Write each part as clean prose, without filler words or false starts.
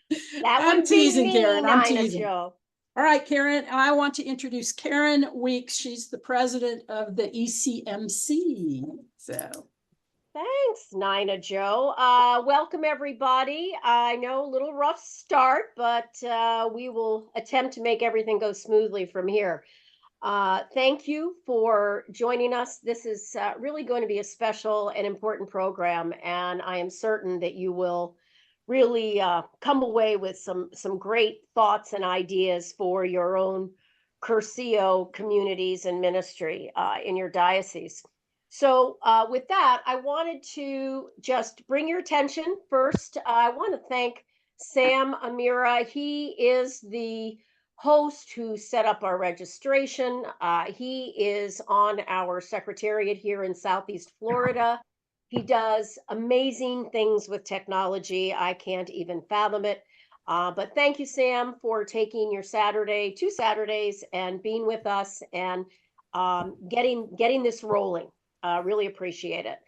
That I'm would be teasing, me, Karen. I'm Nina teasing. Joe. All right, Karen, I want to introduce Karen Weeks. She's the president of the ECMC. So, Thanks, Nina Joe. Welcome, everybody. I know a little rough start, but we will attempt to make everything go smoothly from here. Thank you for joining us. This is really going to be a special and important program, and I am certain that you will really come away with some great thoughts and ideas for your own Cursillo communities and ministry in your diocese. So, with that, I wanted to just bring your attention first. I want to thank Sam Amira. He is the host who set up our registration. He is on our secretariat here in Southeast Florida. He does amazing things with technology. I can't even fathom it. But thank you, Sam, for taking your Saturday, 2 Saturdays, and being with us and getting this rolling. Really appreciate it.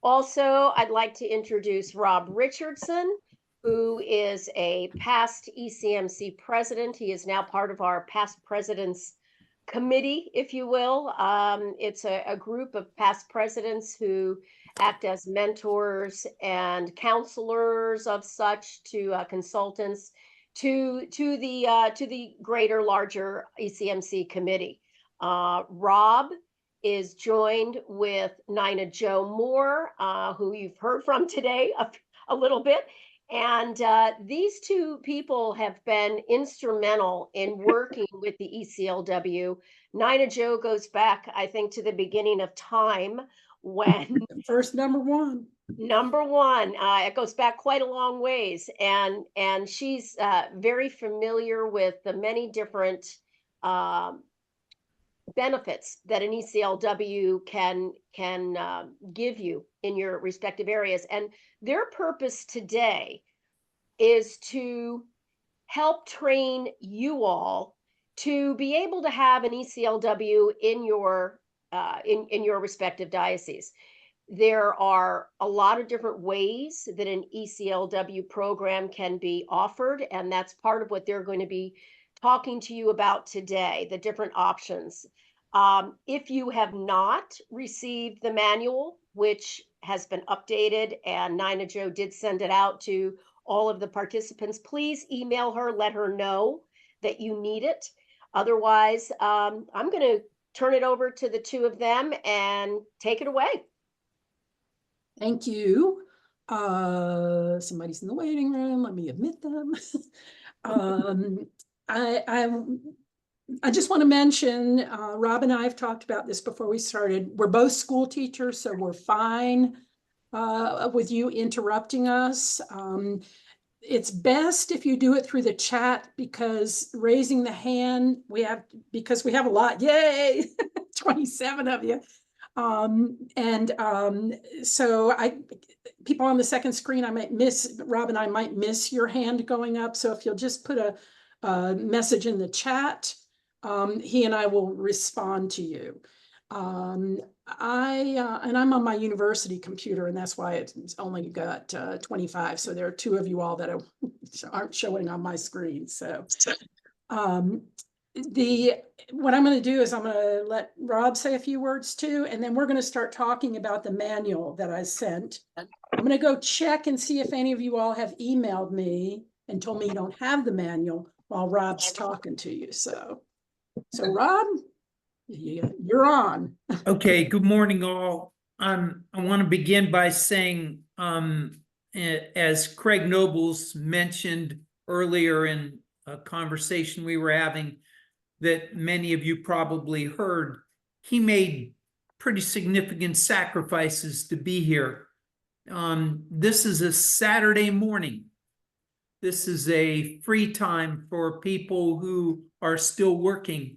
Also, I'd like to introduce Rob Richardson, who is a past ECMC president. He is now part of our past presidents committee, if you will. It's a group of past presidents who act as mentors and counselors of such to consultants to the greater, larger ECMC committee. Rob is joined with Nina Joe Moore, who you've heard from today a little bit. And these two people have been instrumental in working with the ECLW. Nina Joe goes back, I think, to the beginning of time when first number one. Number one, it goes back quite a long ways, and she's very familiar with the many different um, benefits that an ECLW can give you in your respective areas. And their purpose today is to help train you all to be able to have an ECLW in your in your respective diocese. There are a lot of different ways that an ECLW program can be offered, and that's part of what they're going to be talking to you about today, the different options. If you have not received the manual, which has been updated, and Nina Joe did send it out to all of the participants, please email her, let her know that you need it. Otherwise, I'm going to turn it over to the two of them and take it away. Thank you. Somebody's in the waiting room. Let me admit them. I just want to mention, Rob and I have talked about this before we started. We're both school teachers, so we're fine with you interrupting us. It's best if you do it through the chat, because raising the hand, because we have a lot, yay, 27 of you. So people on the second screen, Rob and I might miss your hand going up. So if you'll just put a message in the chat, he and I will respond to you. And I'm on my university computer, and that's why it's only got 25. So there are two of you all that aren't showing on my screen. So what I'm going to do is I'm going to let Rob say a few words too, and then we're going to start talking about the manual that I sent. I'm going to go check and see if any of you all have emailed me and told me you don't have the manual while Rob's talking to you. So Rob, you're on. Okay, good morning, all. I want to begin by saying, as Craig Nobles mentioned earlier in a conversation we were having that many of you probably heard, he made pretty significant sacrifices to be here. This is a Saturday morning. This is a free time for people who are still working,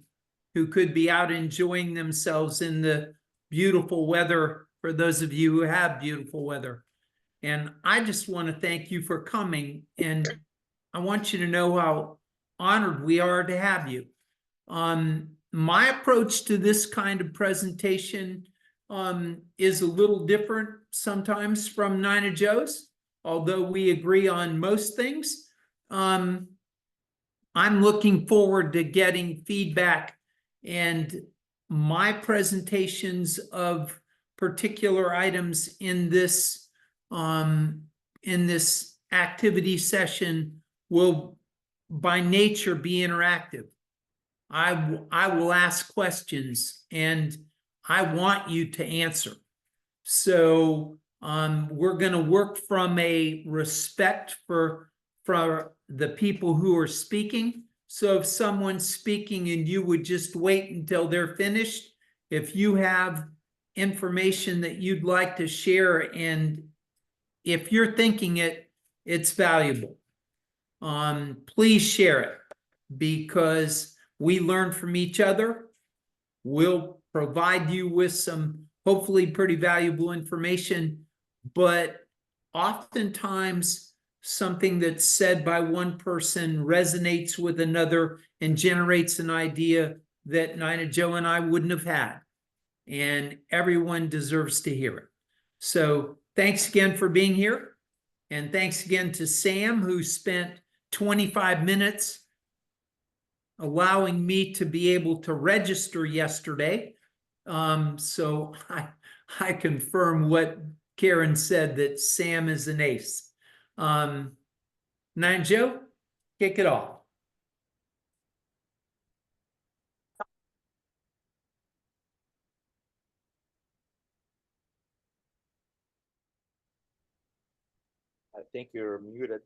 who could be out enjoying themselves in the beautiful weather, for those of you who have beautiful weather. And I just want to thank you for coming, and I want you to know how honored we are to have you. My approach to this kind of presentation is a little different sometimes from Nina Joe's, although we agree on most things. I'm looking forward to getting feedback, and my presentations of particular items in this activity session will by nature be interactive. I will ask questions and I want you to answer. So we're going to work from a respect for the people who are speaking. So if someone's speaking and you would just wait until they're finished, if you have information that you'd like to share, and if you're thinking it's valuable, please share it, because we learn from each other. We'll provide you with some hopefully pretty valuable information, but oftentimes something that's said by one person resonates with another and generates an idea that Nina, Joe, and I wouldn't have had. And everyone deserves to hear it. So thanks again for being here. And thanks again to Sam, who spent 25 minutes allowing me to be able to register yesterday. So I confirm what Karen said, that Sam is an ace. Nine Joe, kick it off. I think you're muted.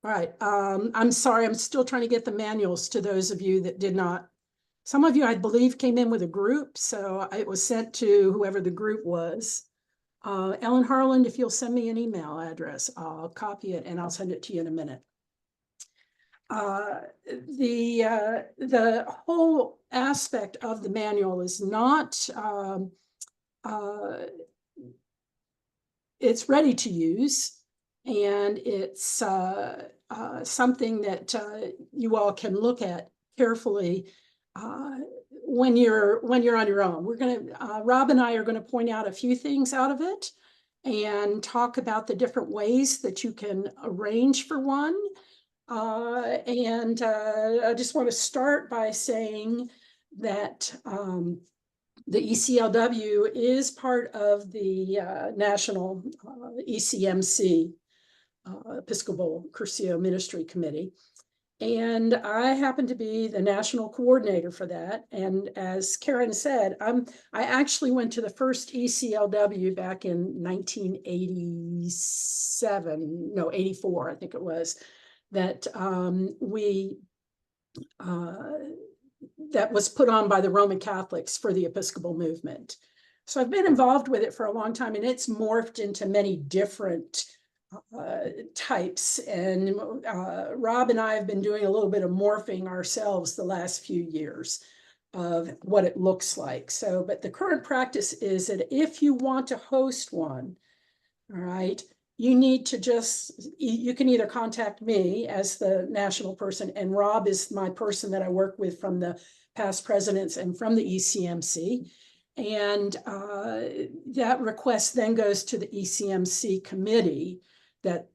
All right, I'm sorry, I'm still trying to get the manuals to those of you that did not. Some of you, I believe, came in with a group, so it was sent to whoever the group was. Ellen Harland, if you'll send me an email address, I'll copy it and I'll send it to you in a minute. The whole aspect of the manual is not, it's ready to use, and it's something that you all can look at carefully when you're on your own. We're gonna, Rob and I are gonna point out a few things out of it and talk about the different ways that you can arrange for one. I just want to start by saying that the ECLW is part of the national ECMC, Episcopal Cursillo Ministry Committee. And I happen to be the national coordinator for that. And as Karen said, I actually went to the first ECLW back in 1987, no, 84, I think it was, that that was put on by the Roman Catholics for the Episcopal movement. So I've been involved with it for a long time, and it's morphed into many different types. And Rob and I have been doing a little bit of morphing ourselves the last few years of what it looks like. So, but the current practice is that if you want to host one, all right, you need to you can either contact me as the national person, and Rob is my person that I work with from the past presidents and from the ECMC. And that request then goes to the ECMC committee that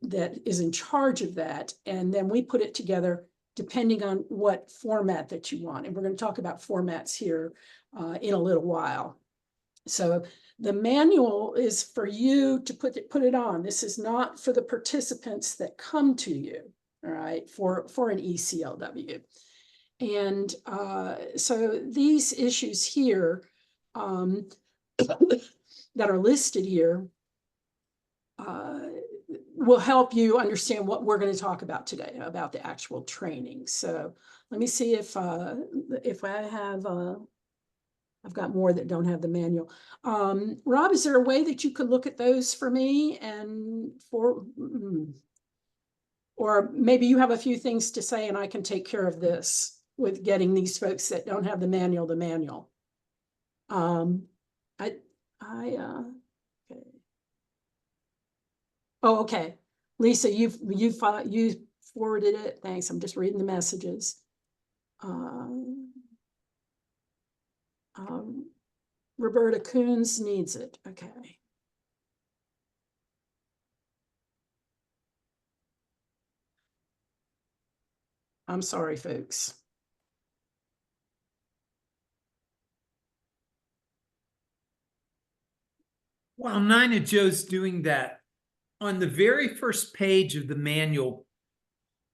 is in charge of that. And then we put it together depending on what format that you want. And we're going to talk about formats here in a little while. So the manual is for you to put it on. This is not for the participants that come to you, all right, for an ECLW. And so these issues here that are listed here will help you understand what we're going to talk about today, about the actual training. So let me see if I have, I've got more that don't have the manual. Rob, is there a way that you could look at those for me and or maybe you have a few things to say and I can take care of this with getting these folks that don't have the manual, the manual. Okay. Oh, okay. Lisa, you forwarded it. Thanks. I'm just reading the messages. Roberta Coons needs it. Okay. I'm sorry, folks. While Nina Joe's doing that, on the very first page of the manual,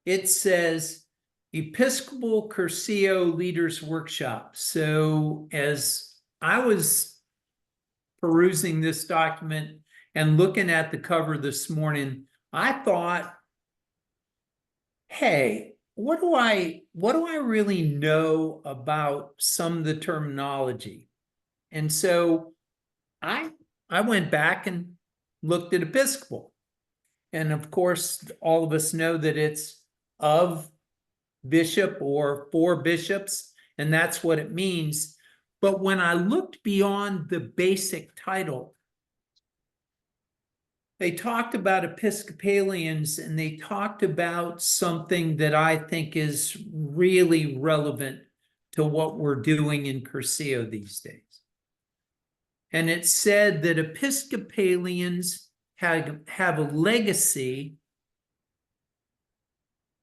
it says Episcopal Cursillo Leaders Workshop. So as I was perusing this document and looking at the cover this morning, I thought, hey, what do I really know about some of the terminology? And so I went back and looked at Episcopal. And of course, all of us know that it's of bishop or for bishops, and that's what it means. But when I looked beyond the basic title, they talked about Episcopalians, and they talked about something that I think is really relevant to what we're doing in Cursillo these days. And it said that Episcopalians have a legacy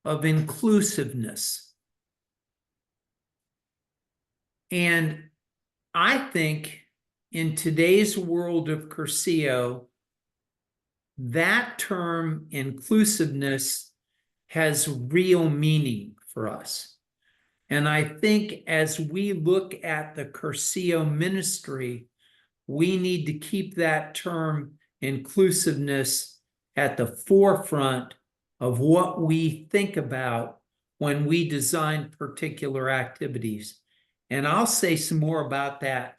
of inclusiveness. And I think in today's world of Cursillo, that term inclusiveness has real meaning for us. And I think as we look at the Cursillo ministry, we need to keep that term inclusiveness at the forefront of what we think about when we design particular activities. And I'll say some more about that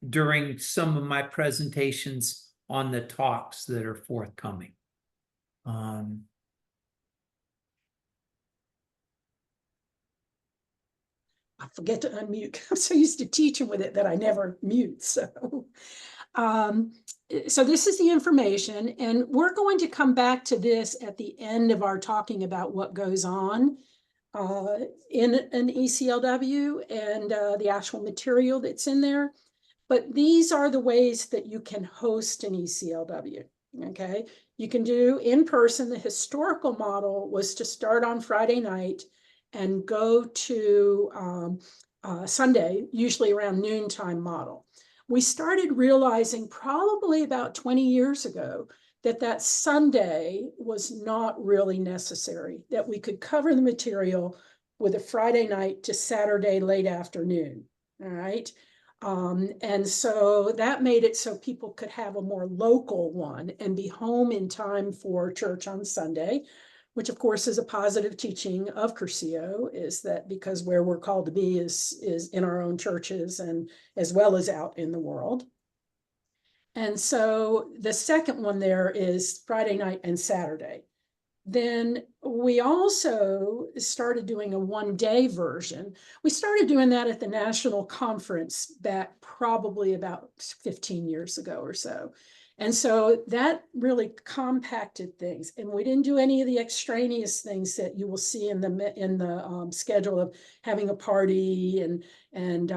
during some of my presentations on the talks that are forthcoming. I forget to unmute. I'm so used to teaching with it that I never mute. So this is the information, and we're going to come back to this at the end of our talking about what goes on in an ECLW and the actual material that's in there. But these are the ways that you can host an ECLW, okay? You can do in person. The historical model was to start on Friday night and go to Sunday, usually around noontime model. We started realizing probably about 20 years ago that Sunday was not really necessary, that we could cover the material with a Friday night to Saturday late afternoon, all right? And so that made it so people could have a more local one and be home in time for church on Sunday, which of course is a positive teaching of Cursillo, is that because where we're called to be is in our own churches and as well as out in the world. And so the second one there is Friday night and Saturday. Then we also started doing a one-day version. We started doing that at the national conference back probably about 15 years ago or so. And so that really compacted things. And we didn't do any of the extraneous things that you will see in the schedule of having a party and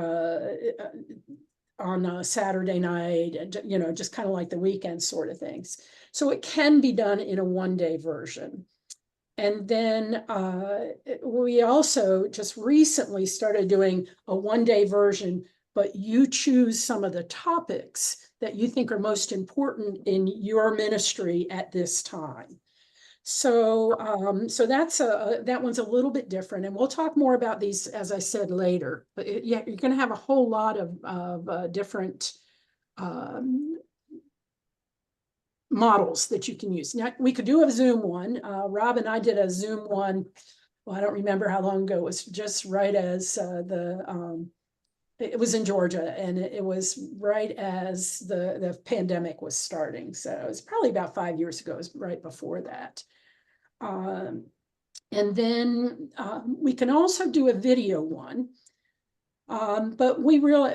on a Saturday night, you know, just kind of like the weekend sort of things. So it can be done in a one-day version. And then we also just recently started doing a one-day version, but you choose some of the topics that you think are most important in your ministry at this time. So that one's a little bit different, and we'll talk more about these, as I said, later. But yeah, you're going to have a whole lot of different models that you can use. Now, we could do a Zoom one. Rob and I did a Zoom one. Well, I don't remember how long ago. It was just right as it was in Georgia, and it was right as the pandemic was starting. So it was probably about 5 years ago. It was right before that. And then we can also do a video one. But we really,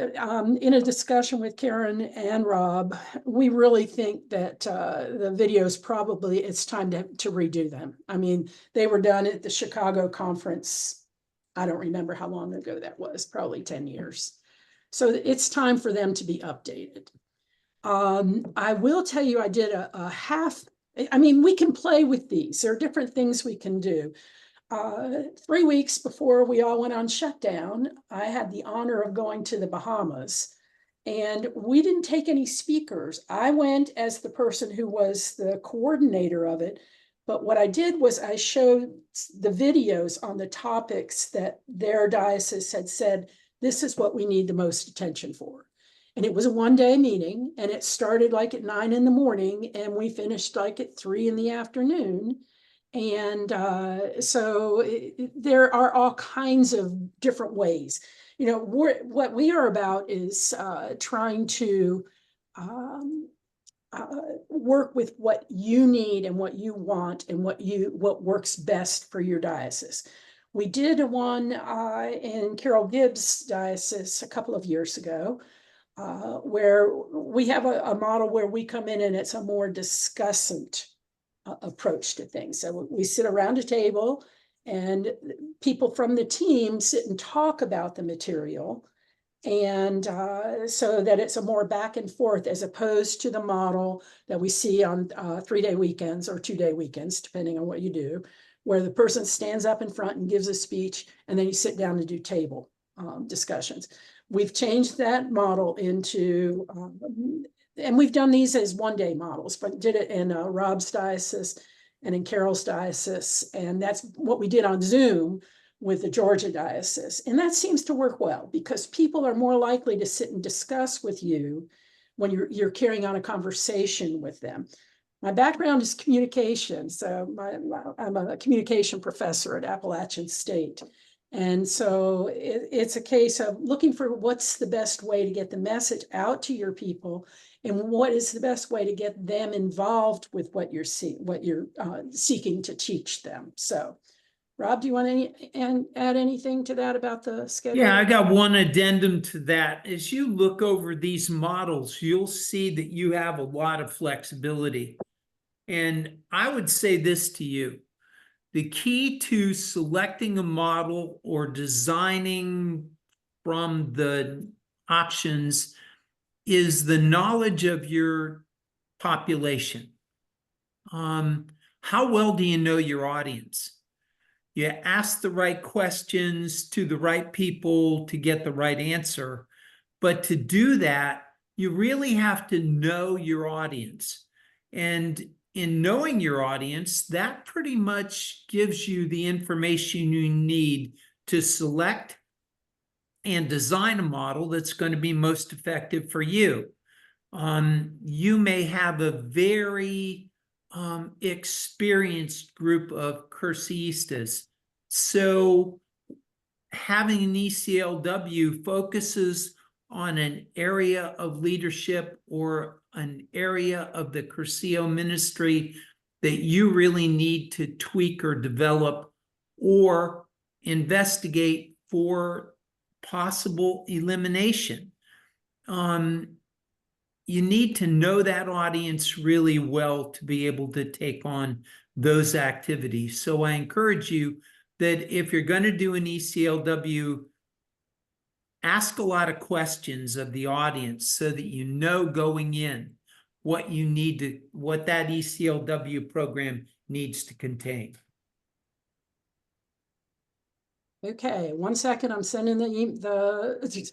in a discussion with Karen and Rob, we really think that the videos probably, it's time to redo them. I mean, they were done at the Chicago conference. I don't remember how long ago that was, probably 10 years. So it's time for them to be updated. I will tell you, I did a half, I mean, we can play with these. There are different things we can do. 3 weeks before we all went on shutdown, I had the honor of going to the Bahamas, and we didn't take any speakers. I went as the person who was the coordinator of it. But what I did was I showed the videos on the topics that their diocese had said, this is what we need the most attention for. And it was a 1-day meeting, and it started like at 9 in the morning, and we finished like at 3 in the afternoon. And so there are all kinds of different ways. You know, what we are about is trying to work with what you need and what you want and what works best for your diocese. We did one in Carol Gibbs' diocese a couple of years ago, where we have a model where we come in and it's a more discussant approach to things. So we sit around a table and people from the team sit and talk about the material. And so that it's a more back and forth as opposed to the model that we see on 3-day weekends or 2-day weekends, depending on what you do, where the person stands up in front and gives a speech, and then you sit down to do table discussions. We've changed that model into, and we've done these as 1-day models, but did it in Rob's diocese and in Carol's diocese. And that's what we did on Zoom with the Georgia diocese. And that seems to work well because people are more likely to sit and discuss with you when you're carrying on a conversation with them. My background is communication. So I'm a communication professor at Appalachian State. And so it's a case of looking for what's the best way to get the message out to your people and what is the best way to get them involved with what you're seeking to teach them. So Rob, do you want to add anything to that about the schedule? Yeah, I got one addendum to that. As you look over these models, you'll see that you have a lot of flexibility. And I would say this to you. The key to selecting a model or designing from the options is the knowledge of your population. How well do you know your audience? You ask the right questions to the right people to get the right answer. But to do that, you really have to know your audience. And in knowing your audience, that pretty much gives you the information you need to select and design a model that's going to be most effective for you. You may have a very experienced group of Cursillistas. So having an ECLW focuses on an area of leadership or an area of the Cursillo ministry that you really need to tweak or develop or investigate for possible elimination. You need to know that audience really well to be able to take on those activities. So I encourage you that if you're going to do an ECLW, ask a lot of questions of the audience so that you know going in what you need to, what that ECLW program needs to contain. Okay, 1 second. I'm sending the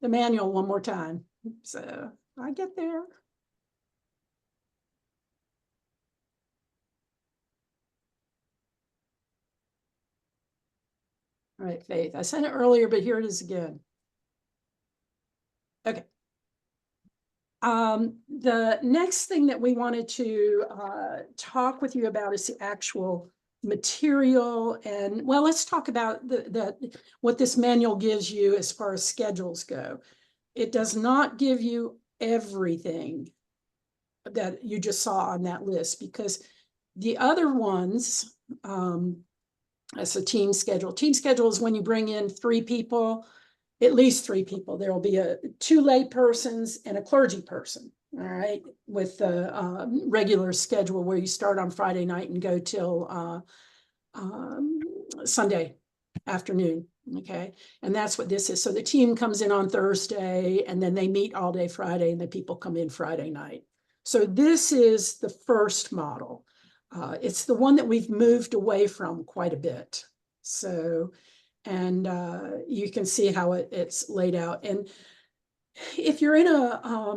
manual one more time. So I get there. All right, Faith. I sent it earlier, but here it is again. Okay. The next thing that we wanted to talk with you about is the actual material. And well, let's talk about what this manual gives you as far as schedules go. It does not give you everything that you just saw on that list, because the other ones, as a team schedule. Team schedule is when you bring in 3 people at least 3 people. There will be 2 lay persons and a clergy person, all right, with a regular schedule where you start on Friday night and go till Sunday afternoon, okay? And that's what this is. So the team comes in on Thursday, and then they meet all day Friday, and the people come in Friday night. So this is the first model. It's the one that we've moved away from quite a bit. So, and you can see how it's laid out. And if you're in a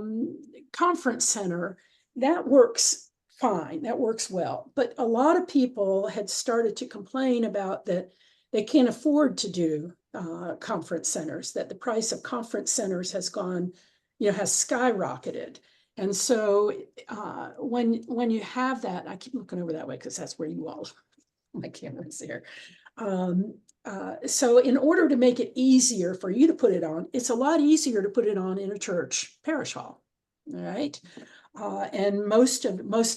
conference center, that works fine, that works well. But a lot of people had started to complain about that they can't afford to do conference centers, that the price of conference centers has gone, has skyrocketed. And so when you have that, I keep looking over that way because that's where you all, my camera's there. So in order to make it easier for you to put it on, it's a lot easier to put it on in a church parish hall, all right? And most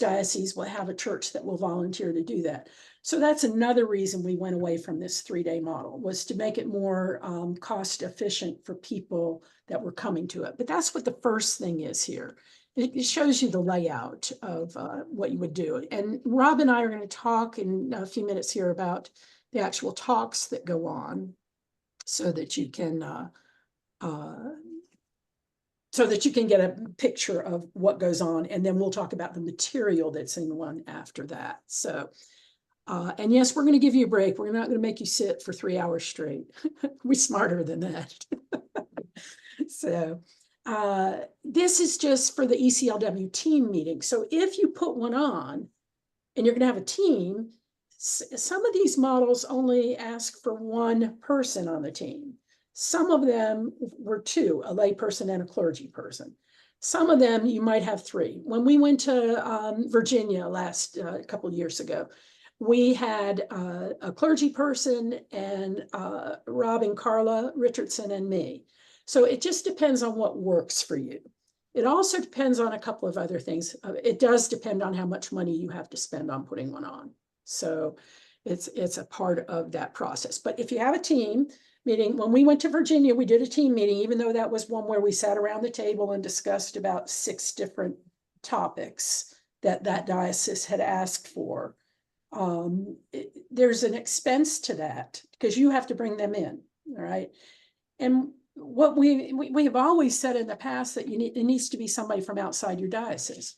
dioceses will have a church that will volunteer to do that. So that's another reason we went away from this 3-day model, was to make it more cost efficient for people that were coming to it. But that's what the first thing is here. It shows you the layout of what you would do. And Rob and I are going to talk in a few minutes here about the actual talks that go on, so that you can get a picture of what goes on, and then we'll talk about the material that's in one after that. So, and yes, we're going to give you a break. We're not going to make you sit for 3 hours straight. We're smarter than that. So, this is just for the ECLW team meeting. So if you put one on and you're going to have a team, some of these models only ask for 1 person on the team. Some of them were 2, a lay person and a clergy person. Some of them you might have 3. When we went to Virginia last couple of years ago, we had a clergy person and Rob and Carla Richardson and me. So it just depends on what works for you. It also depends on a couple of other things. It does depend on how much money you have to spend on putting one on. So it's a part of that process. But if you have a team meeting, when we went to Virginia, we did a team meeting, even though that was one where we sat around the table and discussed about 6 different topics that diocese had asked for. There's an expense to that because you have to bring them in, all right? And what we have always said in the past that it needs to be somebody from outside your diocese.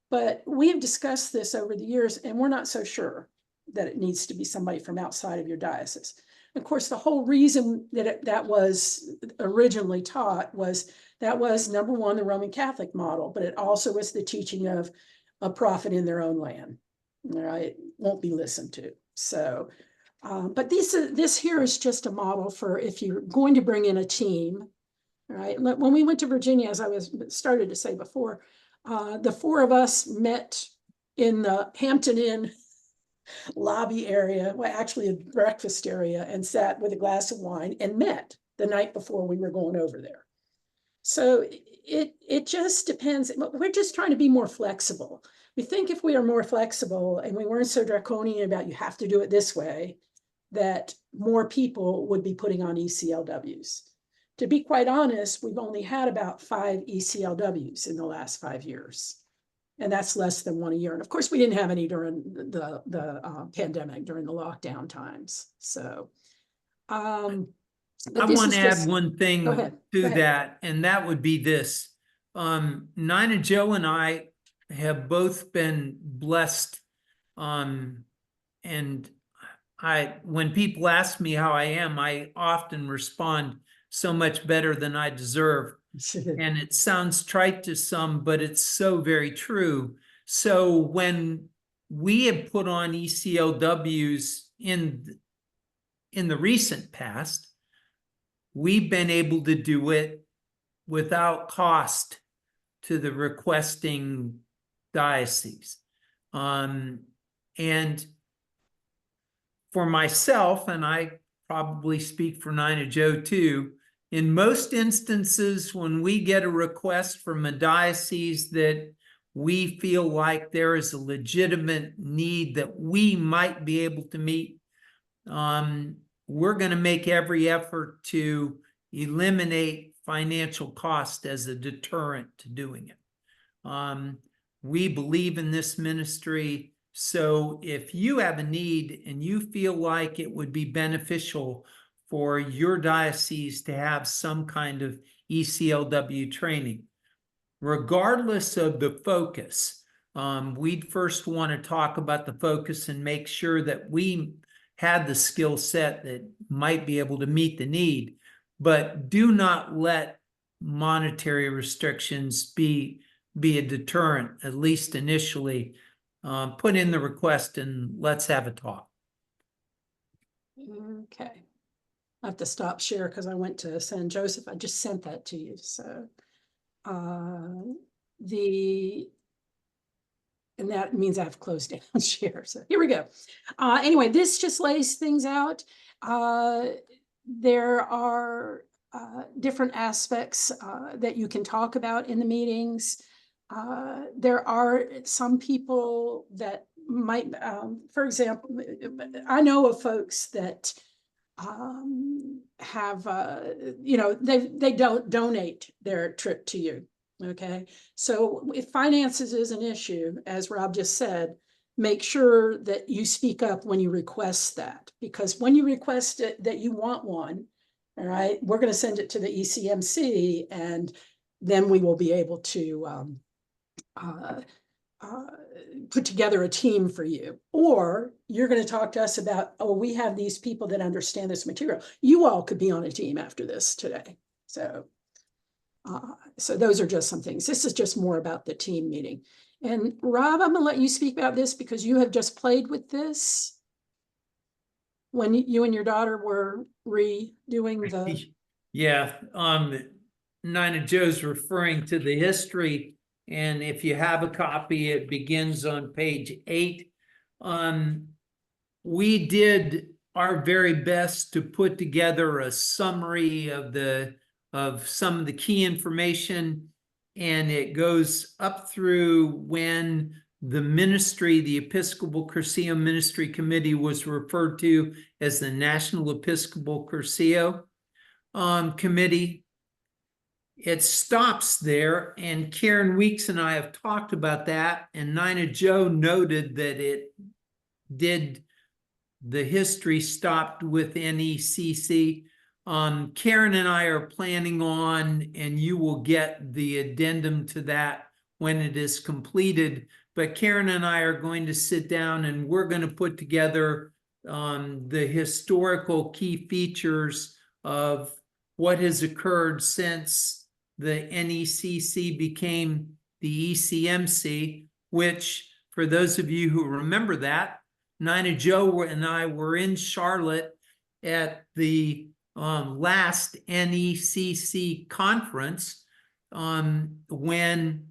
But we have discussed this over the years, and we're not so sure that it needs to be somebody from outside of your diocese. Of course, the whole reason that that was originally taught was that was, number one, the Roman Catholic model, but it also was the teaching of a prophet in their own land. All right, won't be listened to. So, but this here is just a model for if you're going to bring in a team. All right, when we went to Virginia, as I started to say before, the 4 of us met in the Hampton Inn lobby area, well, actually a breakfast area, and sat with a glass of wine and met the night before we were going over there. So it just depends. We're just trying to be more flexible. We think if we are more flexible and we weren't so draconian about you have to do it this way, that more people would be putting on ECLWs. To be quite honest, we've only had about 5 ECLWs in the last 5 years. And that's less than 1 a year. And of course, we didn't have any during the pandemic, during the lockdown times. So, I want to add one thing to that, and that would be this. Nina Joe and I have both been blessed. And when people ask me how I am, I often respond so much better than I deserve. And it sounds trite to some, but it's so very true. So when we have put on ECLWs in the recent past, we've been able to do it without cost to the requesting diocese. And for myself, and I probably speak for Nina Joe too, in most instances, when we get a request from a diocese that we feel like there is a legitimate need that we might be able to meet, we're going to make every effort to eliminate financial cost as a deterrent to doing it. We believe in this ministry. So if you have a need and you feel like it would be beneficial for your diocese to have some kind of ECLW training, regardless of the focus, we'd first want to talk about the focus and make sure that we had the skill set that might be able to meet the need, but do not let monetary restrictions be a deterrent, at least initially. Put in the request and let's have a talk. Okay. I have to stop share because I went to San Joseph. I just sent that to you. So and that means I've closed down share. So here we go. Anyway, this just lays things out. There are different aspects that you can talk about in the meetings. There are some people that might, for example, I know of folks that have, they don't donate their trip to you. Okay, so if finances is an issue, as Rob just said, make sure that you speak up when you request that, because when you request it that you want one, all right, we're going to send it to the ECMC, and then we will be able to put together a team for you. Or you're going to talk to us about, oh, we have these people that understand this material. You all could be on a team after this today. So those are just some things. This is just more about the team meeting. And Rob, I'm going to let you speak about this because you have just played with this when you and your daughter were redoing the. Yeah, Nina Joe's referring to the history, and if you have a copy, it begins on page 8. We did our very best to put together a summary of some of the key information, and it goes up through when the ministry, the Episcopal Cursillo Ministry Committee, was referred to as the National Episcopal Cursillo Committee. It stops there, and Karen Weeks and I have talked about that, and Nina Joe noted that the history stopped with NECC. Karen and I are planning on, and you will get the addendum to that when it is completed, but Karen and I are going to sit down and we're going to put together the historical key features of what has occurred since the NECC became the ECMC, which, for those of you who remember that, Nina Joe and I were in Charlotte at the last NECC conference when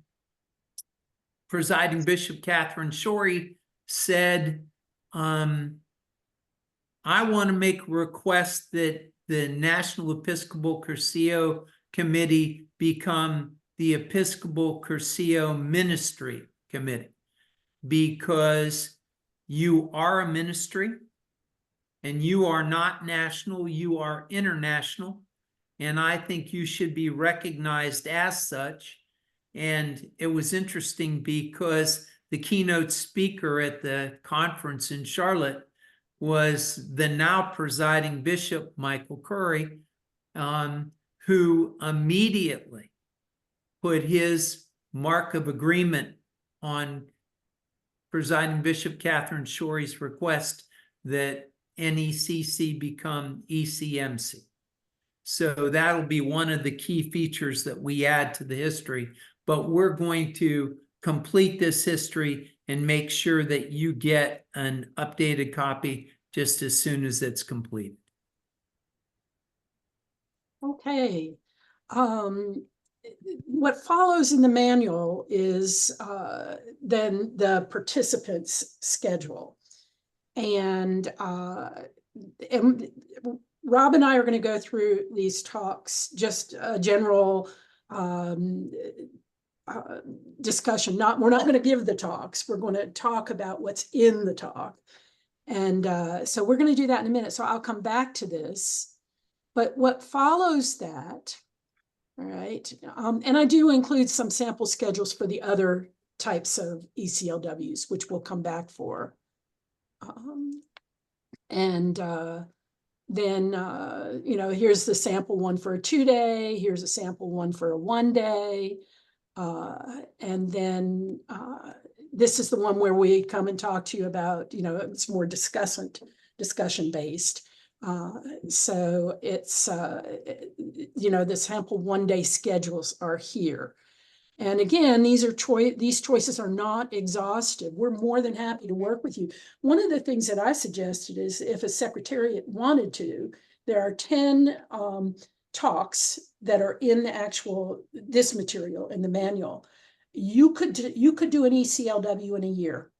Presiding Bishop Catherine Shorey said, I want to make a request that the National Episcopal Cursillo Committee become the Episcopal Cursillo Ministry Committee, because you are a ministry and you are not national, you are international. And I think you should be recognized as such. And it was interesting because the keynote speaker at the conference in Charlotte was the now presiding Bishop, Michael Curry, who immediately put his mark of agreement on Presiding Bishop Catherine Shorey's request that NECC become ECMC. So that'll be one of the key features that we add to the history, but we're going to complete this history and make sure that you get an updated copy just as soon as it's completed. Okay. What follows in the manual is then the participants' schedule. And Rob and I are going to go through these talks, just a general discussion. We're not going to give the talks. We're going to talk about what's in the talk. And so we're going to do that in a minute. So I'll come back to this. But what follows that, all right, and I do include some sample schedules for the other types of ECLWs, which we'll come back for. Then, here's the sample one for a 2-day, here's a sample one for a 1-day. And then this is the one where we come and talk to you about, it's more discussion based. So it's, the sample 1-day schedules are here. And again, these choices are not exhaustive. We're more than happy to work with you. One of the things that I suggested is if a secretariat wanted to, there are 10 talks that are in this material in the manual. You could do an ECLW in a year,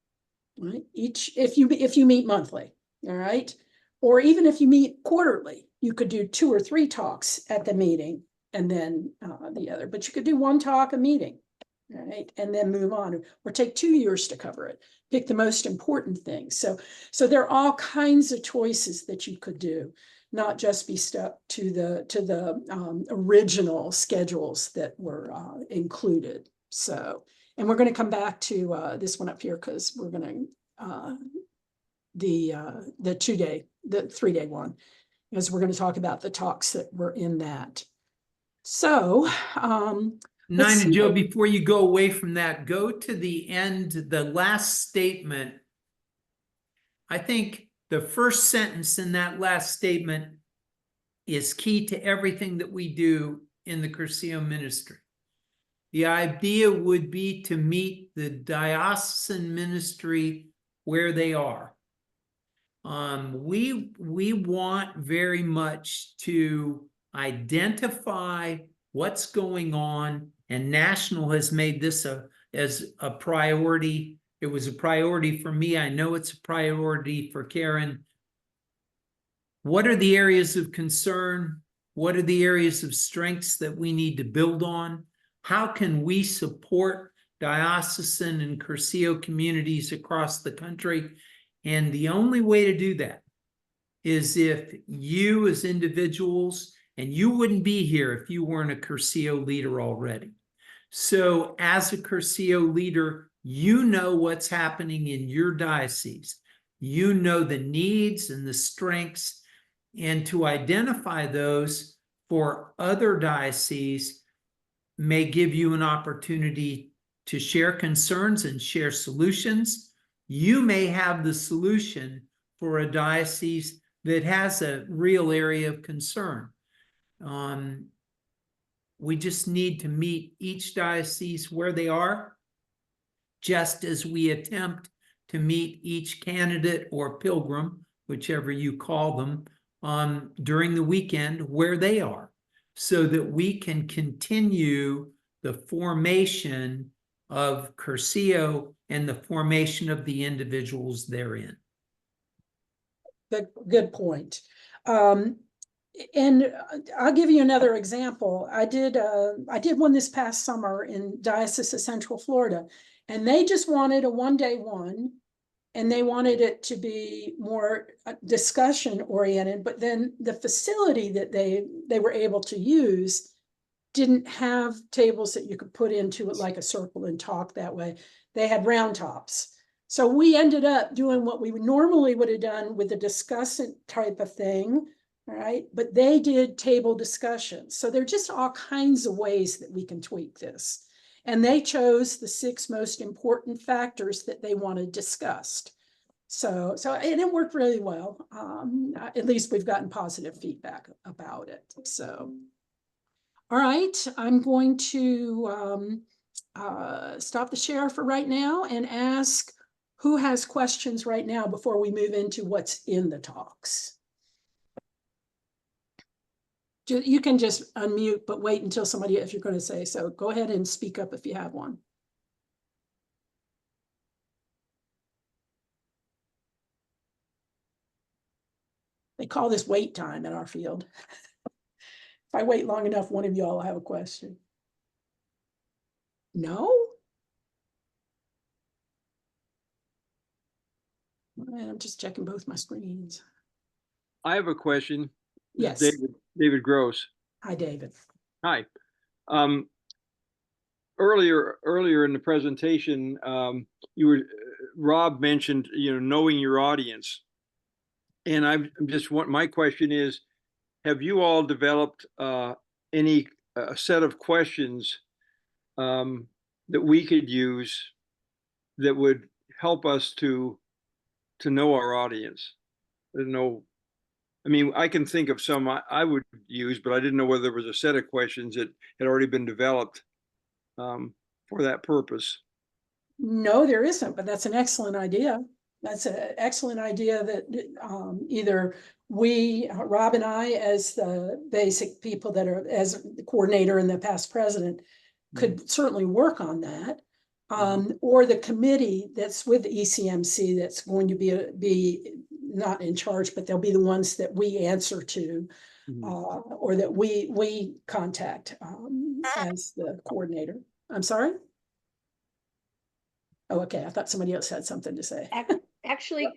right? If you meet monthly, all right? Or even if you meet quarterly, you could do 2 or 3 talks at the meeting and then the other, but you could do 1 talk a meeting, right? And then move on, or take 2 years to cover it. Pick the most important things. So there are all kinds of choices that you could do, not just be stuck to the original schedules that were included. So, and we're going to come back to this one up here because we're going to the 2-day, the 3-day one, because we're going to talk about the talks that were in that. So, Nina, Joe, before you go away from that, go to the end, the last statement. I think the first sentence in that last statement is key to everything that we do in the Cursillo ministry. The idea would be to meet the diocesan ministry where they are. We want very much to identify what's going on, and National has made this as a priority. It was a priority for me. I know it's a priority for Karen. What are the areas of concern? What are the areas of strengths that we need to build on? How can we support diocesan and Cursillo communities across the country? And the only way to do that is if you as individuals, and you wouldn't be here if you weren't a Cursillo leader already. So as a Cursillo leader, you know what's happening in your diocese. You know the needs and the strengths, and to identify those for other dioceses may give you an opportunity to share concerns and share solutions. You may have the solution for a diocese that has a real area of concern. We just need to meet each diocese where they are, just as we attempt to meet each candidate or pilgrim, whichever you call them, during the weekend where they are, so that we can continue the formation of Cursillo and the formation of the individuals therein. Good point. And I'll give you another example. I did one this past summer in Diocese of Central Florida, and they just wanted a 1-day one, and they wanted it to be more discussion oriented, but then the facility that they were able to use didn't have tables that you could put into it like a circle and talk that way. They had round tops. So we ended up doing what we normally would have done with a discussant type of thing, right? But they did table discussions. So there are just all kinds of ways that we can tweak this. And they chose the 6 most important factors that they wanted discussed. So and it worked really well. At least we've gotten positive feedback about it. So, all right, I'm going to stop the share for right now and ask who has questions right now before we move into what's in the talks. You can just unmute, but wait until somebody, if you're going to say so, go ahead and speak up if you have one. They call this wait time in our field. If I wait long enough, one of y'all will have a question. No? I'm just checking both my screens. I have a question. Yes. David Gross. Hi, David. Hi. Um, earlier in the presentation, Rob mentioned, knowing your audience. And my question is, have you all developed any set of questions that we could use that would help us to know our audience? I can think of some I would use, but I didn't know whether there was a set of questions that had already been developed for that purpose. No, there isn't, but that's an excellent idea. That's an excellent idea that either we, Rob and I, as the basic people that are, as the coordinator and the past president, could certainly work on that. Or the committee that's with ECMC that's going to be not in charge, but they'll be the ones that we answer to, or that we contact as the coordinator. I'm sorry? Oh, okay. I thought somebody else had something to say. Actually,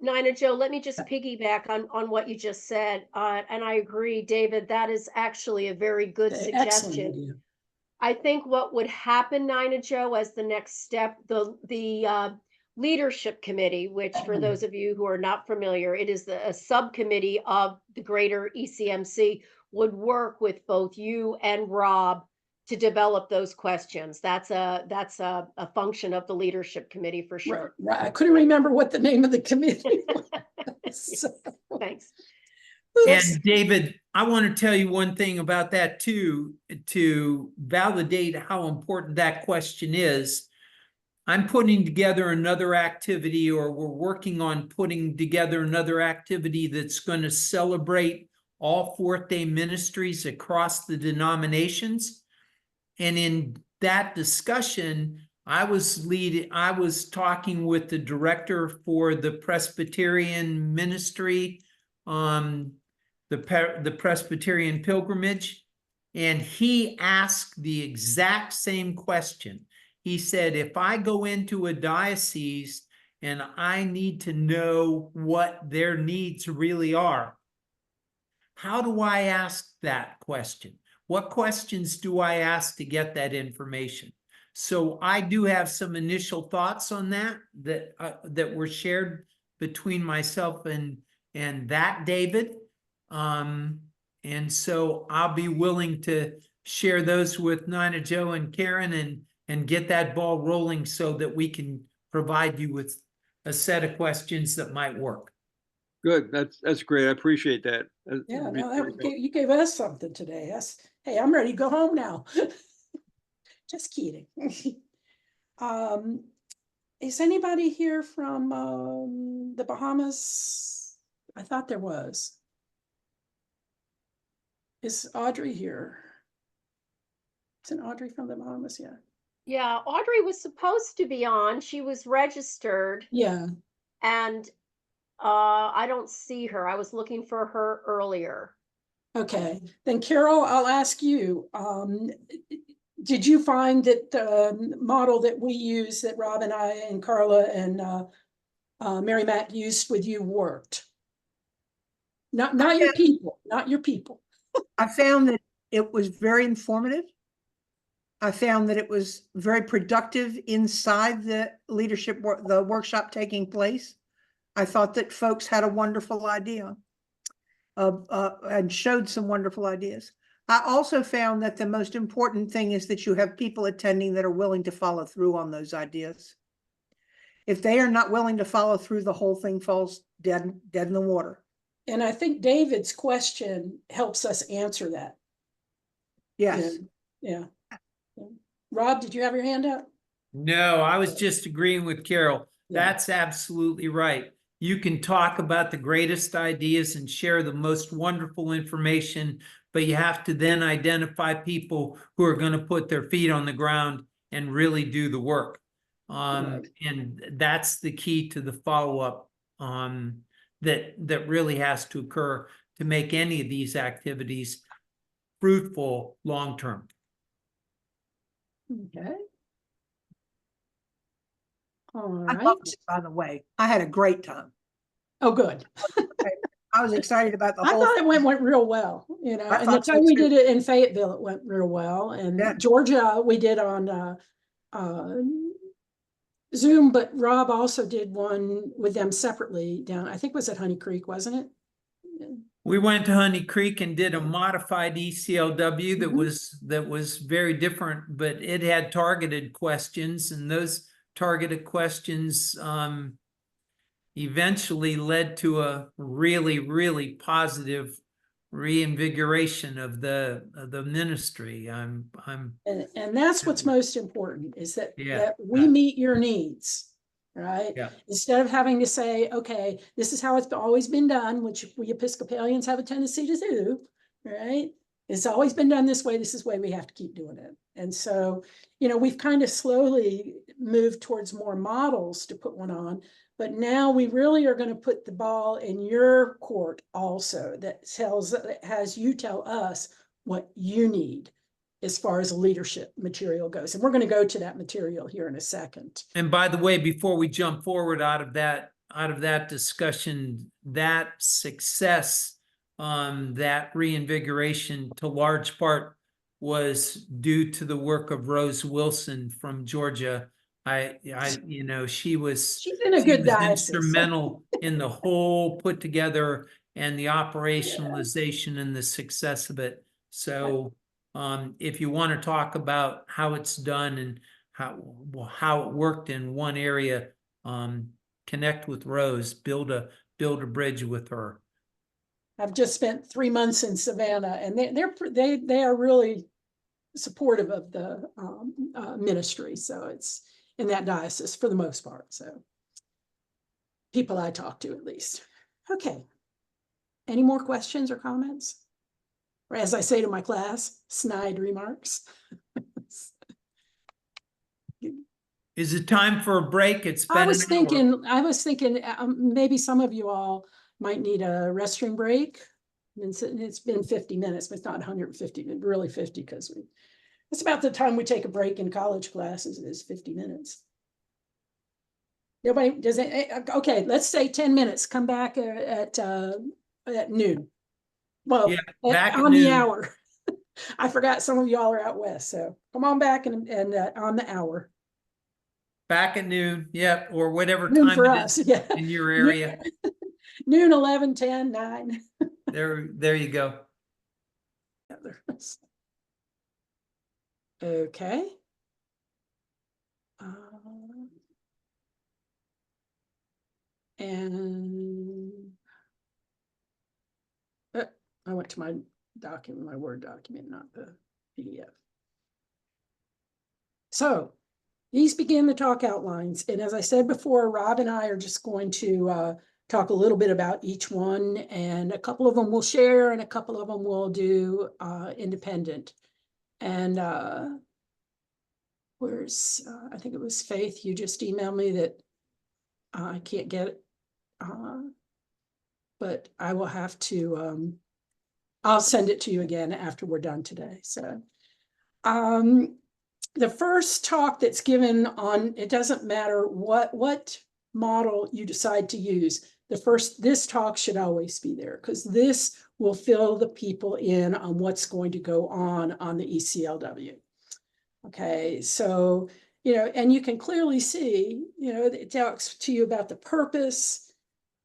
Nina Joe, let me just piggyback on what you just said. And I agree, David, that is actually a very good Excellent suggestion. idea. I think what would happen, Nina Joe, as the next step, the leadership committee, which for those of you who are not familiar, it is a subcommittee of the greater ECMC, would work with both you and Rob to develop those questions. That's a function of the leadership committee for sure. Right. I couldn't remember what the name of the committee was. So, Thanks. And David, I want to tell you one thing about that too, to validate how important that question is. I'm putting together another activity, or we're working on putting together another activity that's going to celebrate all Fourth-day ministries across the denominations. And in that discussion, I was talking with the director for the Presbyterian ministry, the Presbyterian pilgrimage, and he asked the exact same question. He said, if I go into a diocese and I need to know what their needs really are, how do I ask that question? What questions do I ask to get that information? So I do have some initial thoughts on that were shared between myself and that David. And so I'll be willing to share those with Nina Joe and Karen and get that ball rolling so that we can provide you with a set of questions that might work. Good. That's great. I appreciate that. yeah, no, you gave us something today. Hey, I'm ready to go home now. Just kidding. Is anybody here from the Bahamas? I thought there was. Is Audrey here? Isn't Audrey from the Bahamas? Yeah. Yeah, Audrey was supposed to be on. She was registered. Yeah. And I don't see her. I was looking for her earlier. Okay, then Carol, I'll ask you. Did you find that the model that we use, that Rob and I and Carla and Mary Matt used with you, worked? Not your people, not your people. I found that it was very informative. I found that it was very productive inside the the workshop taking place. I thought that folks had a wonderful idea and showed some wonderful ideas. I also found that the most important thing is that you have people attending that are willing to follow through on those ideas. If they are not willing to follow through, the whole thing falls dead in the water. And I think David's question helps us answer that. Yes. Yeah. Rob, did you have your hand up? No, I was just agreeing with Carol. Yeah. That's absolutely right. You can talk about the greatest ideas and share the most wonderful information, but you have to then identify people who are going to put their feet on the ground and really do the work. Right. And that's the key to the follow-up that really has to occur to make any of these activities fruitful long-term. Okay. All I right. loved it, by the way. I had a great time. Oh, good. I was excited about the I whole thought thing. it went real well, you know, I and the thought so time we too. did it in Fayetteville, it went real well. And Yeah. Georgia, we did on Zoom, but Rob also did one with them separately down, I think it was at Honey Creek, wasn't it? We went to Honey Creek and did a modified ECLW that Mhm. was very different, but it had targeted questions, and those targeted questions eventually led to a really, really positive reinvigoration of the ministry. I'm And that's what's most important is that, Yeah. that we meet your needs, right? Yeah. Instead of having to say, okay, this is how it's always been done, which we Episcopalians have a tendency to do, right? It's always been done this way. This is the way we have to keep doing it. And so, you know, we've kind of slowly moved towards more models to put one on, but now we really are going to put the ball in your court also that has you tell us what you need as far as leadership material goes. And we're going to go to that material here in a second. And by the way, before we jump forward out of that discussion, that success, that reinvigoration to large part was due to the work of Rose Wilson from Georgia. You know, she's in a good diocese. instrumental in the whole put together and the operationalization and the success of it. So, if you want to talk about how it's done and how it worked in one area, connect with Rose, build a bridge with her. I've just spent 3 months in Savannah, and they are really supportive of the ministry. So it's in that diocese for the most part. So people I talk to, at least. Okay. Any more questions or comments? Or as I say to my class, snide remarks. Is it time for a break? It's been I was an hour. thinking maybe some of you all might need a restroom break. It's been 50 minutes, but it's not 150, really 50, because it's about the time we take a break in college classes, is 50 minutes. Nobody does it. Okay, let's say 10 minutes. Come back at noon. Well, Yeah, back at on the noon. hour. I forgot some of y'all are out west, so come on back and on the hour. Back at noon, yep, or whatever Noon time for it us, is yeah. in your area. Noon, 11, 10, 9. There you go. Okay. And I went to my document, my Word document, not the PDF. So these begin the talk outlines. And as I said before, Rob and I are just going to talk a little bit about each one, and a couple of them we'll share and a couple of them we'll do independent. And where's, I think it was Faith, you just emailed me that I can't get it, but I will have to, I'll send it to you again after we're done today. So the first talk that's given on, it doesn't matter what model you decide to use, this talk should always be there, because this will fill the people in on what's going to go on the ECLW. Okay, so, you know, and you can clearly see, you know, it talks to you about the purpose,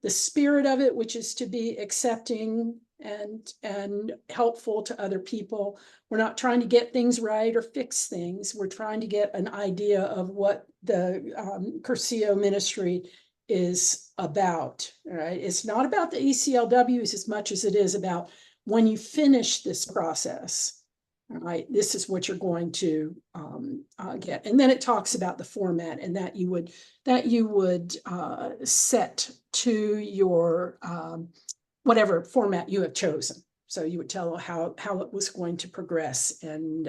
the spirit of it, which is to be accepting and helpful to other people. We're not trying to get things right or fix things. We're trying to get an idea of what the Cursillo ministry is about, right? It's not about the ECLWs as much as it is about when you finish this process, right? This is what you're going to get. And then it talks about the format, and that you would set to your whatever format you have chosen. So you would tell how it was going to progress and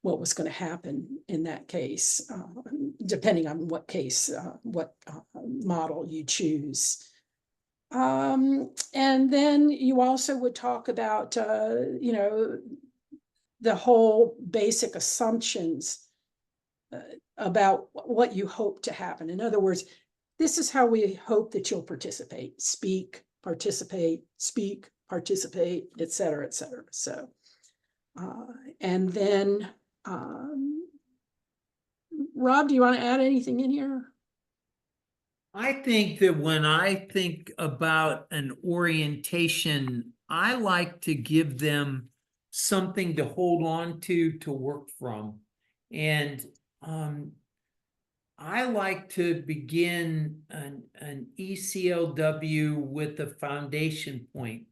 what was going to happen in that case, depending on what case, what model you choose. And then you also would talk about, you know, the whole basic assumptions about what you hope to happen. In other words, this is how we hope that you'll participate, speak, participate, speak, participate, et cetera, et cetera. So, and then, Rob, do you want to add anything in here? I think that when I think about an orientation, I like to give them something to hold on to work from. And I like to begin an ECLW with a foundation point.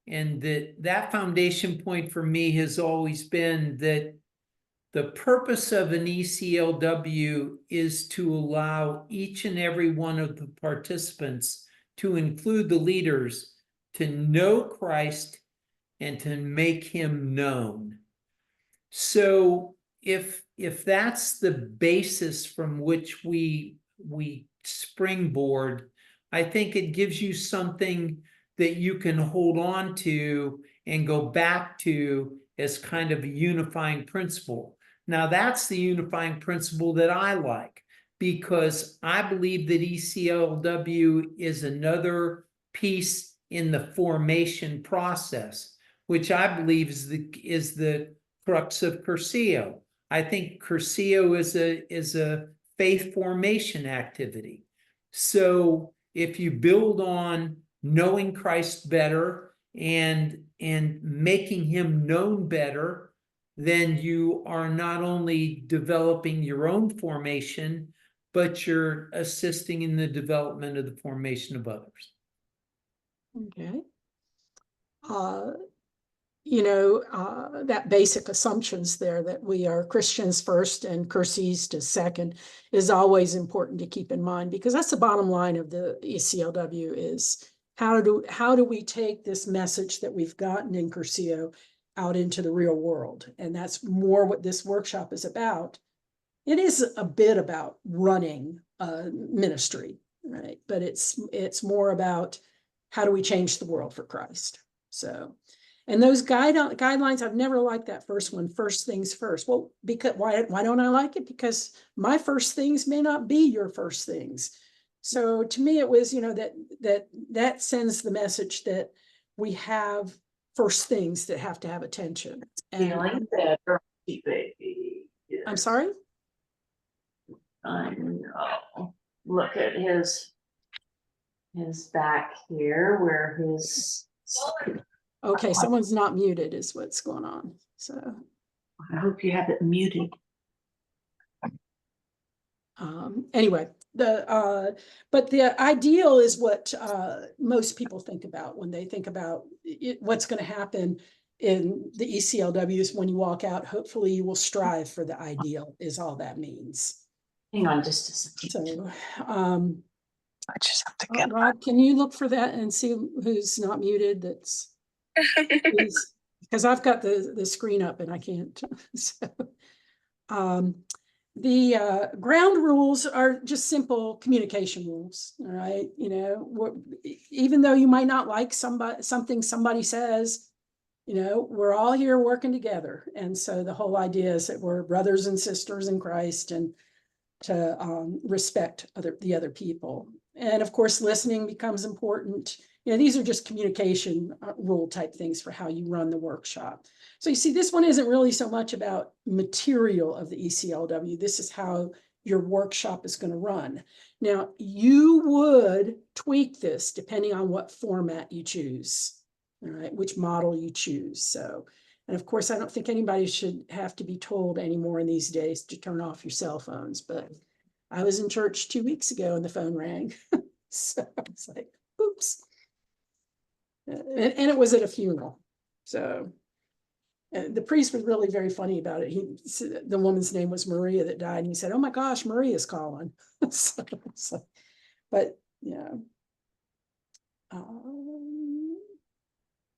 And that foundation point for me has always been that the purpose of an ECLW is to allow each and every one of the participants, to include the leaders, to know Christ and to make him known. So if that's the basis from which we springboard, I think it gives you something that you can hold on to and go back to as kind of a unifying principle. Now, that's the unifying principle that I like, because I believe that ECLW is another piece in the formation process, which I believe is the crux of Cursillo. I think Cursillo is a faith formation activity. So if you build on knowing Christ better and making him known better, then you are not only developing your own formation, but you're assisting in the development of the formation of others. Okay. That basic assumptions there that we are Christians first and Cursillistas second is always important to keep in mind, because that's the bottom line of the ECLW is how do we take this message that we've gotten in Cursillo out into the real world? And that's more what this workshop is about. It is a bit about running a ministry, right? But it's more about how do we change the world for Christ? So, and those guidelines, I've never liked that first one, first things first. Well, because why don't I like it? Because my first things may not be your first things. So to me, it was, that sends the message that we have first things that have to have attention. Feeling better, baby. I'm sorry? I know. Look at his back here where his. Okay, someone's not muted is what's going on. So I hope you have it muted. anyway, but the ideal is what most people think about when they think about what's going to happen in the ECLWs when you walk out. Hopefully you will strive for the ideal is all that means. Hang on just a second. So I just have to get Rob, can you look for that and see who's not muted? That's because I've got the screen up and I can't. So, the ground rules are just simple communication rules. All right, even though you might not like something somebody says, we're all here working together, and so the whole idea is that we're brothers and sisters in Christ, and to respect the other people. And of course, listening becomes important. These are just communication rule type things for how you run the workshop. So you see, this one isn't really so much about material of the ECLW. This is how your workshop is going to run. Now, you would tweak this depending on what format you choose, all right, which model you choose. So, and of course, I don't think anybody should have to be told anymore in these days to turn off your cell phones, but I was in church 2 weeks ago and the phone rang. So it's like, oops. And it was at a funeral. So the priest was really very funny about it. The woman's name was Maria that died. And he said, "Oh my gosh, Maria's calling." So, but yeah.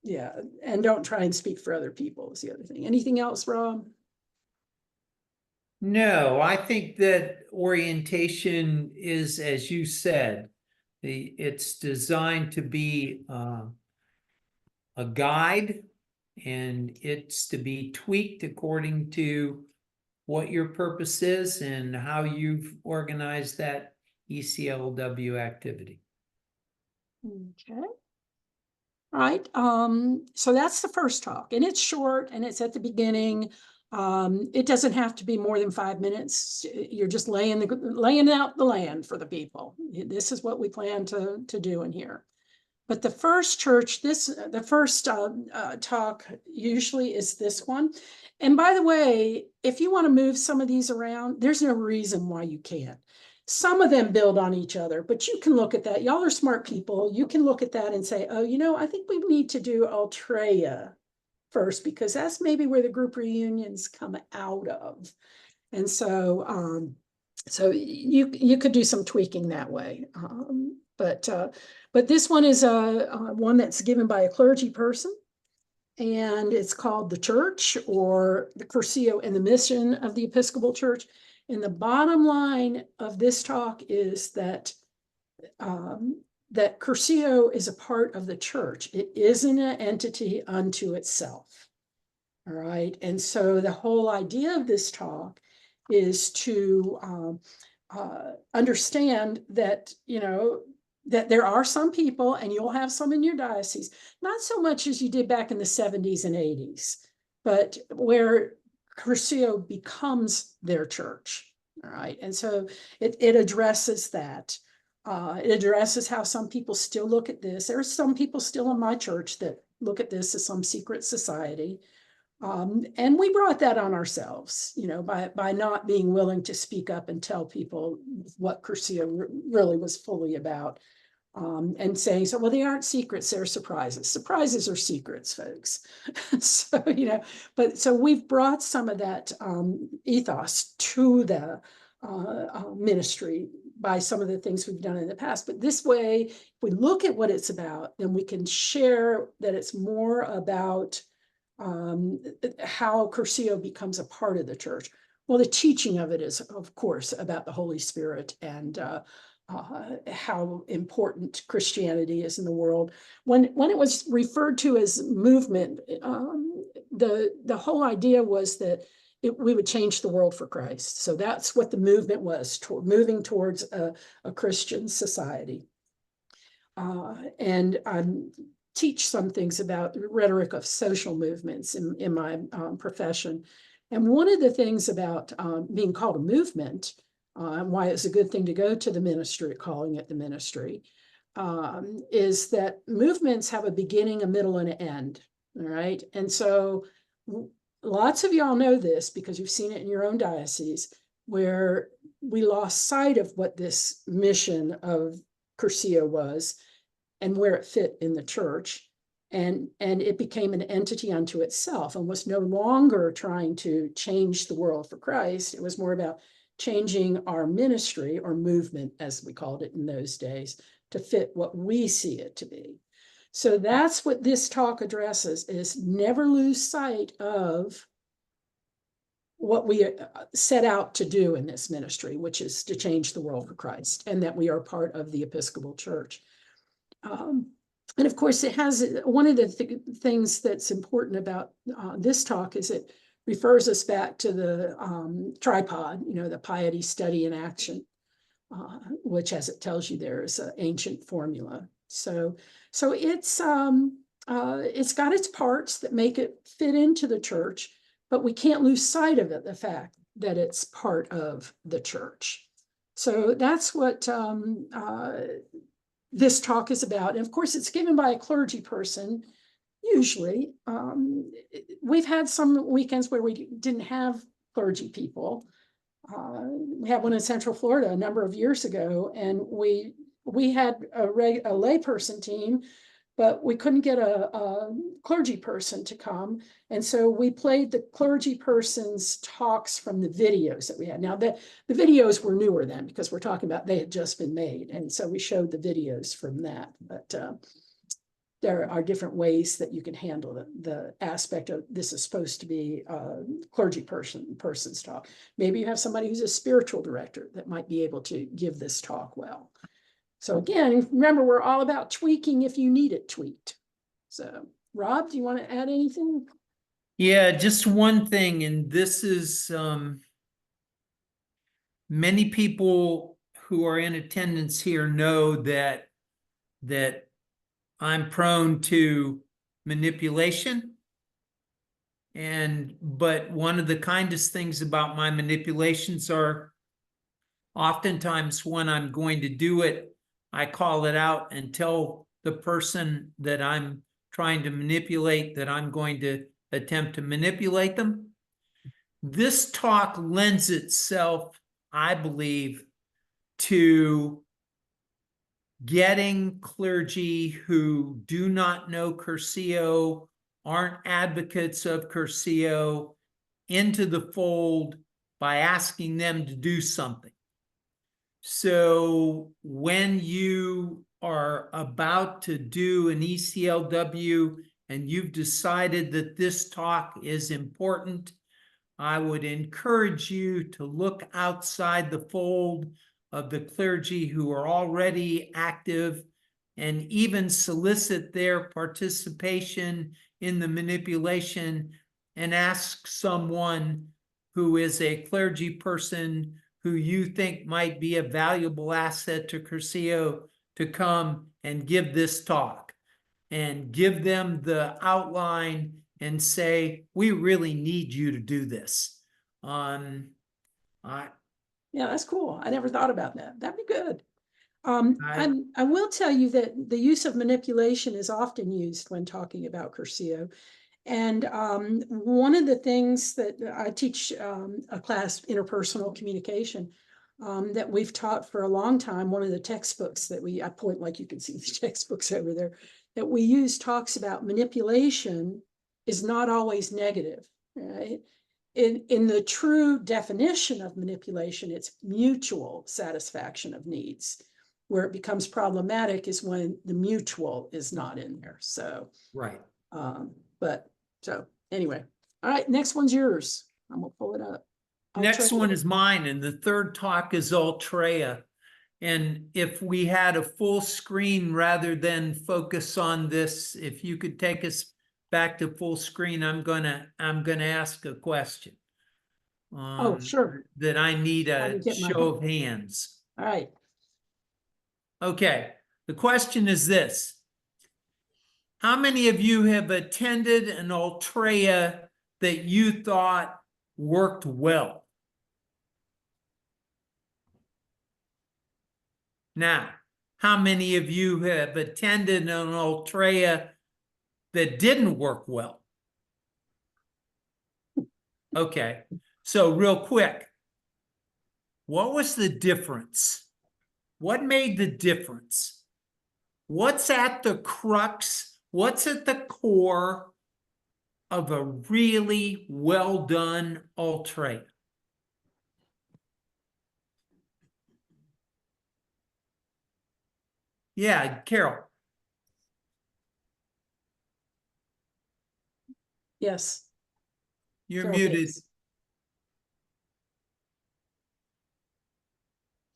Yeah, and don't try and speak for other people is the other thing. Anything else, Rob? No, I think that orientation is, as you said, it's designed to be a guide, and it's to be tweaked according to what your purpose is and how you've organized that ECLW activity. Okay. All right, so that's the first talk, and it's short and it's at the beginning. It doesn't have to be more than 5 minutes. You're just laying out the land for the people. This is what we plan to do in here. But the first church, the first talk usually is this one. And by the way, if you want to move some of these around, there's no reason why you can't. Some of them build on each other, but you can look at that. Y'all are smart people. You can look at that and say, oh, I think we need to do Altrea first, because that's maybe where the group reunions come out of. And so, so you could do some tweaking that way. But this one is one that's given by a clergy person, and it's called The Church, or the Cursillo and the Mission of the Episcopal Church. And the bottom line of this talk is that that Cursillo is a part of the church. It isn't an entity unto itself. All right. And so the whole idea of this talk is to understand that, that there are some people, and you'll have some in your diocese, not so much as you did back in the 70s and 80s, but where Cursillo becomes their church. All right. And so it addresses that. It addresses how some people still look at this. There are some people still in my church that look at this as some secret society. And we brought that on ourselves, by not being willing to speak up and tell people what Cursillo really was fully about. And saying, so, well, they aren't secrets, they're surprises. Surprises are secrets, folks. So, but so we've brought some of that ethos to the ministry by some of the things we've done in the past. But this way, if we look at what it's about, then we can share that it's more about how Cursillo becomes a part of the church. Well, the teaching of it is, of course, about the Holy Spirit and how important Christianity is in the world. When it was referred to as movement, the whole idea was that we would change the world for Christ. So that's what the movement was, moving towards a Christian society. And teach some things about the rhetoric of social movements in my profession. And one of the things about being called a movement, why it's a good thing to go to the ministry, calling it the ministry, is that movements have a beginning, a middle, and an end. All right. And so lots of y'all know this because you've seen it in your own diocese, where we lost sight of what this mission of Cursillo was and where it fit in the church. And it became an entity unto itself and was no longer trying to change the world for Christ. It was more about changing our ministry, or movement, as we called it in those days, to fit what we see it to be. So that's what this talk addresses, is never lose sight of what we set out to do in this ministry, which is to change the world for Christ, and that we are part of the Episcopal Church. And of course, it has one of the things that's important about this talk is it refers us back to the tripod, the piety, study, and action, which, as it tells you there, is an ancient formula. So it's got its parts that make it fit into the church, but we can't lose sight of it, the fact that it's part of the church. So that's what this talk is about. And of course, it's given by a clergy person, usually. We've had some weekends where we didn't have clergy people. We had one in Central Florida a number of years ago, and we had a lay person team, but we couldn't get a clergy person to come. And so we played the clergy person's talks from the videos that we had. Now, the videos were newer then, because we're talking about they had just been made. And so we showed the videos from that. But there are different ways that you can handle the aspect of this is supposed to be a clergy person's talk. Maybe you have somebody who's a spiritual director that might be able to give this talk well. So again, remember, we're all about tweaking if you need it tweaked. So Rob, do you want to add anything? Yeah, just one thing, and this is many people who are in attendance here know that I'm prone to manipulation. But one of the kindest things about my manipulations are oftentimes when I'm going to do it, I call it out and tell the person that I'm trying to manipulate that I'm going to attempt to manipulate them. This talk lends itself, I believe, to getting clergy who do not know Cursillo, aren't advocates of Cursillo, into the fold by asking them to do something. So when you are about to do an ECLW and you've decided that this talk is important, I would encourage you to look outside the fold of the clergy who are already active and even solicit their participation in the manipulation and ask someone who is a clergy person who you think might be a valuable asset to Cursillo to come and give this talk and give them the outline and say, we really need you to do this. Yeah, that's cool. I never thought about that. That'd be good. I will tell you that the use of manipulation is often used when talking about Cursillo. And one of the things that I teach a class, interpersonal communication, that we've taught for a long time, one of the textbooks that I point, like you can see the textbooks over there, that we use talks about manipulation is not always negative, right? In the true definition of manipulation, it's mutual satisfaction of needs. Where it becomes problematic is when the mutual is not in there. So, right. So anyway, all right, next one's yours. I'm gonna pull it up. Next one is mine, and the third talk is Ultreya. And if we had a full screen rather than focus on this, if you could take us back to full screen, I'm gonna ask a question. Oh, sure. That I need a get my- show of hands. All right. Okay, the question is this. How many of you have attended an Ultreya that you thought worked well? Now, how many of you have attended an Ultreya that didn't work well? Okay, so real quick, what was the difference? What made the difference? What's at the crux? What's at the core of a really well done Ultreya? Yeah, Carol. Yes. You're Carol muted. Hicks.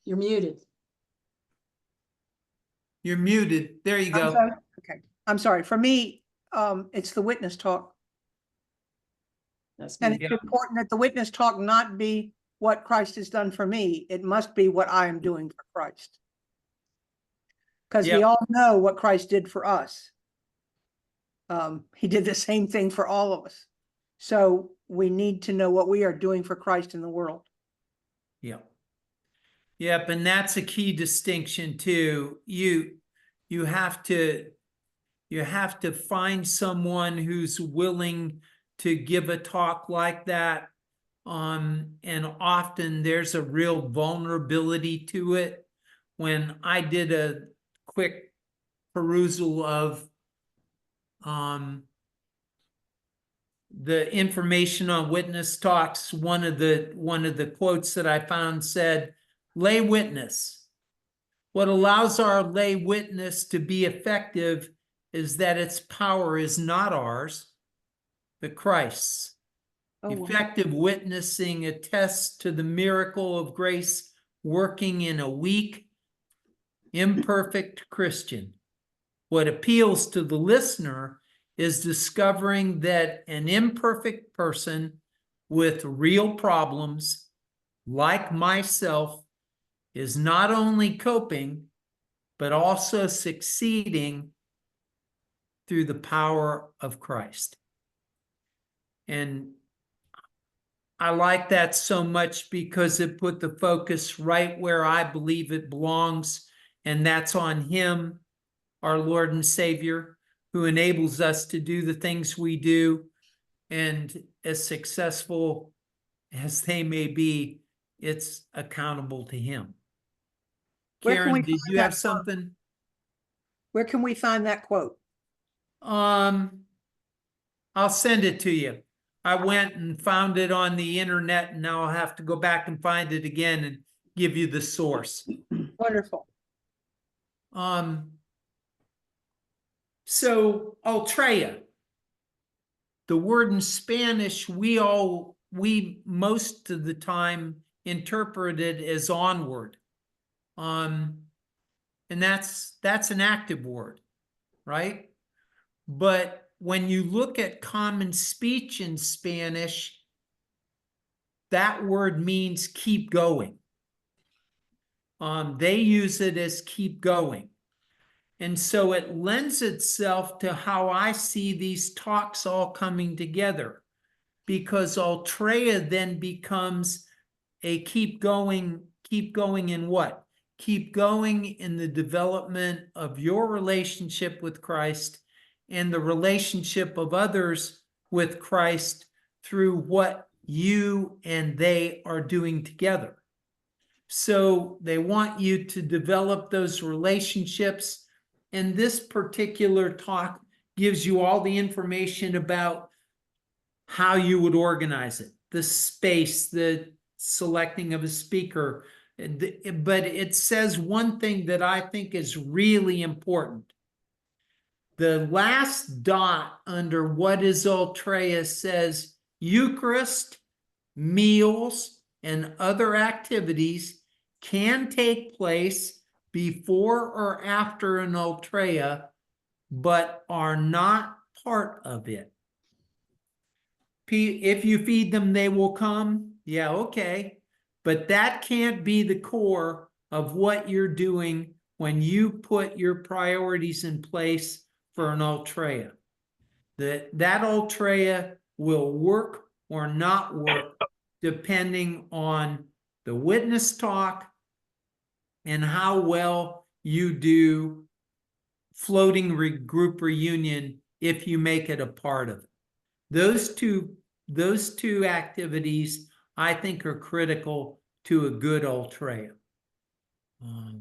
You're muted. You're muted. There you I'm go. sorry. Okay, I'm sorry. For me, it's the witness talk. That's And me. it's Yeah. important that the witness talk not be what Christ has done for me. It must be what I am doing for Christ. Because we Yep. all know what Christ did for us. He did the same thing for all of us. So we need to know what we are doing for Christ in the world. Yep. Yep, and that's a key distinction too. You have to find someone who's willing to give a talk like that. And often there's a real vulnerability to it. When I did a quick perusal of the information on witness talks, one of the quotes that I found said, lay witness. What allows our lay witness to be effective is that its power is not ours, but Christ's. Oh, wow. Effective witnessing attests to the miracle of grace working in a weak, imperfect Christian. What appeals to the listener is discovering that an imperfect person with real problems, like myself, is not only coping, but also succeeding through the power of Christ. And I like that so much because it put the focus right where I believe it belongs, and that's on Him, our Lord and Savior, who enables us to do the things we do. And as successful as they may be, it's accountable to Him. Where can we Karen, did find you that have quote? something? Where can we find that quote? I'll send it to you. I went and found it on the internet, and now I'll have to go back and find it again and give you the source. Wonderful. So Ultrea, the word in Spanish, we most of the time interpret it as onward. And that's an active word, right? But when you look at common speech in Spanish, that word means keep going. They use it as keep going. And so it lends itself to how I see these talks all coming together, because Ultrea then becomes a keep going in what? Keep going in the development of your relationship with Christ and the relationship of others with Christ through what you and they are doing together. So they want you to develop those relationships. And this particular talk gives you all the information about how you would organize it, the space, the selecting of a speaker. But it says one thing that I think is really important. The last dot under what is Ultrea says Eucharist, meals, and other activities can take place before or after an Ultrea, but are not part of it. If you feed them, they will come. Yeah, okay. But that can't be the core of what you're doing when you put your priorities in place for an Ultrea. That Ultrea will work or not work depending on the witness talk and how well you do floating group reunion if you make it a part of it. Those two activities I think are critical to a good Ultrea. Let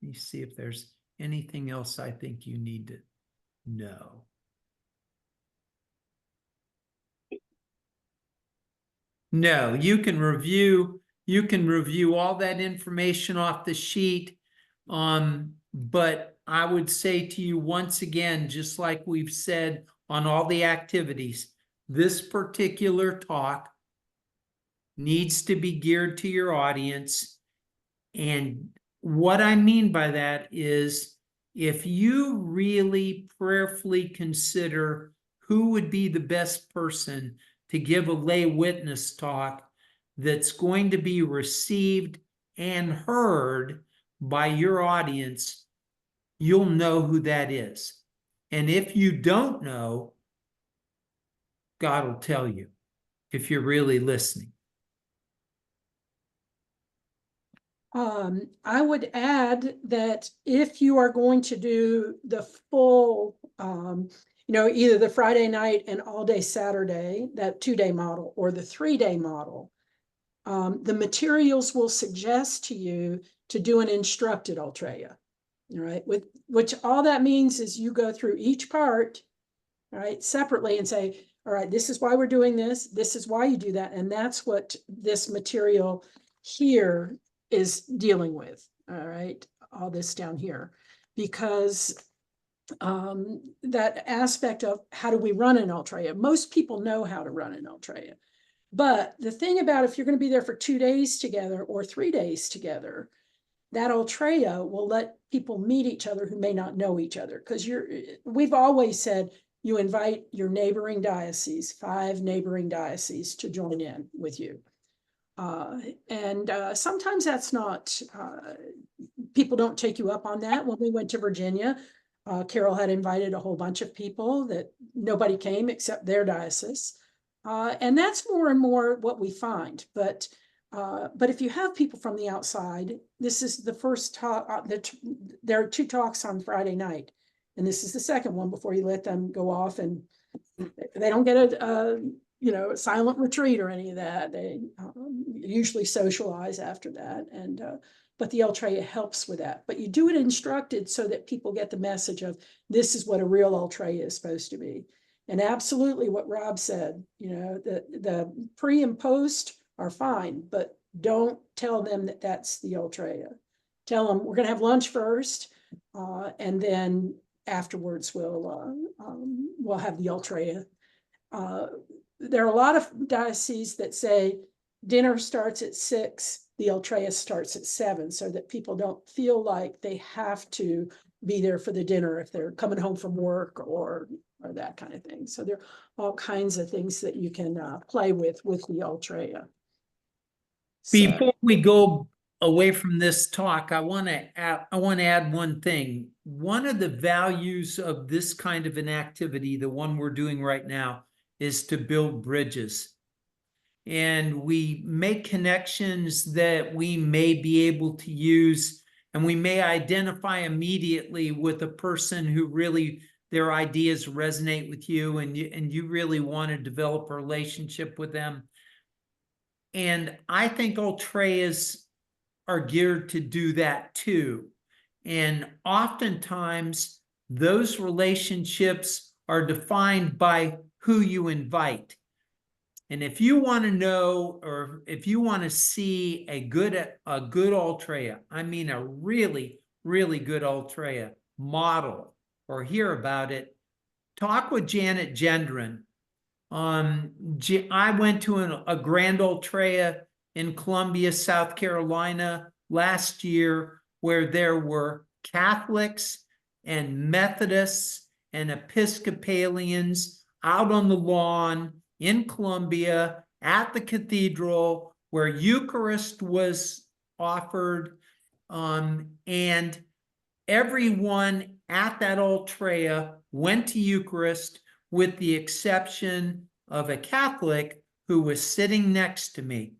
me see if there's anything else I think you need to know. No, you can review all that information off the sheet. But I would say to you once again, just like we've said on all the activities, this particular talk needs to be geared to your audience. And what I mean by that is, if you really prayerfully consider who would be the best person to give a lay witness talk that's going to be received and heard by your audience, you'll know who that is. And if you don't know, God will tell you if you're really listening. I would add that if you are going to do the full, either the Friday night and all day Saturday, that 2-day model, or the 3-day model, the materials will suggest to you to do an instructed Ultrea, all right? Which all that means is you go through each part, all right, separately and say, all right, this is why we're doing this. This is why you do that. And that's what this material here is dealing with, all right, all this down here, because that aspect of how do we run an Ultrea? Most people know how to run an Ultrea. But the thing about if you're going to be there for 2 days together or 3 days together, that Ultrea will let people meet each other who may not know each other. Because we've always said you invite your neighboring diocese, 5 neighboring dioceses, to join in with you. And sometimes that's not, people don't take you up on that. When we went to Virginia, Carol had invited a whole bunch of people that nobody came except their diocese. And that's more and more what we find. But if you have people from the outside, this is the first talk. There are 2 talks on Friday night, and this is the second one before you let them go off, and they don't get a silent retreat or any of that. They usually socialize after that, and but the Ultreya helps with that. But you do it instructed so that people get the message of this is what a real Ultreya is supposed to be. And absolutely what Rob said, the pre and post are fine, but don't tell them that that's the Ultreya. Tell them we're going to have lunch first, and then afterwards we'll have the Ultreya. There are a lot of dioceses that say dinner starts at 6, the Ultreya starts at 7, so that people don't feel like they have to be there for the dinner if they're coming home from work or that kind of thing. So there are all kinds of things that you can play with the Ultreya. Before we go away from this talk, I want to add one thing. One of the values of this kind of an activity, the one we're doing right now, is to build bridges. And we make connections that we may be able to use, and we may identify immediately with a person who really, their ideas resonate with you, and you really want to develop a relationship with them. And I think Ultreyas are geared to do that too. And oftentimes those relationships are defined by who you invite. And if you want to know, or if you want to see a good Ultreya, I mean a really, really good Ultreya model, or hear about it, talk with Janet Gendron. I went to a Grand Ultreya in Columbia, South Carolina last year, where there were Catholics and Methodists and Episcopalians out on the lawn in Columbia at the cathedral where Eucharist was offered, and everyone at that Ultreya went to Eucharist, with the exception of a Catholic who was sitting next to me.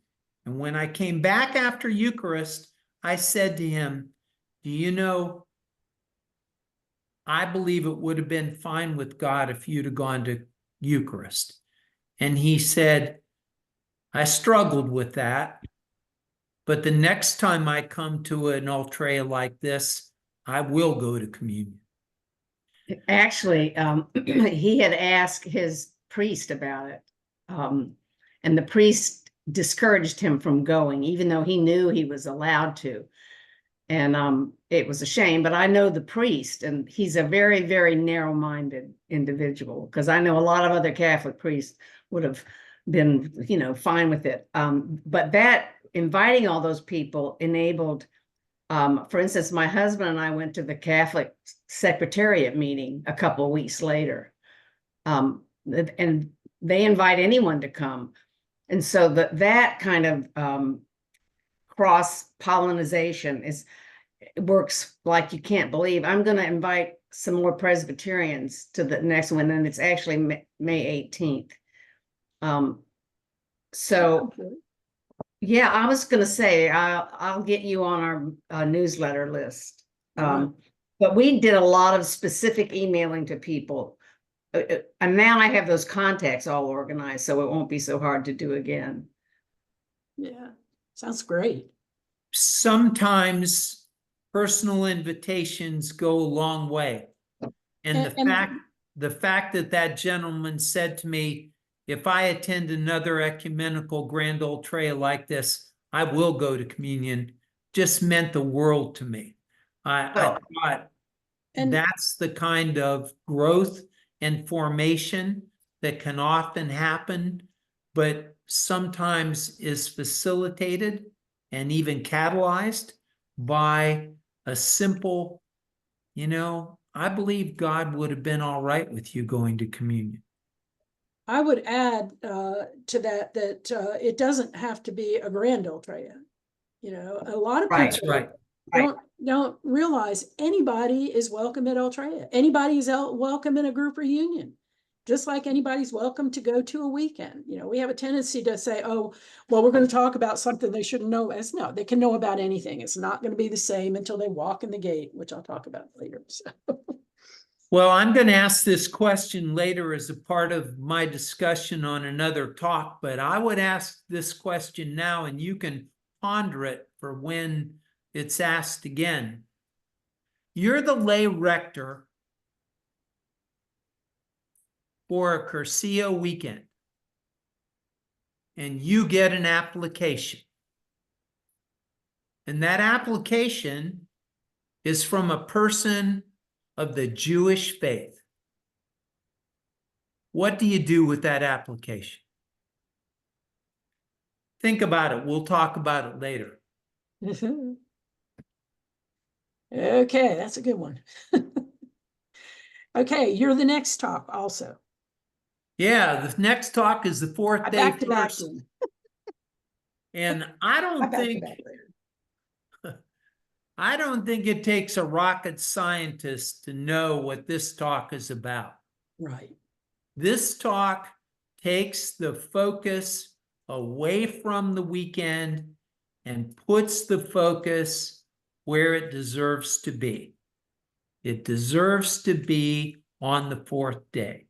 And when I came back after Eucharist, I said to him, do you know, I believe it would have been fine with God if you'd have gone to Eucharist. And he said, I struggled with that, but the next time I come to an Ultreya like this, I will go to communion. Actually, he had asked his priest about it, and the priest discouraged him from going, even though he knew he was allowed to. And it was a shame, but I know the priest, and he's a very, very narrow-minded individual, because I know a lot of other Catholic priests would have been, fine with it. But that inviting all those people enabled, for instance, my husband and I went to the Catholic Secretariat meeting a couple of weeks later, and they invite anyone to come. And so that kind of cross-pollination works like you can't believe. I'm going to invite some more Presbyterians to the next one, and it's actually May 18th. So yeah, I was going to say I'll get you on our newsletter list. But we did a lot of specific emailing to people, and now I have those contacts all organized, so it won't be so hard to do again. Yeah, sounds great. Sometimes personal invitations go a long way. And the fact that gentleman said to me, if I attend another ecumenical Grand Ultreya like this, I will go to communion, just meant the world to me. I thought that's the kind of growth and formation that can often happen, but sometimes is facilitated and even catalyzed by a simple, I believe God would have been all right with you going to communion. I would add to that it doesn't have to be a Grand Ultreya. A lot of people, That's right. don't realize anybody is welcome at Ultra. Anybody is welcome in a group reunion. Just like anybody's welcome to go to a weekend. You know, we have a tendency to say, oh, well, we're going to talk about something they shouldn't know. As no, they can know about anything. It's not going to be the same until they walk in the gate, which I'll talk about later. So. Well, I'm going to ask this question later as a part of my discussion on another talk, but I would ask this question now, and you can ponder it for when it's asked again. You're the lay rector for a Cursillo weekend, and you get an application. And that application is from a person of the Jewish faith. What do you do with that application? Think about it. We'll talk about it later. Okay, that's a good one. Okay, you're the next talk also. Yeah, the next talk is the fourth day Back. And I don't think it takes a rocket scientist to know what this talk is about. Right. This talk takes the focus away from the weekend and puts the focus where it deserves to be. It deserves to be on the fourth day.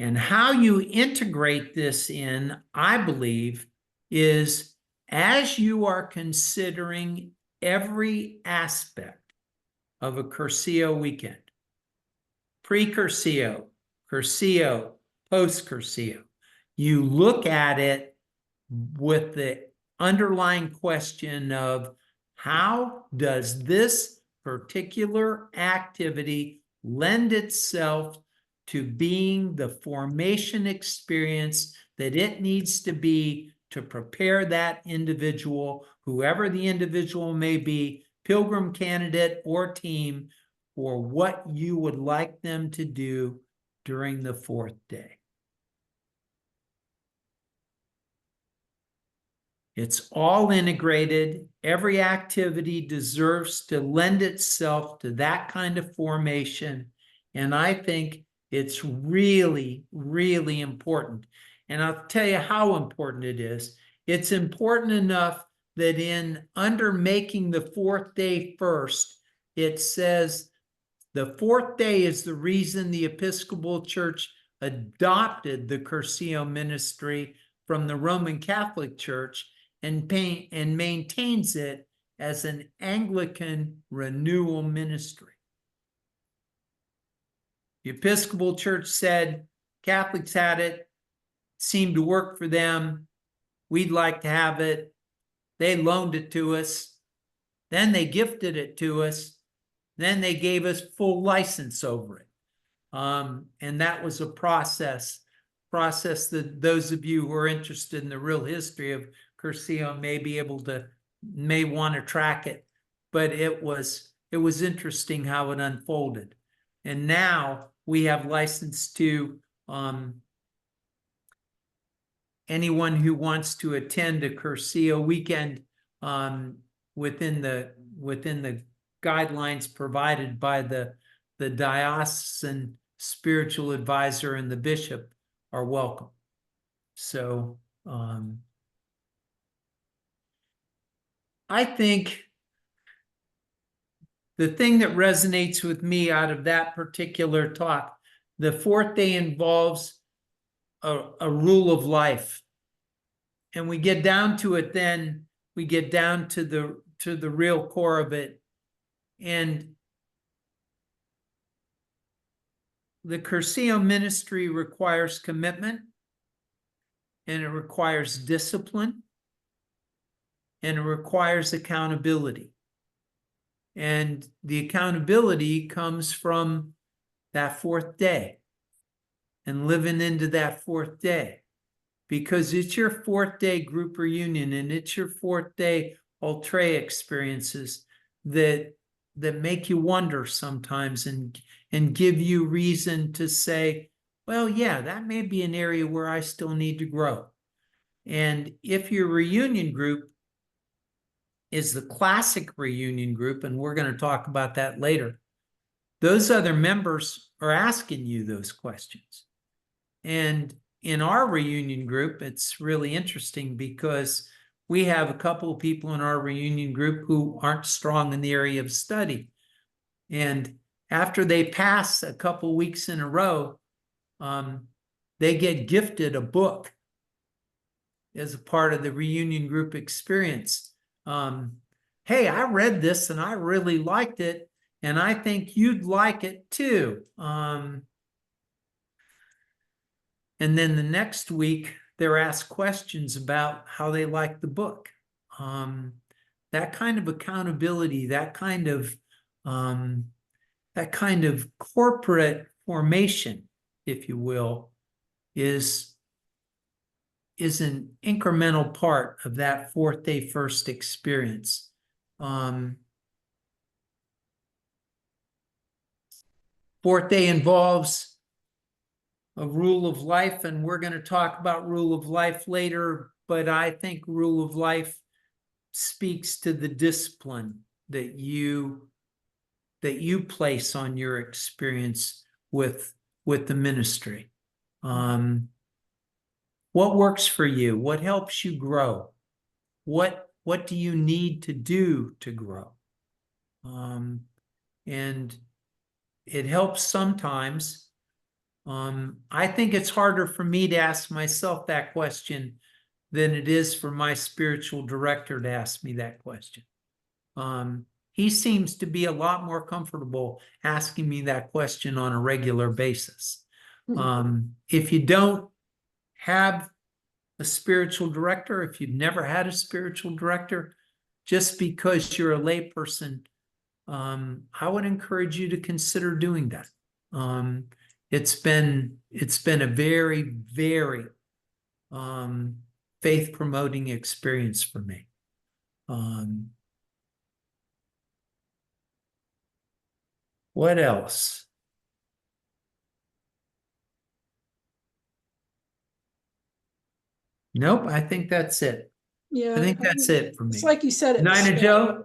And how you integrate this in, I believe, is as you are considering every aspect of a Cursillo weekend, pre-Cursillo, Cursillo, post-Cursillo, you look at it with the underlying question of how does this particular activity lend itself to being the formation experience that it needs to be to prepare that individual, whoever the individual may be, pilgrim candidate or team, for what you would like them to do during the fourth day. It's all integrated. Every activity deserves to lend itself to that kind of formation. And I think it's really, really important. And I'll tell you how important it is. It's important enough that in under making the fourth day first, it says the fourth day is the reason the Episcopal Church adopted the Cursillo ministry from the Roman Catholic Church and maintains it as an Anglican renewal ministry. The Episcopal Church said Catholics had it, seemed to work for them. We'd like to have it. They loaned it to us. Then they gifted it to us. Then they gave us full license over it. And that was a process that those of you who are interested in the real history of Cursillo may want to track it. But it was interesting how it unfolded. And now we have license to anyone who wants to attend a Cursillo weekend within the guidelines provided by the diocesan spiritual advisor and the bishop are welcome. So I think the thing that resonates with me out of that particular talk, the fourth day involves a rule of life. And we get down to it then, we get down to the real core of it. And the Cursillo ministry requires commitment, and it requires discipline, and it requires accountability. And the accountability comes from that fourth day and living into that fourth day, because it's your fourth day group reunion and it's your fourth day Ultra experiences that make you wonder sometimes and give you reason to say, well, yeah, that may be an area where I still need to grow. And if your reunion group is the classic reunion group, and we're going to talk about that later. Those other members are asking you those questions. And in our reunion group, it's really interesting because we have a couple of people in our reunion group who aren't strong in the area of study. And after they pass a couple weeks in a row, they get gifted a book as a part of the reunion group experience. Hey, I read this and I really liked it, and I think you'd like it too. And then the next week, they're asked questions about how they like the book. That kind of accountability, that kind of corporate formation, if you will, is an incremental part of that fourth day first experience. Fourth day involves a rule of life, and we're going to talk about rule of life later, but I think rule of life speaks to the discipline that you place on your experience with the ministry. What works for you? What helps you grow? What do you need to do to grow? And it helps sometimes. I think it's harder for me to ask myself that question than it is for my spiritual director to ask me that question. He seems to be a lot more comfortable asking me that question on a regular basis. If you don't have a spiritual director, if you've never had a spiritual director, just because you're a layperson, I would encourage you to consider doing that. It's been a very, very faith promoting experience for me. What else? Nope, I think that's it. Yeah. I think that's it for me. It's like you said at the Nina start. Joe?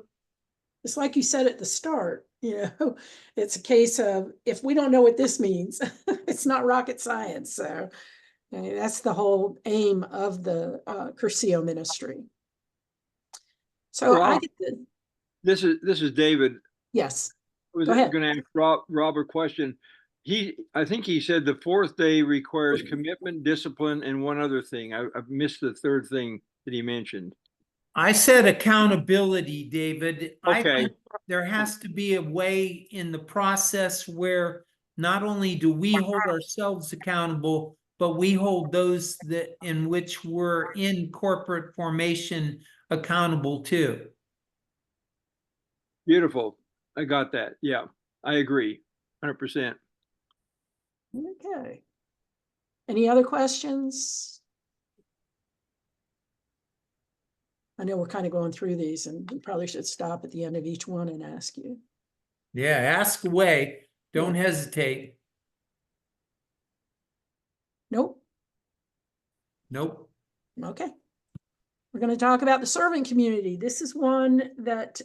It's like you said at the start, it's a case of, if we don't know what this means, it's not rocket science. So that's the whole aim of the Cursillo ministry. So Rob, I get the, this is David. yes, I was go ahead. going to ask Rob a question. I think he said the fourth day requires commitment, discipline, and one other thing. I've missed the third thing that he mentioned. I said accountability, David. I Okay. think there has to be a way in the process where not only do we hold ourselves accountable, but we hold those that in which we're in corporate formation accountable too. Beautiful. I got that. Yeah, I agree. 100%. Okay. Any other questions? I know we're kind of going through these, and we probably should stop at the end of each one and ask you. Yeah, ask away. Don't hesitate. Nope. Nope. Okay. We're going to talk about the servant community. This is one that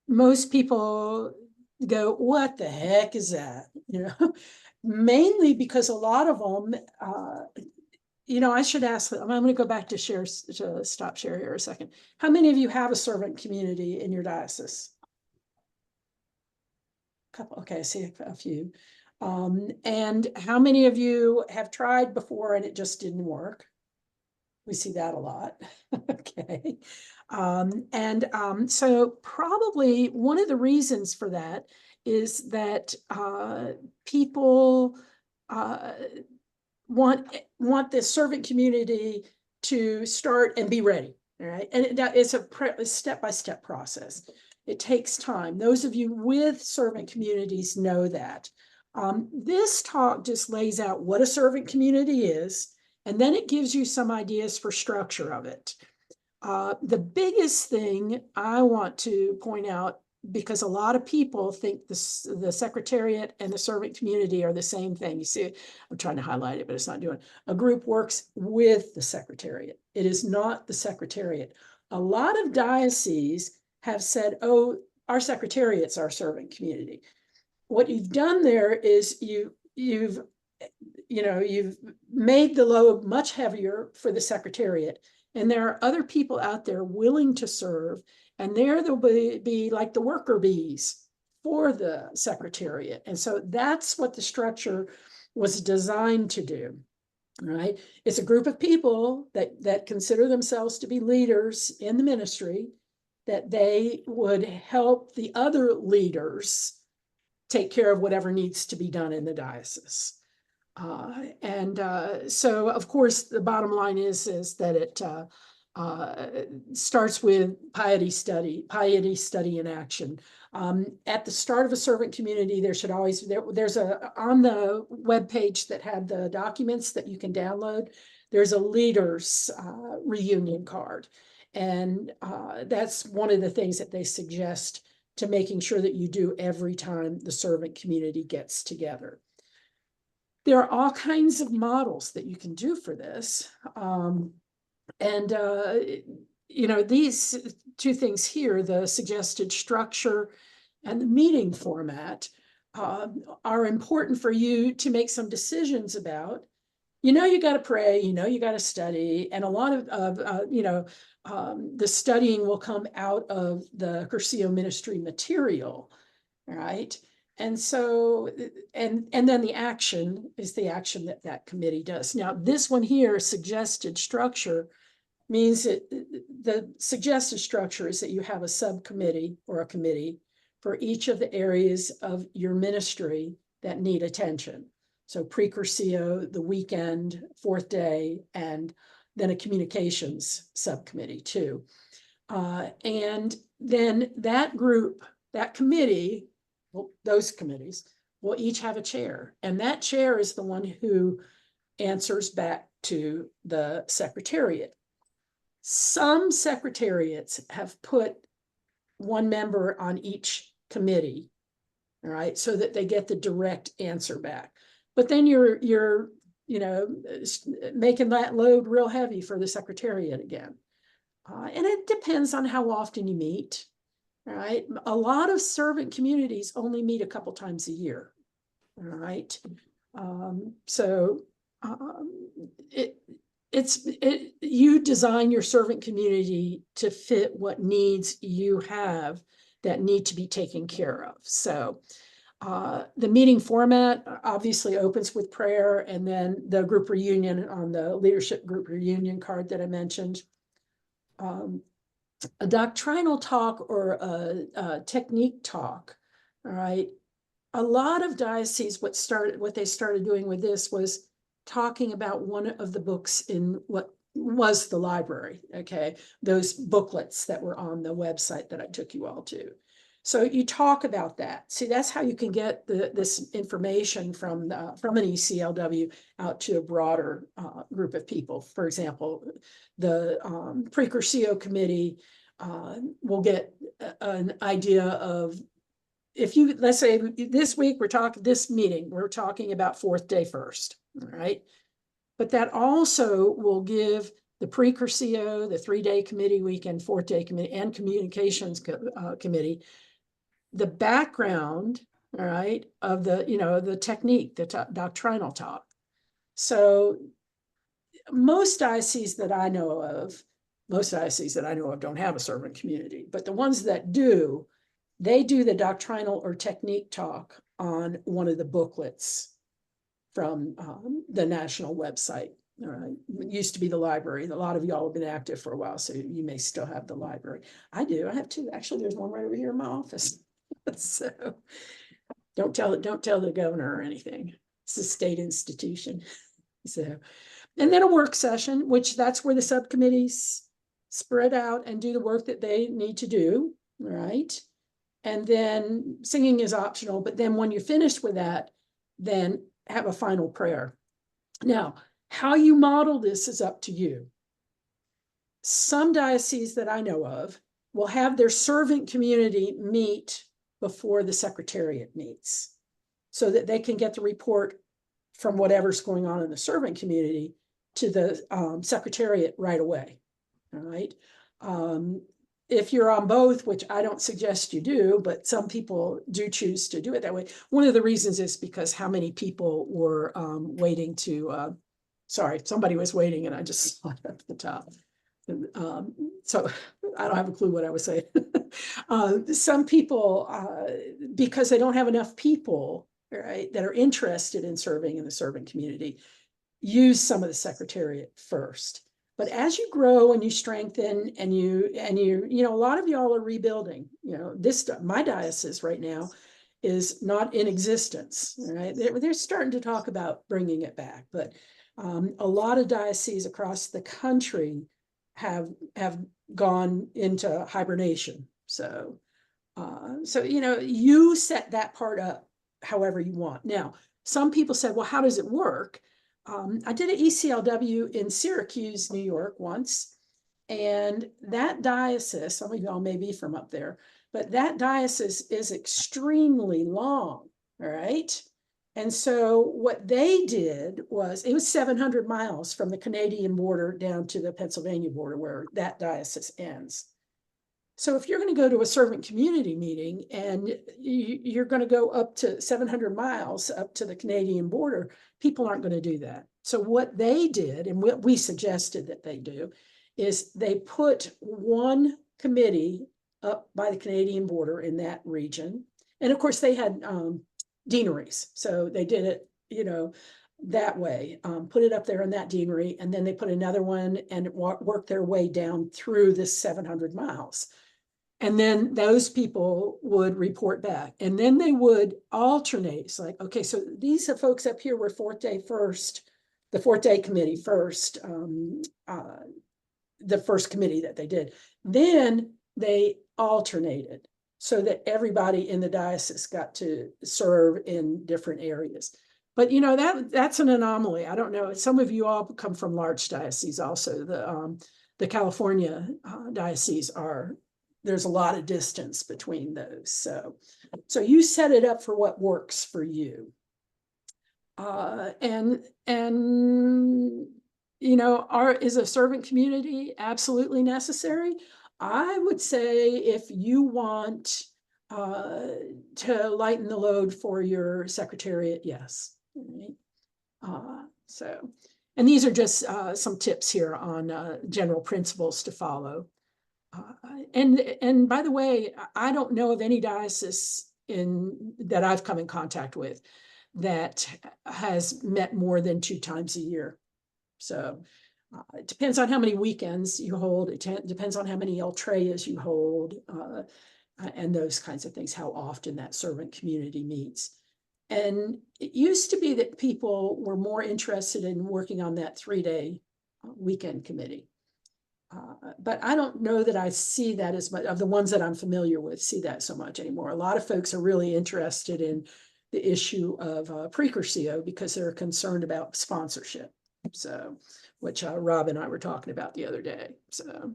most people go, what the heck is that? Mainly because a lot of them, I should ask, I'm going to go back to stop share here a second. How many of you have a servant community in your diocese? Couple. Okay, I see a few. And how many of you have tried before and it just didn't work? We see that a lot. Okay. So probably one of the reasons for that is that people want the servant community to start and be ready. All right. And it's a step-by-step process. It takes time. Those of you with servant communities know that. This talk just lays out what a servant community is, and then it gives you some ideas for structure of it. The biggest thing I want to point out, because a lot of people think the secretariat and the servant community are the same thing. You see, I'm trying to highlight it, but it's not doing it. A group works with the secretariat. It is not the secretariat. A lot of dioceses have said, oh, our secretariat's our servant community. What you've done there is you've made the load much heavier for the secretariat. And there are other people out there willing to serve, and they'll be like the worker bees for the secretariat. And so that's what the structure was designed to do. Right? It's a group of people that consider themselves to be leaders in the ministry, that they would help the other leaders take care of whatever needs to be done in the diocese. So, of course, the bottom line is that it starts with piety study in action. At the start of a servant community, there should always, there's on the webpage that had the documents that you can download, there's a leaders reunion card. And that's one of the things that they suggest to making sure that you do every time the servant community gets together. There are all kinds of models that you can do for this. These two things here, the suggested structure and the meeting format, are important for you to make some decisions about. You got to pray, you got to study, and a lot of the studying will come out of the Cursillo ministry material, right? And so, and then the action is the action that committee does. Now, this one here, suggested structure, means that the suggested structure is that you have a subcommittee or a committee for each of the areas of your ministry that need attention. So pre-Cursillo, the weekend, fourth day, and then a communications subcommittee too. And then that group, that committee, well, those committees will each have a chair. And that chair is the one who answers back to the secretariat. Some secretariats have put one member on each committee, all right, so that they get the direct answer back. But then you're making that load real heavy for the secretariat again. And it depends on how often you meet, right? A lot of servant communities only meet a couple times a year, all right? You design your servant community to fit what needs you have that need to be taken care of. So the meeting format obviously opens with prayer, and then the group reunion on the leadership group reunion card that I mentioned. A doctrinal talk or a technique talk, all right? A lot of dioceses, what they started doing with this was talking about one of the books in what was the library, okay? Those booklets that were on the website that I took you all to. So you talk about that. See, that's how you can get this information from an ECLW out to a broader group of people. For example, the pre-Cursillo committee will get an idea of, let's say this week we're talking about fourth day first, all right? But that also will give the pre-Cursillo, the 3-day committee weekend, fourth day committee, and communications committee the background, all right, of the technique, the doctrinal talk. So most dioceses that I know of don't have a servant community, but the ones that do, they do the doctrinal or technique talk on one of the booklets from the national website. All right, it used to be the library. A lot of y'all have been active for a while, so you may still have the library. I do. I have two. Actually, there's one right over here in my office. So don't tell the governor or anything. It's a state institution. So, and then a work session, which that's where the subcommittees spread out and do the work that they need to do, right? And then singing is optional, but then when you're finished with that, then have a final prayer. Now, how you model this is up to you. Some dioceses that I know of will have their servant community meet before the secretariat meets, so that they can get the report from whatever's going on in the servant community to the secretariat right away. All right. If you're on both, which I don't suggest you do, but some people do choose to do it that way. One of the reasons is because how many people were waiting to, sorry, somebody was waiting and I just saw it up at the top. So I don't have a clue what I was saying. Some people, because they don't have enough people, right, that are interested in serving in the servant community, use some of the secretariat first. But as you grow and you strengthen and you know, a lot of y'all are rebuilding, you know, my diocese right now is not in existence, right? They're starting to talk about bringing it back, but a lot of dioceses across the country have gone into hibernation. So, you know, you set that part up however you want. Now, some people said, well, how does it work? I did an ECLW in Syracuse, New York once, and that diocese, some of y'all may be from up there, but that diocese is extremely long, all right? And so what they did was, it was 700 miles from the Canadian border down to the Pennsylvania border where that diocese ends. So if you're going to go to a servant community meeting and you're going to go up to 700 miles up to the Canadian border, people aren't going to do that. So what they did, and what we suggested that they do, is they put one committee up by the Canadian border in that region. And of course they had deaneries. So they did it, you know, that way, put it up there in that deanery, and then they put another one and worked their way down through this 700 miles. And then those people would report back, and then they would alternate. It's like, okay, so these are folks up here were fourth day first, the fourth day committee first, the first committee that they did. Then they alternated so that everybody in the diocese got to serve in different areas. But you know, that's an anomaly. I don't know. Some of you all come from large dioceses also. The California diocese there's a lot of distance between those. So you set it up for what works for you. And you know, is a servant community absolutely necessary? I would say if you want to lighten the load for your secretariat, yes. And these are just some tips here on general principles to follow. And by the way, I don't know of any diocese that I've come in contact with that has met more than 2 times a year. So it depends on how many weekends you hold. It depends on how many Ultreas you hold, and those kinds of things, how often that servant community meets. And it used to be that people were more interested in working on that 3-day weekend committee. But I don't know that I see that as much, of the ones that I'm familiar with, see that so much anymore. A lot of folks are really interested in the issue of pre-Cursillo because they're concerned about sponsorship. So, which Rob and I were talking about the other day. So,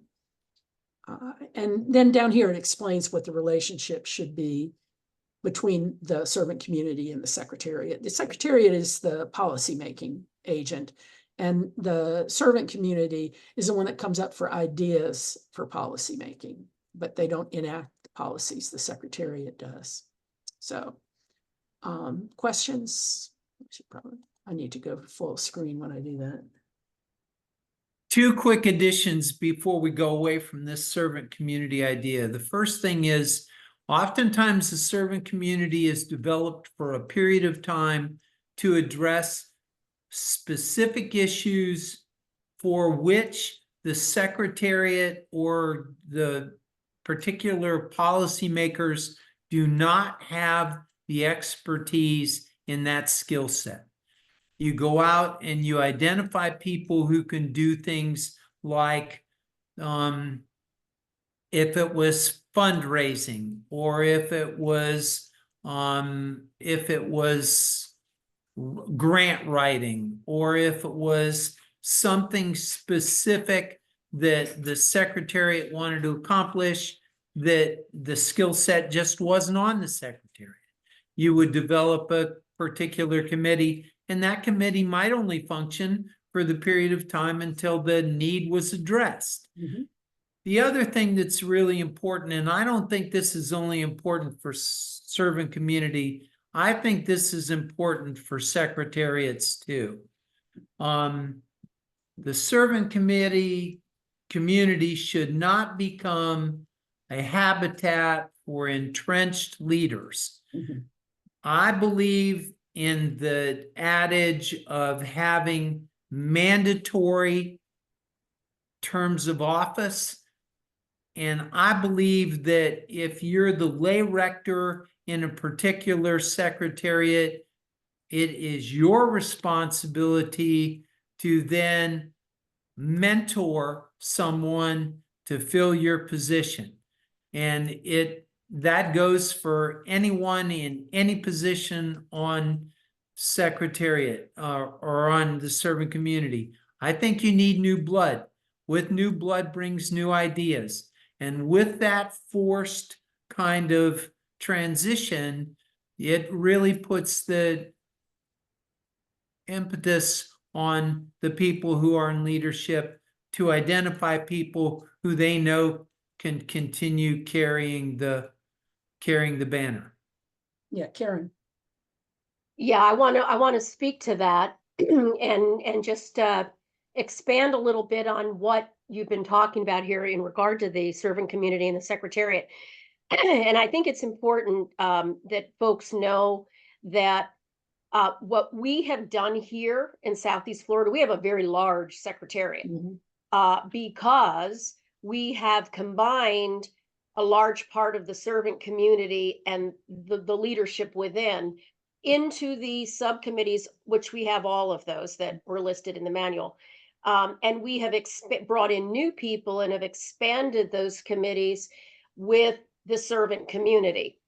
and then down here it explains what the relationship should be between the servant community and the secretariat. The secretariat is the policy-making agent, and the servant community is the one that comes up for ideas for policy-making, but they don't enact the policies, the secretariat does. So, questions? I need to go full screen when I do that. 2 quick additions before we go away from this servant community idea. The first thing is, oftentimes the servant community is developed for a period of time to address specific issues for which the secretariat or the particular policymakers do not have the expertise in that skill set. You go out and you identify people who can do things like if it was fundraising, or if it was grant writing, or if it was something specific that the secretariat wanted to accomplish that the skill set just wasn't on the secretariat. You would develop a particular committee, and that committee might only function for the period of time until the need was addressed. Mm-hmm. The other thing that's really important, and I don't think this is only important for servant community, I think this is important for secretariats too. The servant community should not become a habitat for entrenched leaders. Mhm. I believe in the adage of having mandatory terms of office. And I believe that if you're the lay rector in a particular secretariat, it is your responsibility to then mentor someone to fill your position. And that goes for anyone in any position on secretariat or on the servant community. I think you need new blood. With new blood brings new ideas. And with that forced kind of transition, it really puts the impetus on the people who are in leadership to identify people who they know can continue carrying the banner. Yeah, Karen. Yeah, I want to speak to that and just expand a little bit on what you've been talking about here in regard to the servant community and the secretariat. And I think it's important that folks know that what we have done here in Southeast Florida, we have a very large secretariat because we have combined a large part of the servant community and the leadership within into the subcommittees, which we have all of those that were listed in the manual. And we have brought in new people and have expanded those committees with the servant community.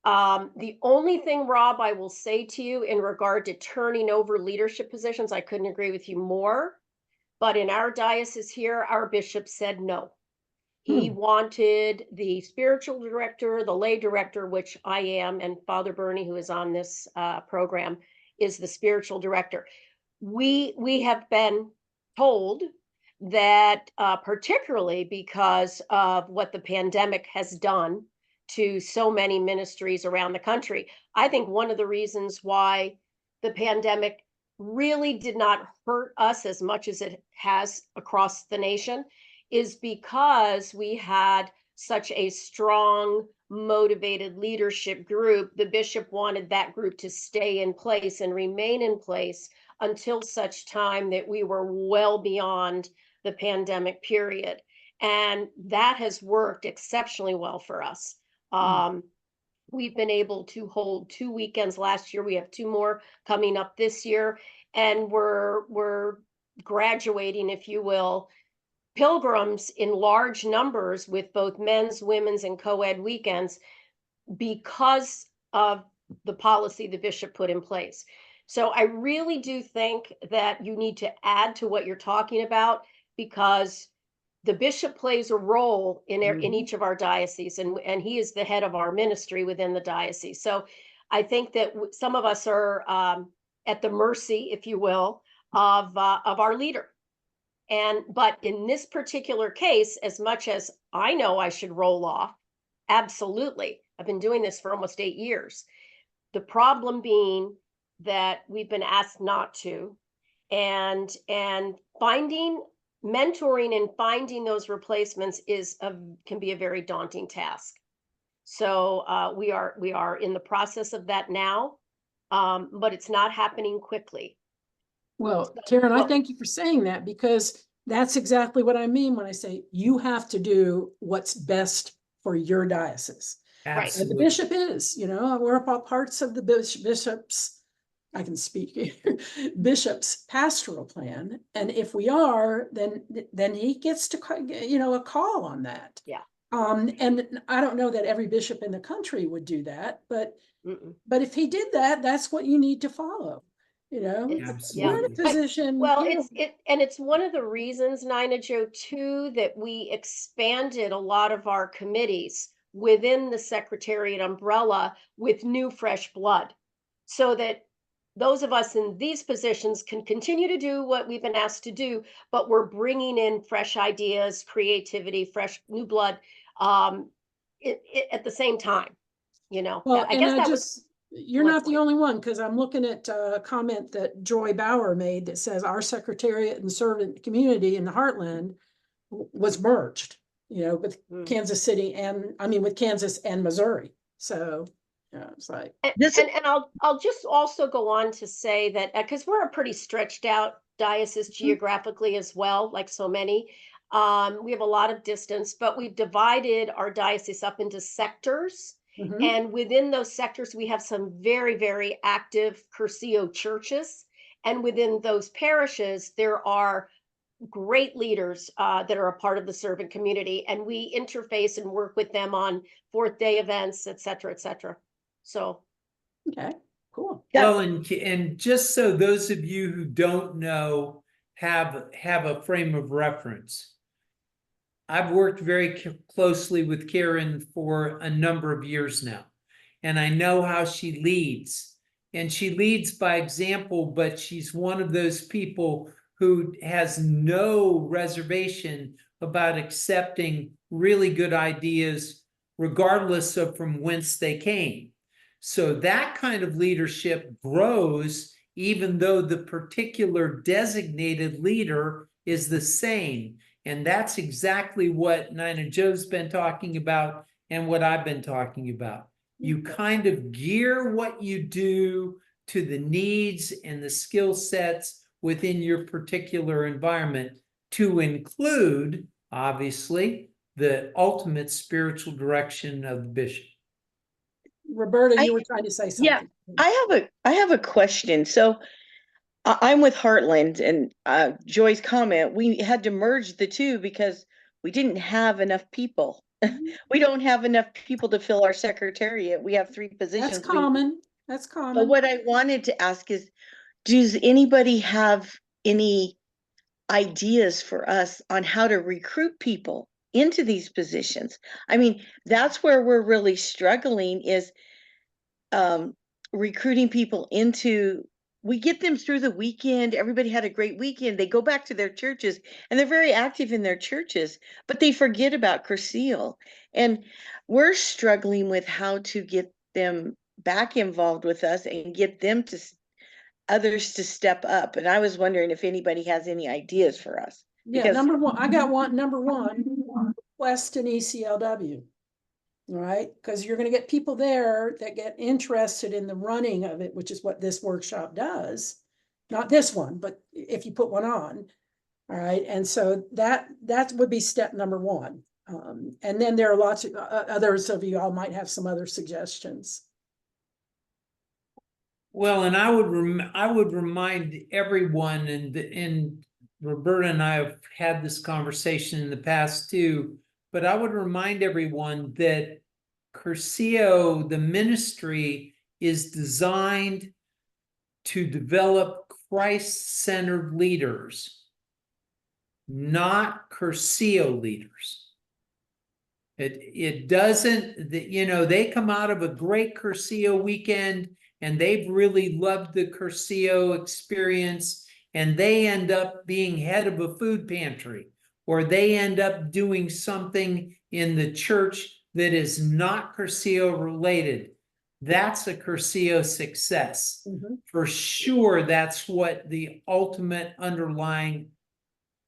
The only thing, Rob, I will say to you in regard to turning over leadership positions, I couldn't agree with you more. But in our diocese here, our bishop said no. He wanted the spiritual director, the lay director, which I am, and Father Bernie, who is on this program, is the spiritual director. We have been told that particularly because of what the pandemic has done to so many ministries around the country, I think one of the reasons why the pandemic really did not hurt us as much as it has across the nation is because we had such a strong, motivated leadership group. The bishop wanted that group to stay in place and remain in place until such time that we were well beyond the pandemic period. And that has worked exceptionally well for us. We've been able to hold 2 weekends last year. We have 2 more coming up this year, and we're graduating, if you will, pilgrims in large numbers with both men's, women's, and co-ed weekends because of the policy the bishop put in place. So I really do think that you need to add to what you're talking about, because the bishop plays a role in each of our dioceses, and he is the head of our ministry within the diocese. So I think that some of us are at the mercy, if you will, of our leader. But in this particular case, as much as I know I should roll off, absolutely. I've been doing this for almost 8 years. The problem being that we've been asked not to, and mentoring and finding those replacements can be a very daunting task. So we are in the process of that now, but it's not happening quickly. Well, Karen, I thank you for saying that, because that's exactly what I mean when I say you have to do what's best for your diocese. Right. And the bishop is, we're all parts of the bishop's, I can speak, bishop's pastoral plan. And if we are, then he gets to, a call on that. Yeah. And I don't know that every bishop in the country would do that, but if he did that, that's what you need to follow. We're in a position. It's one of the reasons, Nina Joe, too, that we expanded a lot of our committees within the secretariat umbrella with new, fresh blood, so that those of us in these positions can continue to do what we've been asked to do, but we're bringing in fresh ideas, creativity, fresh new blood, at the same time. Well, I and guess I that was just, you're my not the point. only one, because I'm looking at a comment that Joy Bauer made that says our secretariat and servant community in the Heartland was merged, with Mm. Kansas City and, I mean, with Kansas and Missouri. So, yeah, it's like, And, This and I'll just also go on to say that because we're a pretty stretched out diocese geographically as well, like so many. We have a lot of distance, but we've divided our diocese up into sectors. mhm, And within those sectors, we have some very, very active Cursillo churches. And within those parishes, there are great leaders that are a part of the servant community. And we interface and work with them on fourth day events, et cetera, et cetera. So okay, cool. Well, and just so those of you who don't know have a frame of reference. I've worked very closely with Karen for a number of years now, and I know how she leads. And she leads by example, but she's one of those people who has no reservation about accepting really good ideas, regardless of from whence they came. So that kind of leadership grows even though the particular designated leader is the same. And that's exactly what Nina Joe's been talking about and what I've been talking about. You kind of gear what you do to the needs and the skill sets within your particular environment to include, obviously, the ultimate spiritual direction of the bishop. Roberta, you were trying to say Yeah, something. I have a question. So I'm with Heartland, and Joy's comment, we had to merge the two because we didn't have enough people. We don't have enough people to fill our secretariat. We have 3 positions. That's common. That's But common. what I wanted to ask is, does anybody have any ideas for us on how to recruit people into these positions? I mean, that's where we're really struggling, is recruiting people into, we get them through the weekend, everybody had a great weekend, they go back to their churches and they're very active in their churches, but they forget about Cursillo. And we're struggling with how to get them back involved with us and get them to others to step up. And I was wondering if anybody has any ideas for us. Yeah, Because I got one, number one, request an ECLW. All right, because you're going to get people there that get interested in the running of it, which is what this workshop does. Not this one, but if you put one on. All right, and so that would be step number one. And then there are lots of others of you all might have some other suggestions. Well, and I would remind everyone, and Roberta and I have had this conversation in the past too, but I would remind everyone that Cursillo, the ministry, is designed to develop Christ-centered leaders, not Cursillo leaders. It doesn't, they come out of a great Cursillo weekend and they've really loved the Cursillo experience, and they end up being head of a food pantry, or they end up doing something in the church that is not Cursillo related. That's a Cursillo success. Mm-hmm. For sure, that's what the ultimate underlying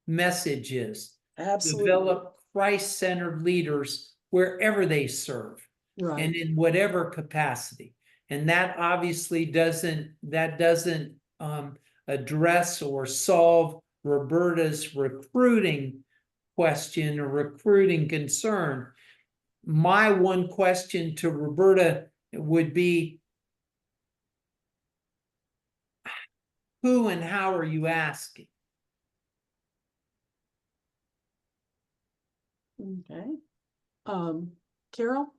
message is. Absolutely. Develop Christ-centered leaders wherever they serve, Right. and in whatever capacity. And that obviously doesn't address or solve Roberta's recruiting question or recruiting concern. My one question to Roberta would be, who and how are you asking? Okay. Carol?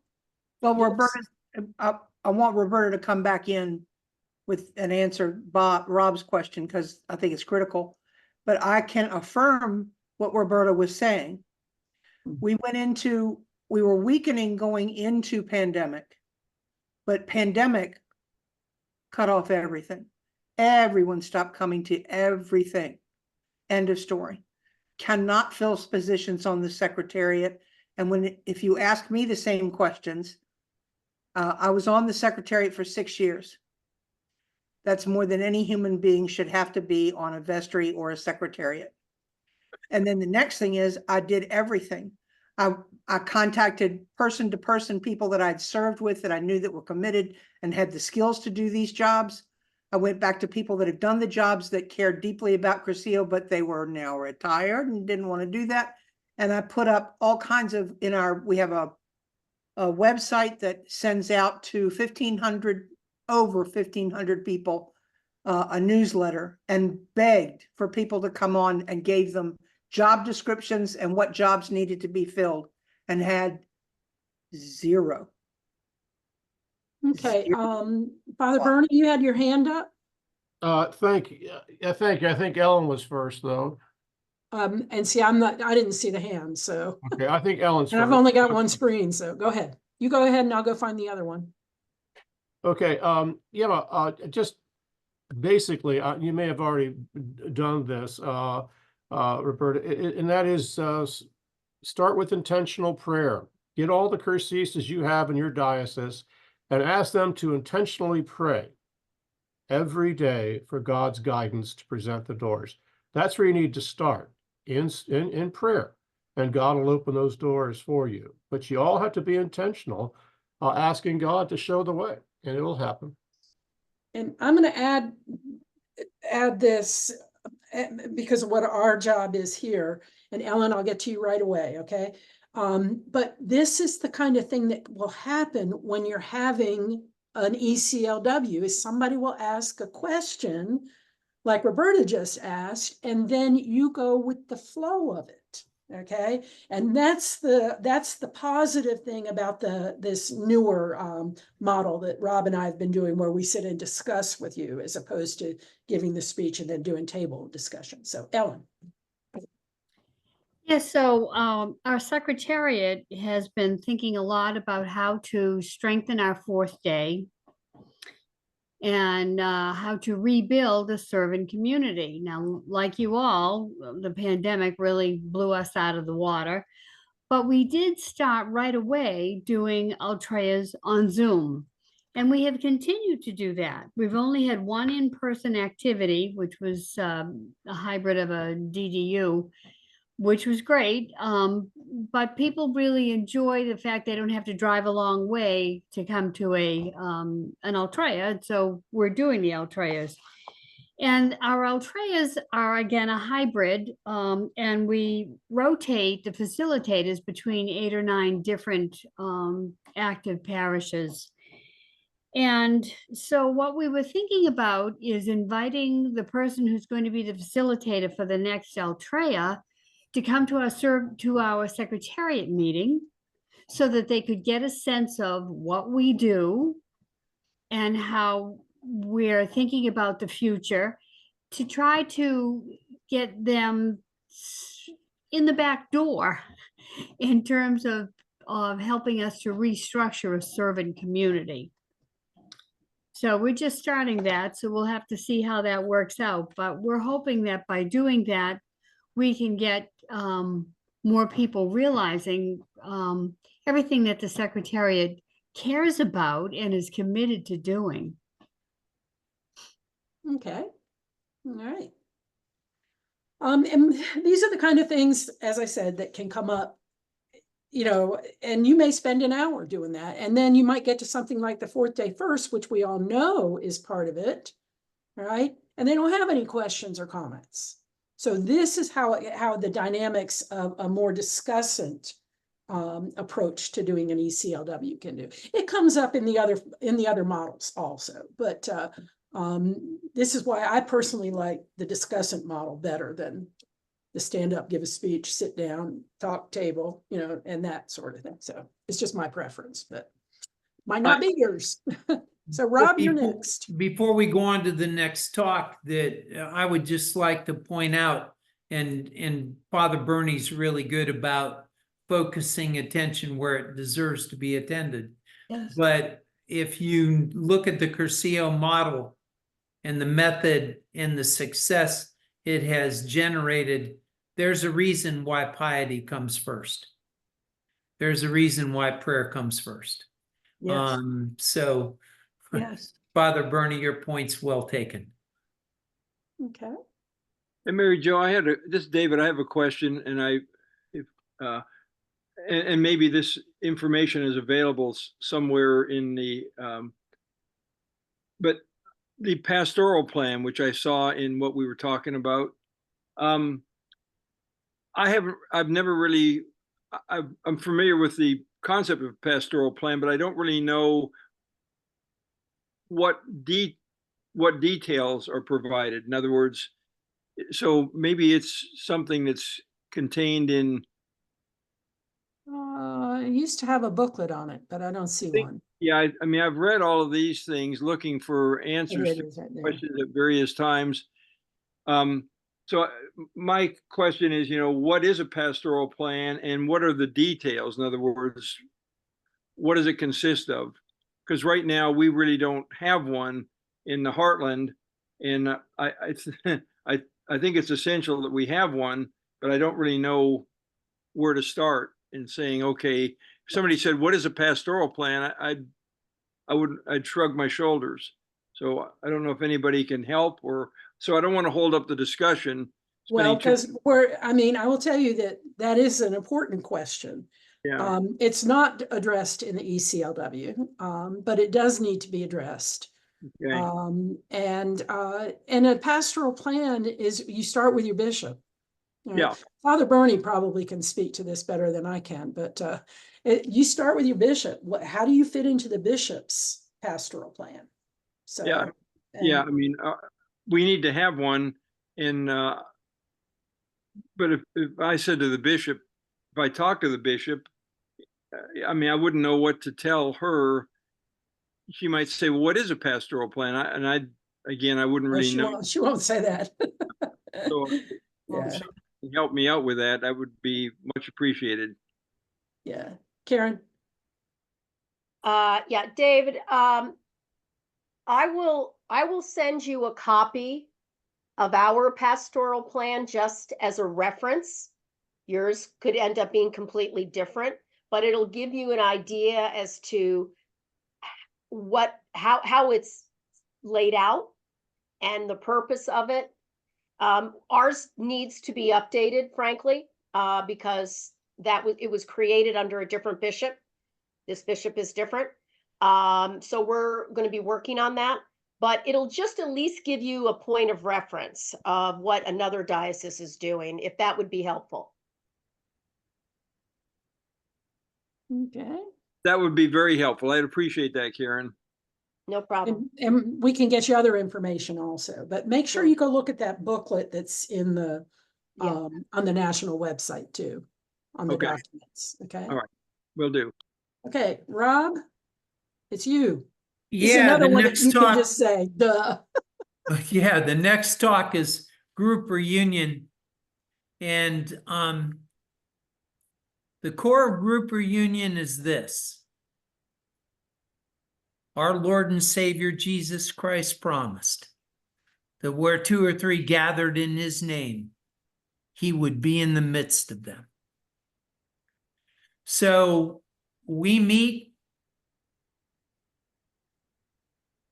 Well, Yes. Roberta, I want Roberta to come back in with an answer Rob's question, because I think it's critical. But I can affirm what Roberta was saying. We were weakening going into pandemic, but pandemic cut off everything. Everyone stopped coming to everything. End of story. Cannot fill positions on the secretariat. And if you ask me the same questions, I was on the secretariat for 6 years. That's more than any human being should have to be on a vestry or a secretariat. And then the next thing is I did everything. I contacted person to person people that I'd served with that I knew that were committed and had the skills to do these jobs. I went back to people that had done the jobs that cared deeply about Cursillo, but they were now retired and didn't want to do that. And I put up all kinds of, we have a website that sends out to over 1,500 people, a newsletter, and begged for people to come on and gave them job descriptions and what jobs needed to be filled, and had zero. Okay, Zero. Father Bernie, you had your hand up? Thank you. Yeah, thank you. I think Ellen was first, though. And see, I didn't see the hand, so. Okay, I think Ellen's And I've first. only got one screen, so go ahead. You go ahead and I'll go find the other one. Okay, just basically, you may have already done this, Roberta, and that is start with intentional prayer. Get all the Cursistas you have in your diocese and ask them to intentionally pray every day for God's guidance to present the doors. That's where you need to start, in prayer, and God will open those doors for you. But you all have to be intentional, asking God to show the way, and it'll happen. And I'm going to add this because of what our job is here. And Ellen, I'll get to you right away, okay? But this is the kind of thing that will happen when you're having an ECLW, is somebody will ask a question like Roberta just asked, and then you go with the flow of it, okay? And that's the positive thing about this newer model that Rob and I have been doing, where we sit and discuss with you as opposed to giving the speech and then doing table discussion. So Ellen. Yes, so our secretariat has been thinking a lot about how to strengthen our fourth day and how to rebuild a servant community. Now, like you all, the pandemic really blew us out of the water, but we did start right away doing Ultras on Zoom. And we have continued to do that. We've only had one in-person activity, which was a hybrid of a DDU, which was great. But people really enjoy the fact they don't have to drive a long way to come to an Ultra. So we're doing the Ultras. And our Ultras are, again, a hybrid, and we rotate the facilitators between 8 or 9 different active parishes. And so what we were thinking about is inviting the person who's going to be the facilitator for the next Ultra to come to our secretariat meeting so that they could get a sense of what we do and how we're thinking about the future, to try to get them in the back door in terms of helping us to restructure a servant community. So we're just starting that, so we'll have to see how that works out. But we're hoping that by doing that, we can get more people realizing everything that the Secretariat cares about and is committed to doing. Okay, all right. And these are the kind of things, as I said, that can come up, you know, and you may spend an hour doing that. And then you might get to something like the fourth day first, which we all know is part of it, right? And they don't have any questions or comments. So this is how the dynamics of a more discussant approach to doing an ECLW can do. It comes up in the other models also, but this is why I personally like the discussant model better than the stand up, give a speech, sit down, talk table, you know, and that sort of thing. So it's just my preference, but might not be yours. So Rob, you're next. Before we go on to the next talk, that I would just like to point out, and Father Bernie's really good about focusing attention where it deserves to be attended. Yes. But if you look at the Cursillo model, and the method and the success it has generated, there's a reason why piety comes first. There's a reason why prayer comes first. Yes, So yes. Father Bernie, your point's well taken. Okay. And Mary Jo, this is David, I have a question, and and maybe this information is available somewhere in but the pastoral plan, which I saw in what we were talking about, I've never really, I'm familiar with the concept of pastoral plan, but I don't really know what details are provided. In other words, so maybe it's something that's contained in. It used to have a booklet on it, but I don't see one. Yeah, I mean, I've read all of these things looking for answers Here it to is right there. questions at various times. So my question is, what is a pastoral plan and what are the details? In other words, what does it consist of? Because right now we really don't have one in the heartland, and I think it's essential that we have one, but I don't really know where to start in saying, okay, if somebody said, what is a pastoral plan? I'd shrug my shoulders. So I don't know if anybody can help, so I don't want to hold up the discussion. Well, because I will tell you that is an important question. Yeah. It's not addressed in the ECLW, but it does need to be addressed. Okay. And a pastoral plan is, you start with your bishop. Yeah. Father Bernie probably can speak to this better than I can, but you start with your bishop. How do you fit into the bishop's pastoral plan? So yeah. I mean, we need to have one, but if I said to the bishop, if I talk to the bishop, I mean, I wouldn't know what to tell her. She might say, well, what is a pastoral plan? I wouldn't really know. She won't say that. So yeah. if somebody can help me out with that, that would be much appreciated. Yeah. Karen? Yeah, David, I will send you a copy of our pastoral plan just as a reference. Yours could end up being completely different, but it'll give you an idea as to how it's laid out and the purpose of it. Ours needs to be updated, frankly, because it was created under a different bishop. This bishop is different. So we're going to be working on that, but it'll just at least give you a point of reference of what another diocese is doing, if that would be helpful. Okay. That would be very helpful. I'd appreciate that, Karen. No problem. And we can get you other information also, but make sure you go look at that booklet that's in the on the national website too, on the documents. Okay. All right. Will do. Okay, Rob, it's you. Yeah, the next you talk, can just say, duh. yeah, the next talk is group reunion. And the core of group reunion is this. Our Lord and Savior Jesus Christ promised that where 2 or 3 gathered in his name, he would be in the midst of them. So we meet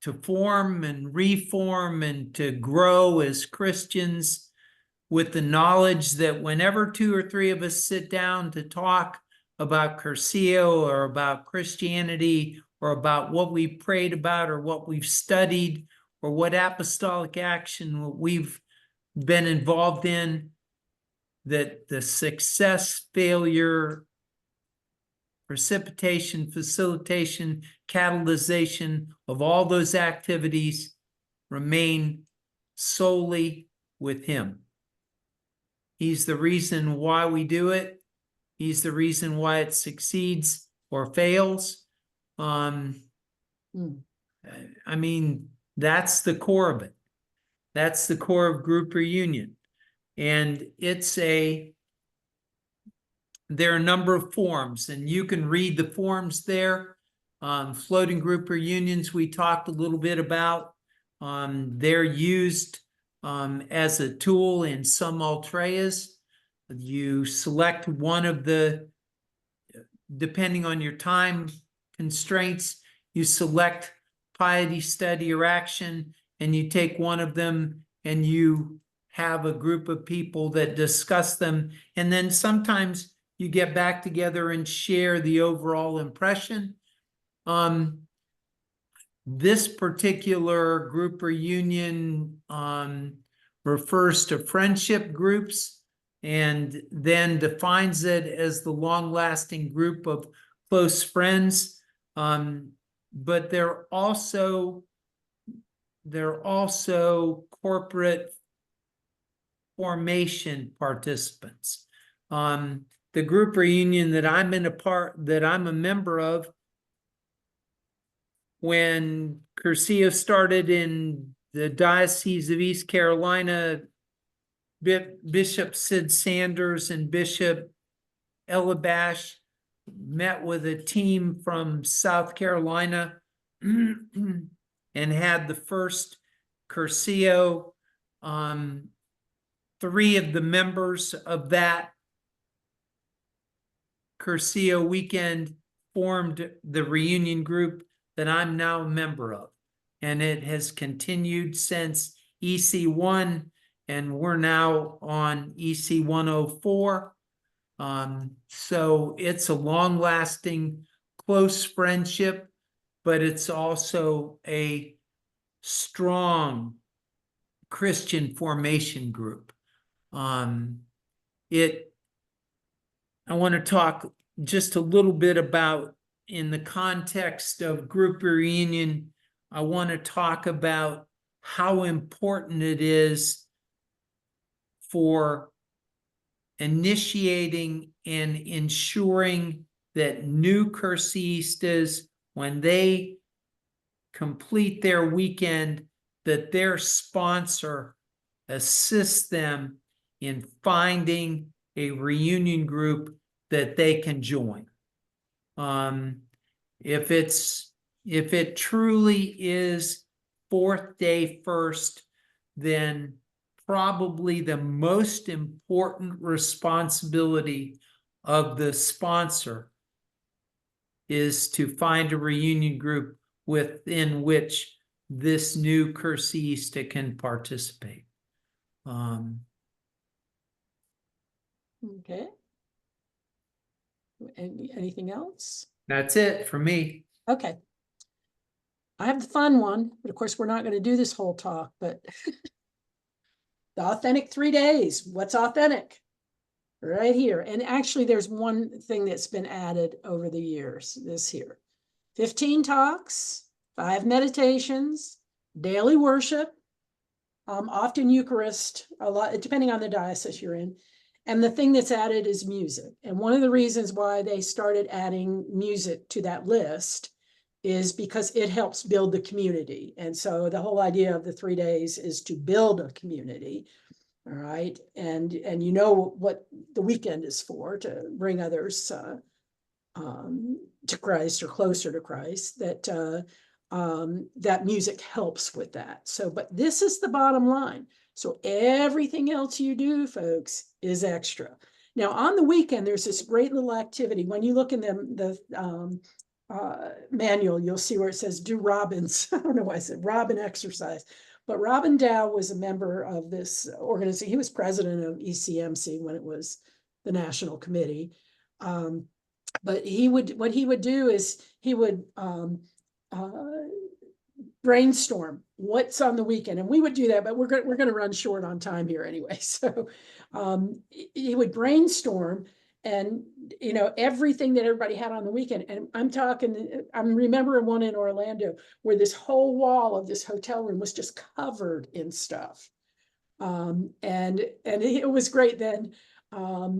to form and reform and to grow as Christians with the knowledge that whenever 2 or 3 of us sit down to talk about Cursillo or about Christianity or about what we prayed about or what we've studied or what apostolic action we've been involved in, that the success, failure, precipitation, facilitation, catalyzation of all those activities remain solely with him. He's the reason why we do it. He's the reason why it succeeds or fails. I mean, that's the core of it. That's the core of group reunion. And there are a number of forms, and you can read the forms there. Floating group reunions we talked a little bit about. They're used as a tool in some altreas. You select one of the, depending on your time constraints, you select piety, study, or action, and you take one of them and you have a group of people that discuss them. And then sometimes you get back together and share the overall impression. This particular group reunion refers to friendship groups and then defines it as the long-lasting group of close friends. But they're also corporate formation participants. The group reunion that I'm a member of, when Cursillo started in the Diocese of East Carolina, Bishop Sid Sanders and Bishop Elabash met with a team from South Carolina and had the first Cursillo. 3 of the members of that Cursillo weekend formed the reunion group that I'm now a member of. And it has continued since EC1, and we're now on EC 104. So it's a long-lasting, close friendship, but it's also a strong Christian formation group. I want to talk just a little bit about, in the context of group reunion, I want to talk about how important it is for initiating and ensuring that new Cursistas, when they complete their weekend, that their sponsor assists them in finding a reunion group that they can join. If it truly is fourth day first, then probably the most important responsibility of the sponsor is to find a reunion group within which this new Cursista can participate. Okay. Anything else? That's it for me. Okay. I have the fun one, but of course, we're not going to do this whole talk, but the authentic 3 days. What's authentic? Right here. And actually, there's one thing that's been added over the years, this here. 15 talks, 5 meditations, daily worship, often Eucharist, a lot, depending on the diocese you're in. And the thing that's added is music. And one of the reasons why they started adding music to that list is because it helps build the community. And so the whole idea of the 3 days is to build a community. All right. And you know what the weekend is for, to bring others to Christ or closer to Christ, that that music helps with that. So, but this is the bottom line. So everything else you do, folks, is extra. Now on the weekend, there's this great little activity. When you look in the manual, you'll see where it says do Robin's. I don't know why I said Robin exercise. But Robin Dow was a member of this organization. He was president of ECMC when it was the national committee. But what he would do is he would brainstorm what's on the weekend, and we would do that. But we're going to run short on time here anyway. So he would brainstorm, and everything that everybody had on the weekend. And I'm remembering one in Orlando where this whole wall of this hotel room was just covered in stuff. And it was great then,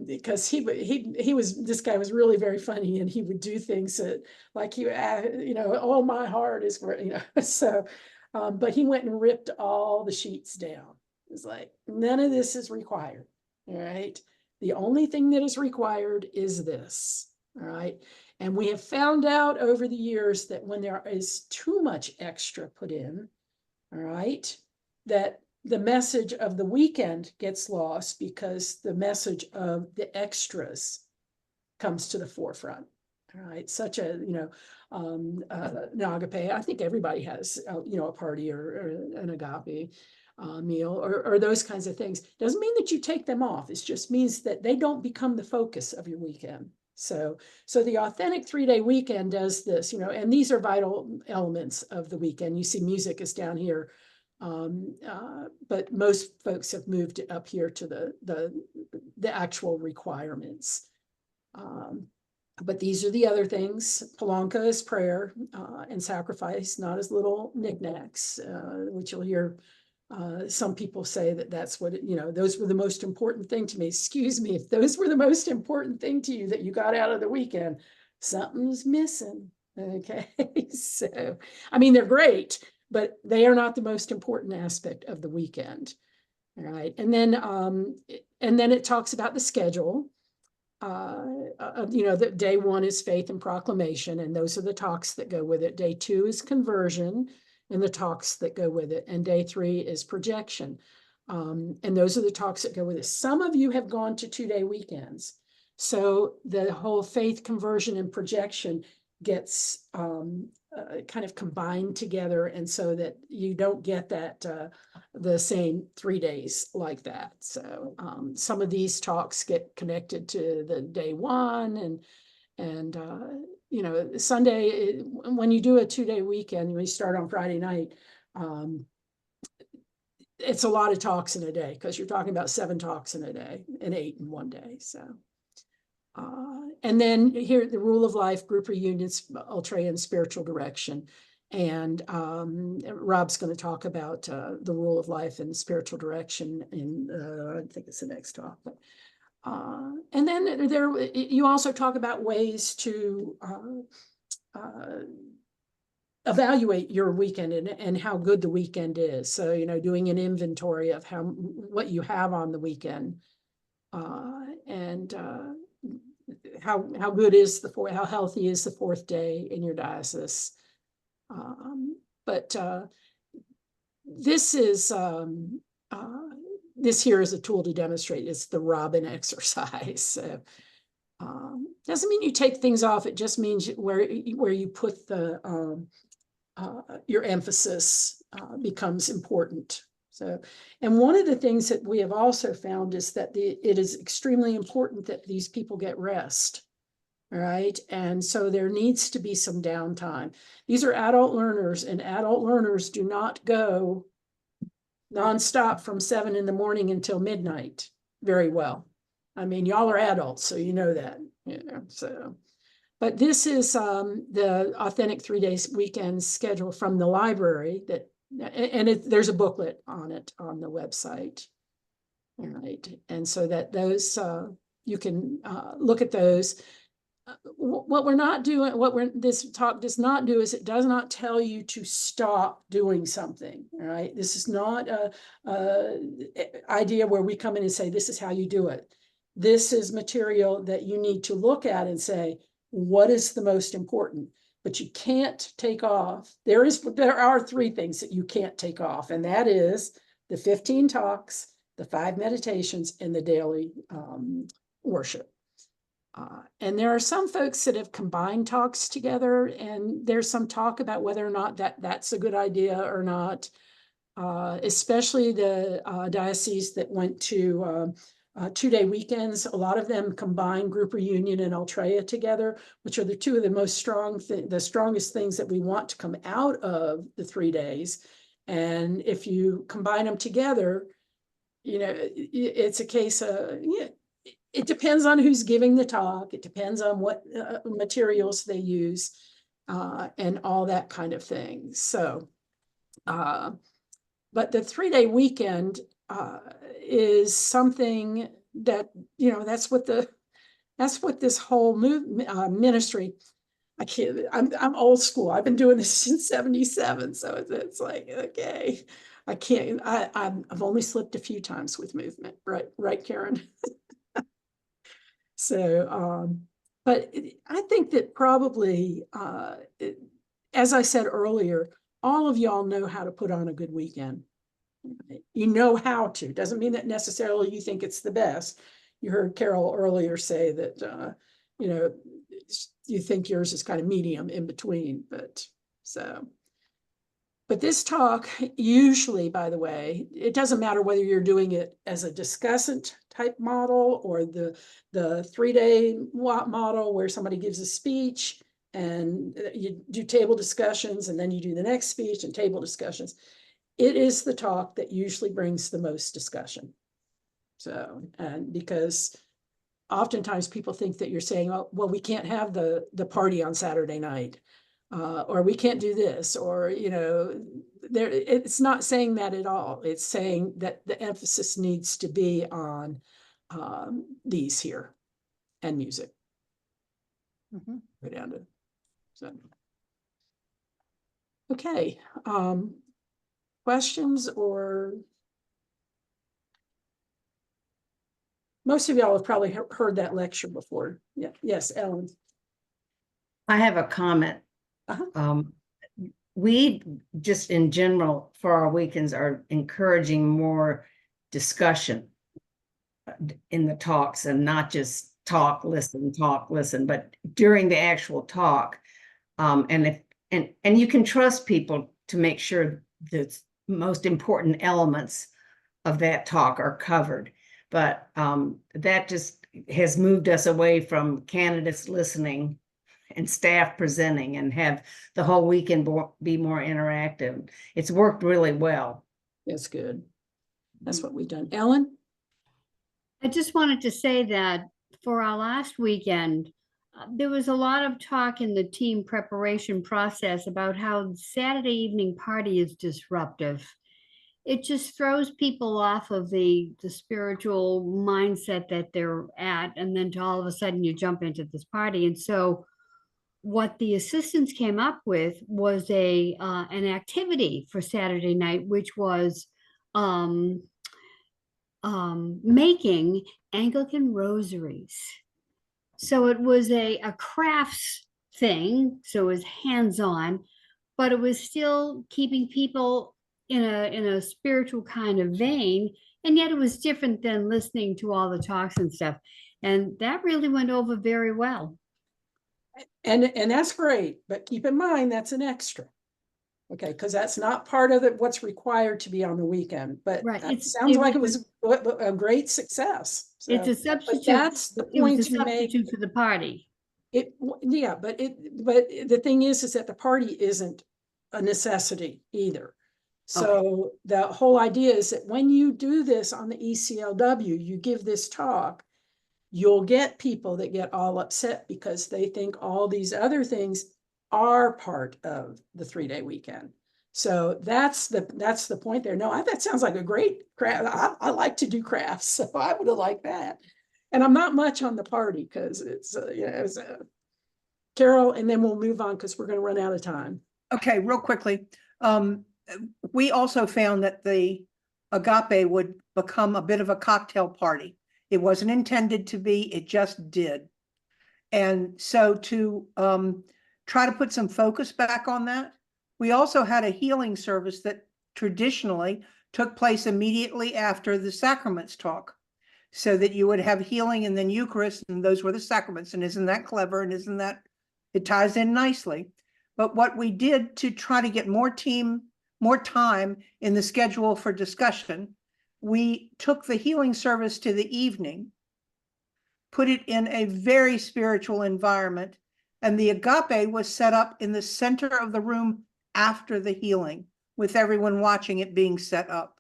because this guy was really very funny, and he would do things that, like, oh, my heart is where, so, but he went and ripped all the sheets down. It was like, none of this is required. All right. The only thing that is required is this. All right. And we have found out over the years that when there is too much extra put in, all right, that the message of the weekend gets lost because the message of the extras comes to the forefront. All right, such a, an agape. I think everybody has, a party or an agape meal or those kinds of things. Doesn't mean that you take them off. It just means that they don't become the focus of your weekend. So the authentic 3-day weekend does this, and these are vital elements of the weekend. You see music is down here. But most folks have moved it up here to the actual requirements. But these are the other things. Palanca is prayer and sacrifice, not as little knickknacks, which you'll hear some people say that's what, those were the most important thing to me. Excuse me, if those were the most important thing to you that you got out of the weekend, something's missing. Okay, so, I mean, they're great, but they are not the most important aspect of the weekend. All right, and then it talks about the schedule. That day 1 is faith and proclamation, and those are the talks that go with it. Day 2 is conversion and the talks that go with it. And day 3 is projection. And those are the talks that go with it. Some of you have gone to 2-day weekends. So the whole faith, conversion, and projection gets kind of combined together, and so that you don't get that the same 3 days like that. So some of these talks get connected to the day 1, and Sunday, when you do a 2-day weekend, when you start on Friday night, it's a lot of talks in a day, because you're talking about 7 talks in a day and 8 in one day. So and then here, the rule of life, group reunions, ultra, and spiritual direction. And Rob's going to talk about the rule of life and spiritual direction in, I think it's the next talk. But, and then you also talk about ways to evaluate your weekend and how good the weekend is. So, doing an inventory of what you have on the weekend, and how good is how healthy is the 4th day in your diocese. But this is this here is a tool to demonstrate. It's the Robin exercise. So, doesn't mean you take things off. It just means where you put your emphasis becomes important. So, and one of the things that we have also found is that it is extremely important that these people get rest. All right. And so there needs to be some downtime. These are adult learners, and adult learners do not go nonstop from 7 in the morning until midnight very well. I mean, y'all are adults, so you know that, so. But this is the authentic 3 days weekend schedule from the library there's a booklet on it on the website. All right. And so that those, you can look at those. What we're not doing, this talk does not do is it does not tell you to stop doing something. All right. This is not a idea where we come in and say, this is how you do it. This is material that you need to look at and say, what is the most important? But you can't take off. There are 3 things that you can't take off, and that is the 15 talks, the 5 meditations, and the daily worship. And there are some folks that have combined talks together, and there's some talk about whether or not that's a good idea or not, especially the dioceses that went to 2-day weekends. A lot of them combine group reunion and Ultrea together, which are the 2 of the most the strongest things that we want to come out of the 3 days. And if you combine them together, it's a case of, it depends on who's giving the talk. It depends on what materials they use, and all that kind of thing. So, but the 3-day weekend is something that, that's what this whole ministry, I'm old school. I've been doing this since 77. So it's like, okay, I can't, I've only slipped a few times with movement. Right, Karen? So, but I think that probably, as I said earlier, all of y'all know how to put on a good weekend. You know how to. Doesn't mean that necessarily you think it's the best. You heard Carol earlier say that, you know, you think yours is kind of medium in between, but so. But this talk, usually, by the way, it doesn't matter whether you're doing it as a discussant type model or the 3-day model where somebody gives a speech and you do table discussions and then you do the next speech and table discussions. It is the talk that usually brings the most discussion. So, and because oftentimes people think that you're saying, oh, well, we can't have the party on Saturday night. Or we can't do this, or, you know, it's not saying that at all. It's saying that the emphasis needs to be on these here and music. Go down to, so. Okay, questions or? Most of y'all have probably heard that lecture before. Yeah, yes, Ellen. I have a comment. We just in general for our weekends are encouraging more discussion in the talks and not just talk, listen, but during the actual talk. And you can trust people to make sure the most important elements of that talk are covered. But that just has moved us away from candidates listening and staff presenting and have the whole weekend be more interactive. It's worked really well. That's good. That's what we've done. Ellen? I just wanted to say that for our last weekend, there was a lot of talk in the team preparation process about how Saturday evening party is disruptive. It just throws people off of the spiritual mindset that they're at, and then to all of a sudden you jump into this party. And so what the assistants came up with was an activity for Saturday night, which was making Anglican rosaries. So it was a crafts thing, so it was hands-on, but it was still keeping people in a spiritual kind of vein, and yet it was different than listening to all the talks and stuff. And that really went over very well. And that's great, but keep in mind that's an extra. Okay, because that's not part of what's required to be on the weekend, but right. It sounds like it was a great success. So, it's a substitute. That's the point you make. For the party. Yeah, but the thing is that the party isn't a necessity either. So the whole idea is that when you do this on the ECLW, you give this talk, you'll get people that get all upset because they think all these other things are part of the 3-day weekend. So that's the point there. No, that sounds like a great craft. I like to do crafts, so I would have liked that. And I'm not much on the party because it's Carol, and then we'll move on because we're going to run out of time. Okay, real quickly. We also found that the agape would become a bit of a cocktail party. It wasn't intended to be, it just did. And so to try to put some focus back on that, we also had a healing service that traditionally took place immediately after the sacraments talk, so that you would have healing and then Eucharist, and those were the sacraments. And isn't that clever? And isn't that, it ties in nicely. But what we did to try to get more time in the schedule for discussion, we took the healing service to the evening, put it in a very spiritual environment, and the agape was set up in the center of the room after the healing, with everyone watching it being set up.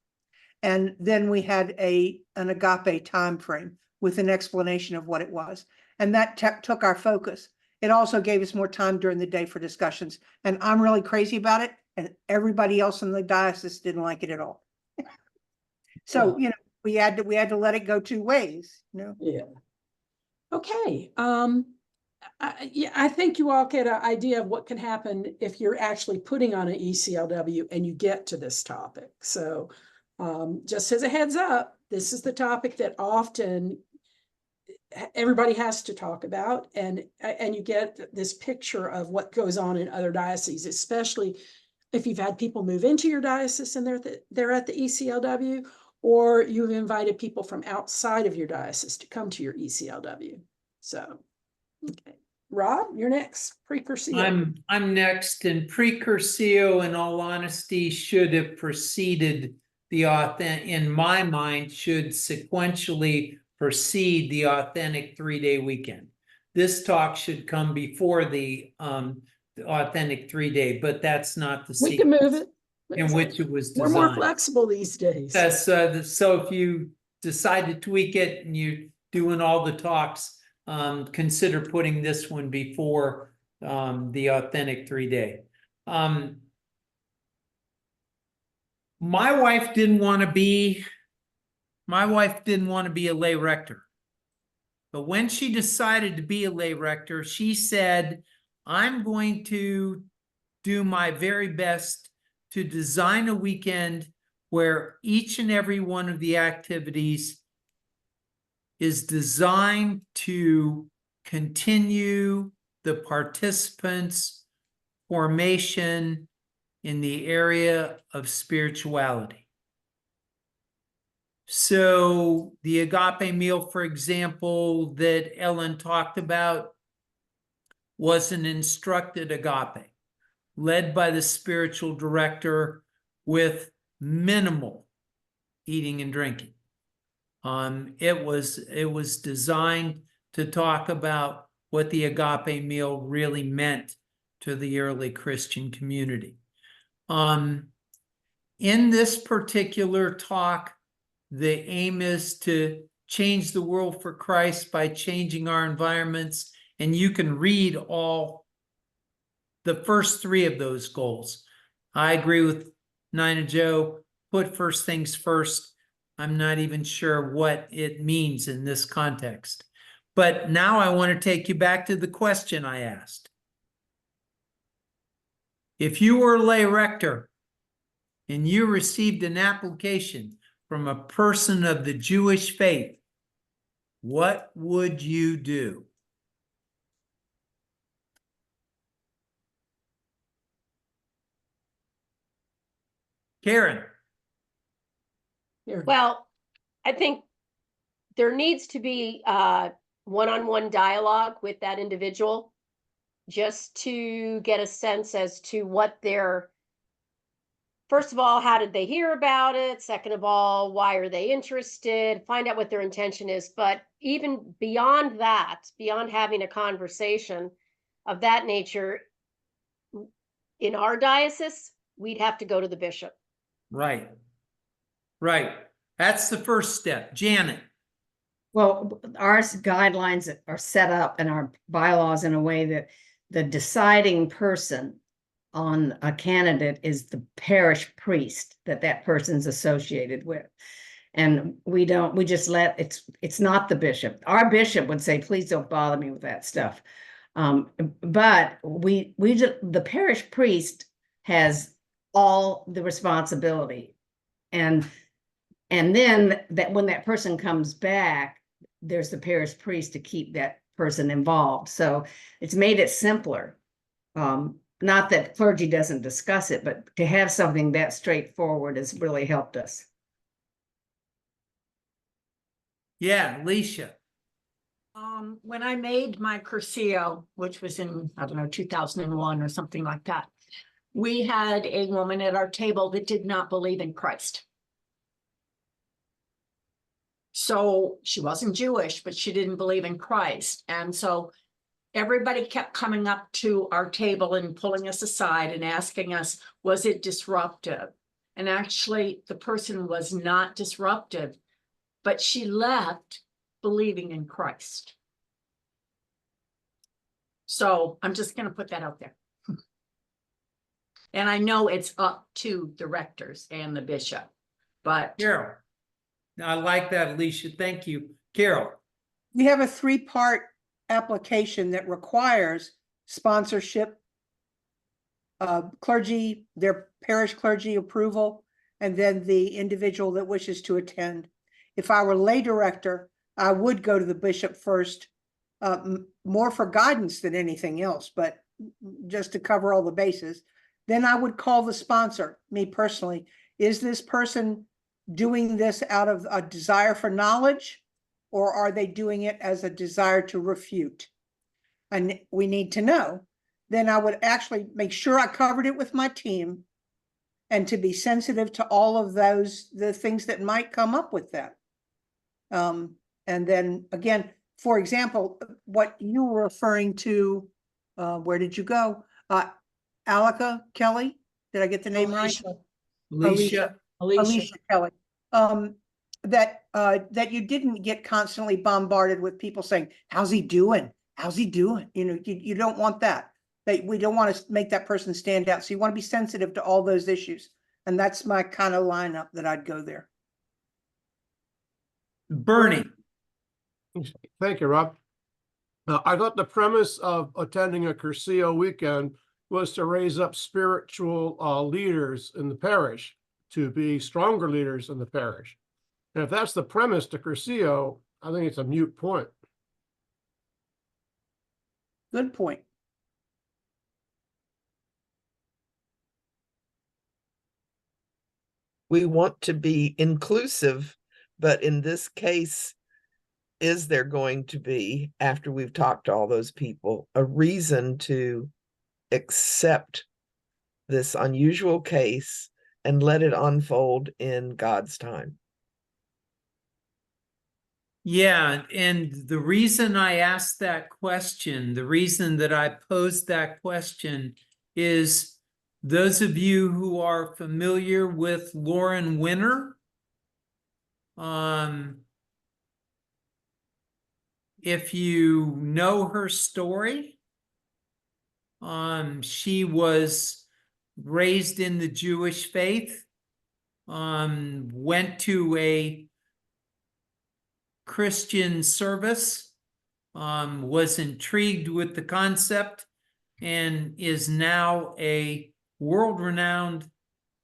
And then we had an agape time frame with an explanation of what it was. And that took our focus. It also gave us more time during the day for discussions. And I'm really crazy about it. And everybody else in the diocese didn't like it at all. So, you know, we had to let it go 2 ways, you know? Yeah. Okay. I think you all get an idea of what can happen if you're actually putting on an ECLW and you get to this topic. So just as a heads up, this is the topic that often everybody has to talk about, and you get this picture of what goes on in other dioceses, especially if you've had people move into your diocese and they're at the ECLW, or you've invited people from outside of your diocese to come to your ECLW. So, okay. Rob, you're next. Pre-Cursillo. I'm next, and pre-Cursillo, in all honesty, should have preceded the in my mind, should sequentially precede the authentic 3-day weekend. This talk should come before the authentic 3-day, but that's not the We can move it. in which it was We're designed. more flexible these days. Yes, so if you decide to tweak it and you're doing all the talks, consider putting this one before the authentic 3-day. My wife didn't want to be a lay rector. But when she decided to be a lay rector, she said, I'm going to do my very best to design a weekend where each and every one of the activities is designed to continue the participants' formation in the area of spirituality. So the agape meal, for example, that Ellen talked about was an instructed agape, led by the spiritual director with minimal eating and drinking. It was designed to talk about what the agape meal really meant to the early Christian community. In this particular talk, the aim is to change the world for Christ by changing our environments, and you can read all the first 3 of those goals. I agree with Nina Joe, put first things first. I'm not even sure what it means in this context. But now I want to take you back to the question I asked. If you were a lay rector and you received an application from a person of the Jewish faith, what would you do? Karen. Well, I think there needs to be one-on-one dialogue with that individual, just to get a sense as to what their, first of all, how did they hear about it? Second of all, why are they interested? Find out what their intention is. But even beyond that, beyond having a conversation of that nature, in our diocese, we'd have to go to the bishop. Right. Right. That's the first step. Janet. Well, our guidelines are set up and our bylaws in a way that the deciding person on a candidate is the parish priest that person's associated with. And we just let, it's not the bishop. Our bishop would say, please don't bother me with that stuff. But the parish priest has all the responsibility. And then that when that person comes back, there's the parish priest to keep that person involved. So it's made it simpler. Not that clergy doesn't discuss it, but to have something that straightforward has really helped us. Yeah, Alicia. When I made my Cursillo, which was in, I don't know, 2001 or something like that, we had a woman at our table that did not believe in Christ. So she wasn't Jewish, but she didn't believe in Christ. And so everybody kept coming up to our table and pulling us aside and asking us, was it disruptive? And actually, the person was not disruptive, but she left believing in Christ. So I'm just going to put that out there. And I know it's up to the rectors and the bishop, but Carol. I like that, Alicia. Thank you. Carol. We have a 3-part application that requires sponsorship, clergy, their parish clergy approval, and then the individual that wishes to attend. If I were lay director, I would go to the bishop first, more for guidance than anything else, but just to cover all the bases. then I would call the sponsor, me personally. Is this person doing this out of a desire for knowledge, or are they doing it as a desire to refute? And we need to know. Then I would actually make sure I covered it with my team, and to be sensitive to all of the things that might come up with that. And then again, for example, what you were referring to, where did you go? Alika Kelly, did I get the name right? Alicia, Alicia Kelly. That you didn't get constantly bombarded with people saying, how's he doing? How's he doing? You don't want that. We don't want to make that person stand out. So you want to be sensitive to all those issues. And that's my kind of lineup that I'd go there. Bernie. Thank you, Rob. I thought the premise of attending a Cursillo weekend was to raise up spiritual leaders in the parish, to be stronger leaders in the parish. And if that's the premise to Cursillo, I think it's a moot point. Good point. We want to be inclusive, but in this case, is there going to be, after we've talked to all those people, a reason to accept this unusual case and let it unfold in God's time? Yeah, and the reason I asked that question, the reason that I posed that question is those of you who are familiar with Lauren Winner, if you know her story, she was raised in the Jewish faith, went to a Christian service, was intrigued with the concept, and is now a world-renowned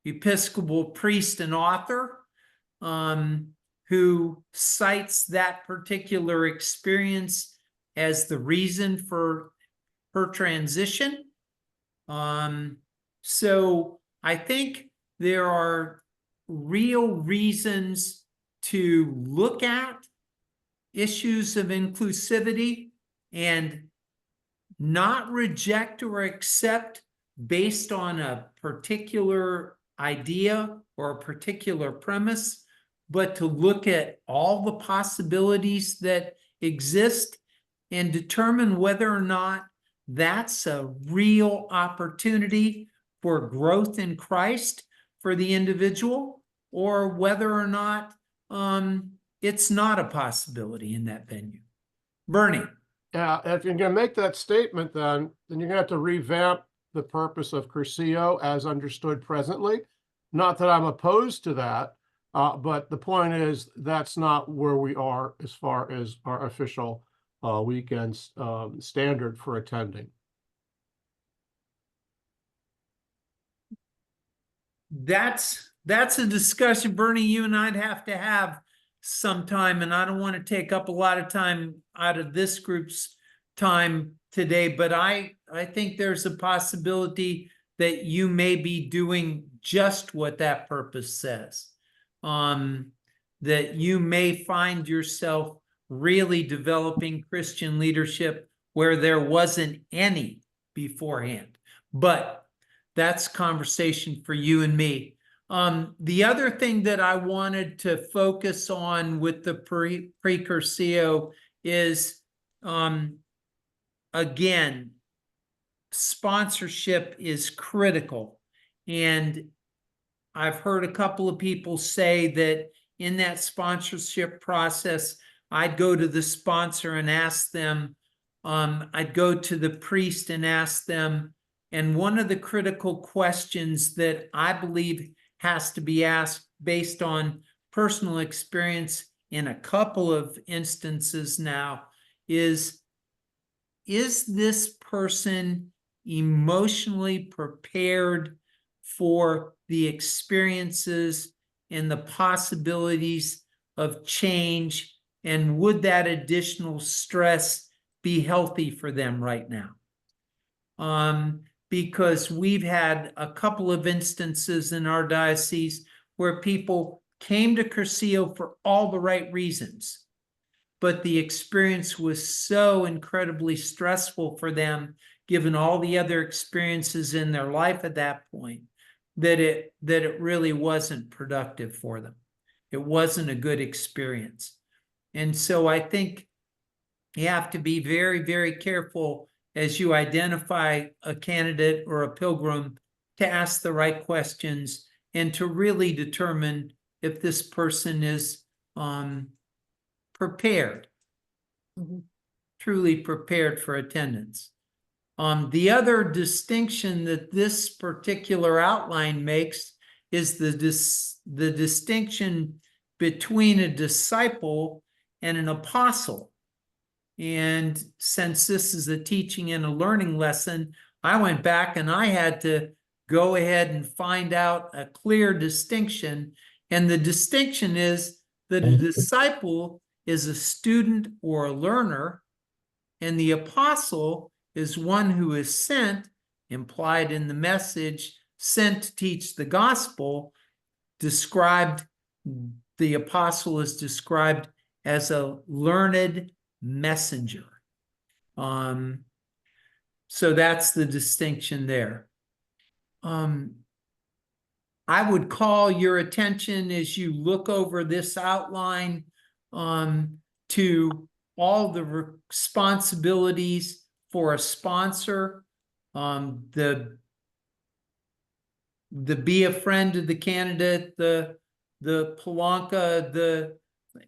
Episcopal priest and author, who cites that particular experience as the reason for her transition. So I think there are real reasons to look at issues of inclusivity and not reject or accept based on a particular idea or a particular premise, but to look at all the possibilities that exist and determine whether or not that's a real opportunity for growth in Christ for the individual, or whether or not it's not a possibility in that venue. Bernie. Yeah, if you're going to make that statement, then you're going to have to revamp the purpose of Cursillo as understood presently. Not that I'm opposed to that, but the point is that's not where we are as far as our official weekends standard for attending. That's a discussion, Bernie, you and I'd have to have sometime, and I don't want to take up a lot of time out of this group's time today, but I think there's a possibility that you may be doing just what that purpose says. That you may find yourself really developing Christian leadership where there wasn't any beforehand. But that's conversation for you and me. The other thing that I wanted to focus on with the pre-Cursillo is, again, sponsorship is critical. And I've heard a couple of people say that in that sponsorship process, I'd go to the sponsor and ask them, I'd go to the priest and ask them, and one of the critical questions that I believe has to be asked based on personal experience in a couple of instances now is this person emotionally prepared for the experiences and the possibilities of change, and would that additional stress be healthy for them right now? because we've had a couple of instances in our diocese where people came to Cursillo for all the right reasons, but the experience was so incredibly stressful for them, given all the other experiences in their life at that point, that it really wasn't productive for them. It wasn't a good experience. And so I think you have to be very, very careful as you identify a candidate or a pilgrim to ask the right questions and to really determine if this person is prepared, truly prepared for attendance. The other distinction that this particular outline makes is the distinction between a disciple and an apostle. And since this is a teaching and a learning lesson, I went back and I had to go ahead and find out a clear distinction. And the distinction is that a disciple is a student or a learner, and the apostle is one who is sent, implied in the message, sent to teach the gospel. The apostle is described as a learned messenger. So that's the distinction there. I would call your attention as you look over this outline to all the responsibilities for a sponsor, the be a friend to the candidate, the palanca,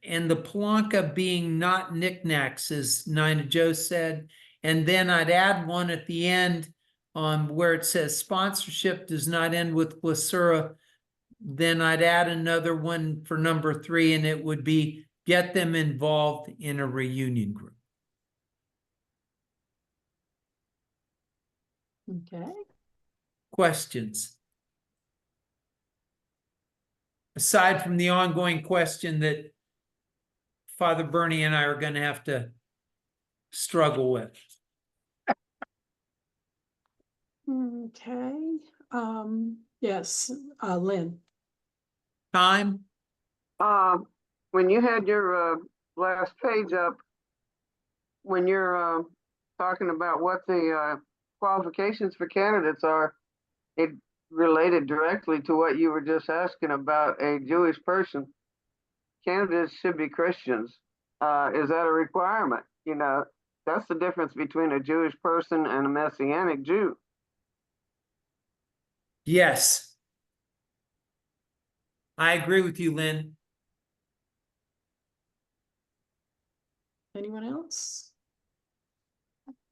and the palanca being not knickknacks, as Nina Jo said. And then I'd add one at the end where it says sponsorship does not end with clausura. Then I'd add another one for number 3, and it would be get them involved in a reunion group. Okay. Questions? Aside from the ongoing question that Father Bernie and I are going to have to struggle with. Okay. Yes, Lynn. Time? When you had your last page up, when you're talking about what the qualifications for candidates are, it related directly to what you were just asking about a Jewish person. Candidates should be Christians. Is that a requirement? You know, that's the difference between a Jewish person and a Messianic Jew. Yes. I agree with you, Lynn. Anyone else?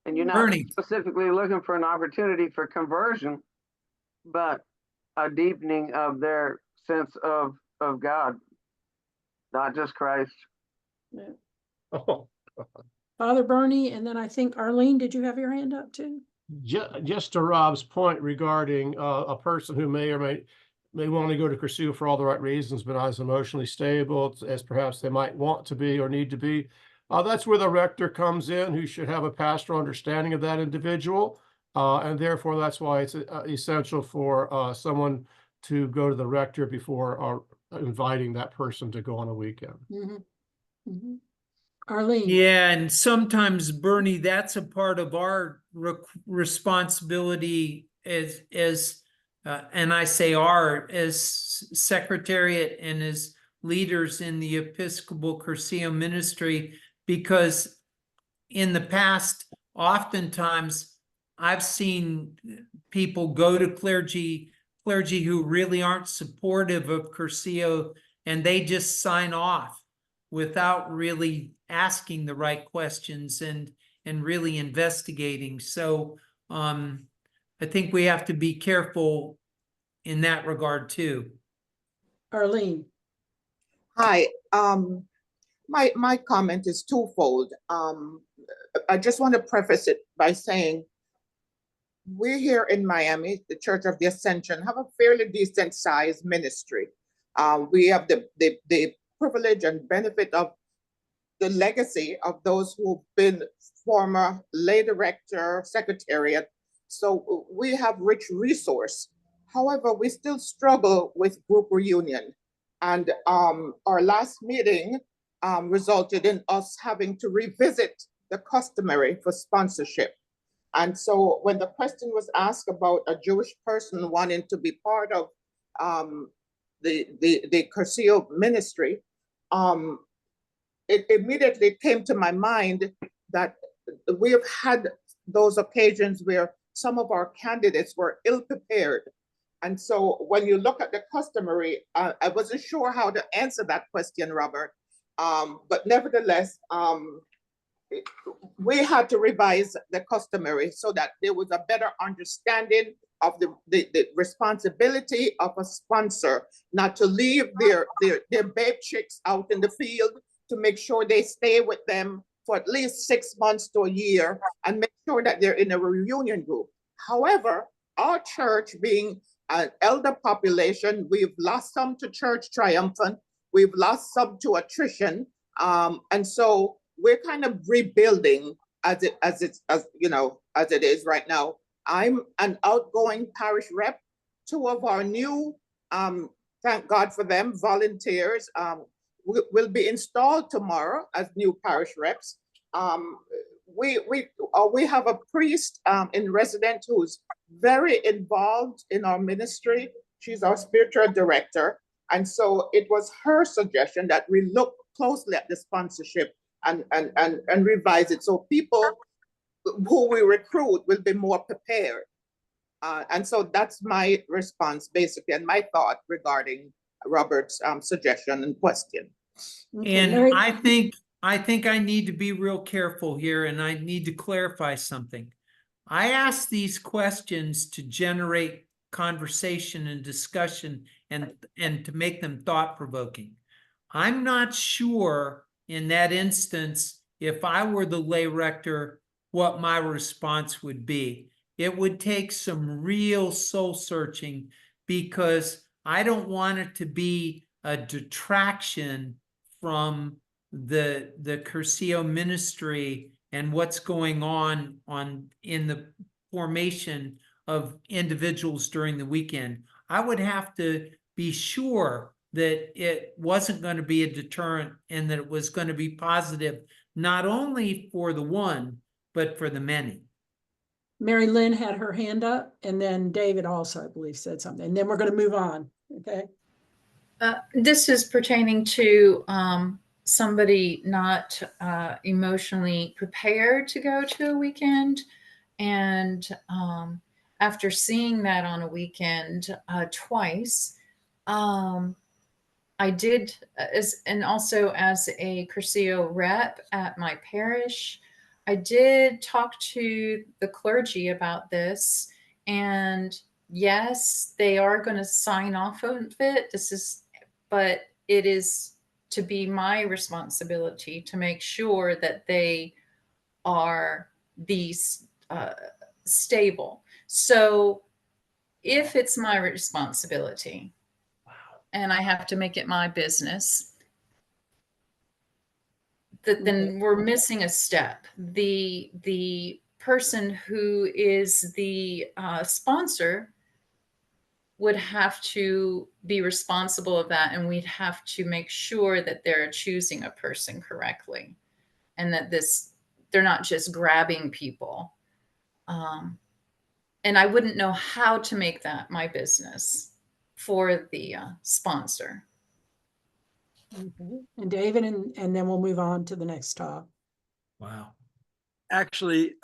And you're not Bernie. specifically looking for an opportunity for conversion, but a deepening of their sense of God, not just Christ. Yeah. Oh, Father Bernie, and then I think Arlene, did you have your hand up too? just to Rob's point regarding a person who may or may want to go to Cursillo for all the right reasons, but not as emotionally stable as perhaps they might want to be or need to be. That's where the rector comes in, who should have a pastoral understanding of that individual. And therefore, that's why it's essential for someone to go to the rector before inviting that person to go on a weekend. Arlene. Yeah, and sometimes, Bernie, that's a part of our responsibility as and I say our, as secretariat and as leaders in the Episcopal Cursillo ministry, because in the past, oftentimes I've seen people go to clergy who really aren't supportive of Cursillo, and they just sign off without really asking the right questions and really investigating. So I think we have to be careful in that regard too. Arlene. Hi, my comment is twofold. I just want to preface it by saying we're here in Miami, the Church of the Ascension, have a fairly decent sized ministry. We have the privilege and benefit of the legacy of those who've been former lay director, secretariat, So we have rich resource. However, we still struggle with group reunion. And our last meeting resulted in us having to revisit the customary for sponsorship. And so when the question was asked about a Jewish person wanting to be part of the Cursillo ministry, it immediately came to my mind that we have had those occasions where some of our candidates were ill-prepared. And so when you look at the customary, I wasn't sure how to answer that question, Robert. But nevertheless, we had to revise the customary so that there was a better understanding of the responsibility of a sponsor, not to leave their babe chicks out in the field, to make sure they stay with them for at least 6 months to a year and make sure that they're in a reunion group. However, our church being an elder population, we've lost some to church triumphant, we've lost some to attrition, and so we're kind of rebuilding as it is right now. I'm an outgoing parish rep. 2 of our new, thank God for them, volunteers will be installed tomorrow as new parish reps. We have a priest in residence who's very involved in our ministry. She's our spiritual director. And so it was her suggestion that we look closely at the sponsorship and revise it so people who we recruit will be more prepared. And so that's my response basically, and my thought regarding Robert's suggestion and question. And I think I need to be real careful here, and I need to clarify something. I ask these questions to generate conversation and discussion and to make them thought-provoking. I'm not sure in that instance, if I were the lay rector, what my response would be. It would take some real soul searching, because I don't want it to be a detraction from the Cursillo ministry and what's going on in the formation of individuals during the weekend. I would have to be sure that it wasn't going to be a deterrent and that it was going to be positive, not only for the one, but for the many. Mary Lynn had her hand up, and then David also, I believe, said something, and then we're going to move on. Okay. This is pertaining to somebody not emotionally prepared to go to a weekend. And after seeing that on a weekend twice, I did, and also as a Cursillo rep at my parish, I did talk to the clergy about this, and yes, they are going to sign off of it. But it is to be my responsibility to make sure that they are stable. So if it's my responsibility, and I have to make it my business, then we're missing a step. The person who is the sponsor would have to be responsible of that, and we'd have to make sure that they're choosing a person correctly, and that they're not just grabbing people. And I wouldn't know how to make that my business for the sponsor. Okay. And David, and then we'll move on to the next talk. Wow. Actually,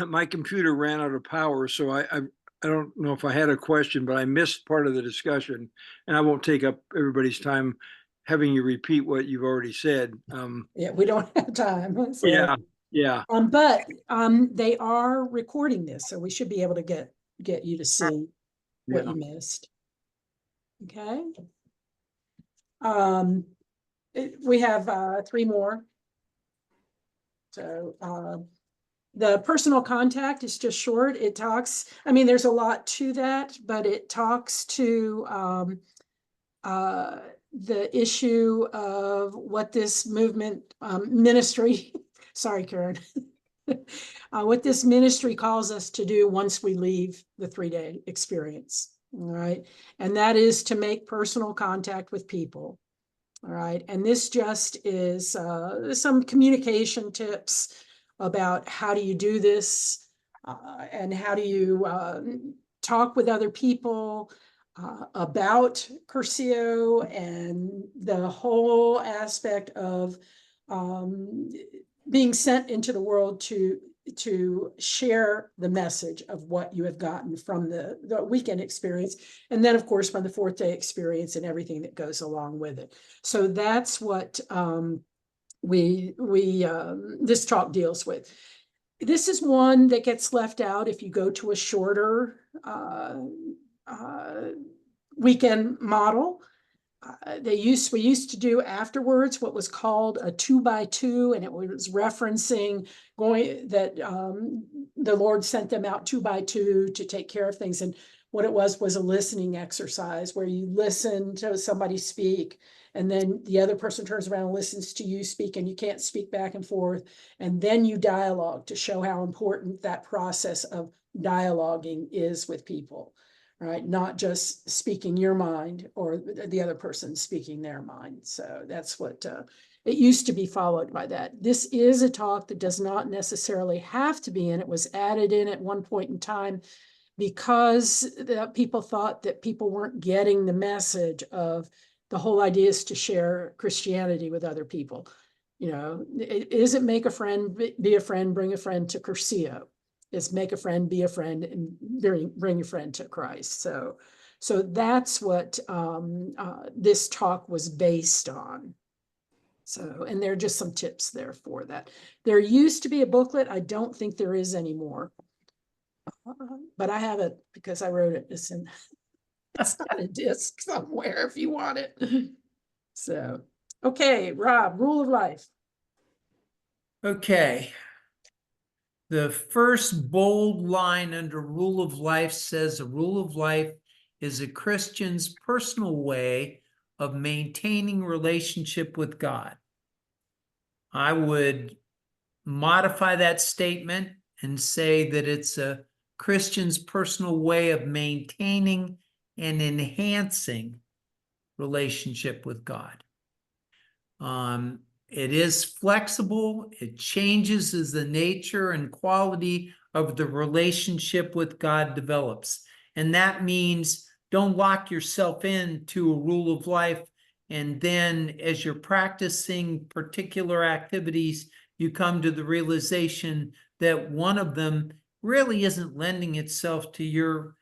my computer ran out of power, so I don't know if I had a question, but I missed part of the discussion, and I won't take up everybody's time having you repeat what you've already said. Yeah, we don't have time. So. Yeah. But they are recording this, so we should be able to get you to see what you missed. Okay. We have 3 more. So the personal contact is just short. It talks, I mean, there's a lot to that, but it talks to the issue of what this movement ministry, sorry, Karen, what this ministry calls us to do once we leave the 3-day experience. All right. And that is to make personal contact with people. All right. And this just is some communication tips about how do you do this and how do you talk with other people about Cursillo and the whole aspect of being sent into the world to share the message of what you have gotten from the weekend experience. And then, of course, from the 4th-day experience and everything that goes along with it. So that's what this talk deals with. This is one that gets left out if you go to a shorter weekend model. We used to do afterwards what was called a 2x2, and it was referencing that the Lord sent them out 2x2 to take care of things. And what it was a listening exercise where you listen to somebody speak, and then the other person turns around and listens to you speak, and you can't speak back and forth. And then you dialogue to show how important that process of dialoguing is with people. Right, not just speaking your mind or the other person speaking their mind. So that's what it used to be followed by that. This is a talk that does not necessarily have to be in. It was added in at one point in time because people thought that people weren't getting the message of the whole idea is to share Christianity with other people. You know, it isn't make a friend, be a friend, bring a friend to Cursillo. Is make a friend, be a friend, and bring a friend to Christ. So that's what this talk was based on. So, and there are just some tips there for that. There used to be a booklet. I don't think there is anymore, but I have it because I wrote it. It's got a disc somewhere if you want it. So, okay, Rob, rule of life. Okay. The first bold line under rule of life says a rule of life is a Christian's personal way of maintaining relationship with God. I would modify that statement and say that it's a Christian's personal way of maintaining and enhancing relationship with God. It is flexible. It changes as the nature and quality of the relationship with God develops. And that means don't lock yourself into a rule of life. And then as you're practicing particular activities, you come to the realization that one of them really isn't lending itself to your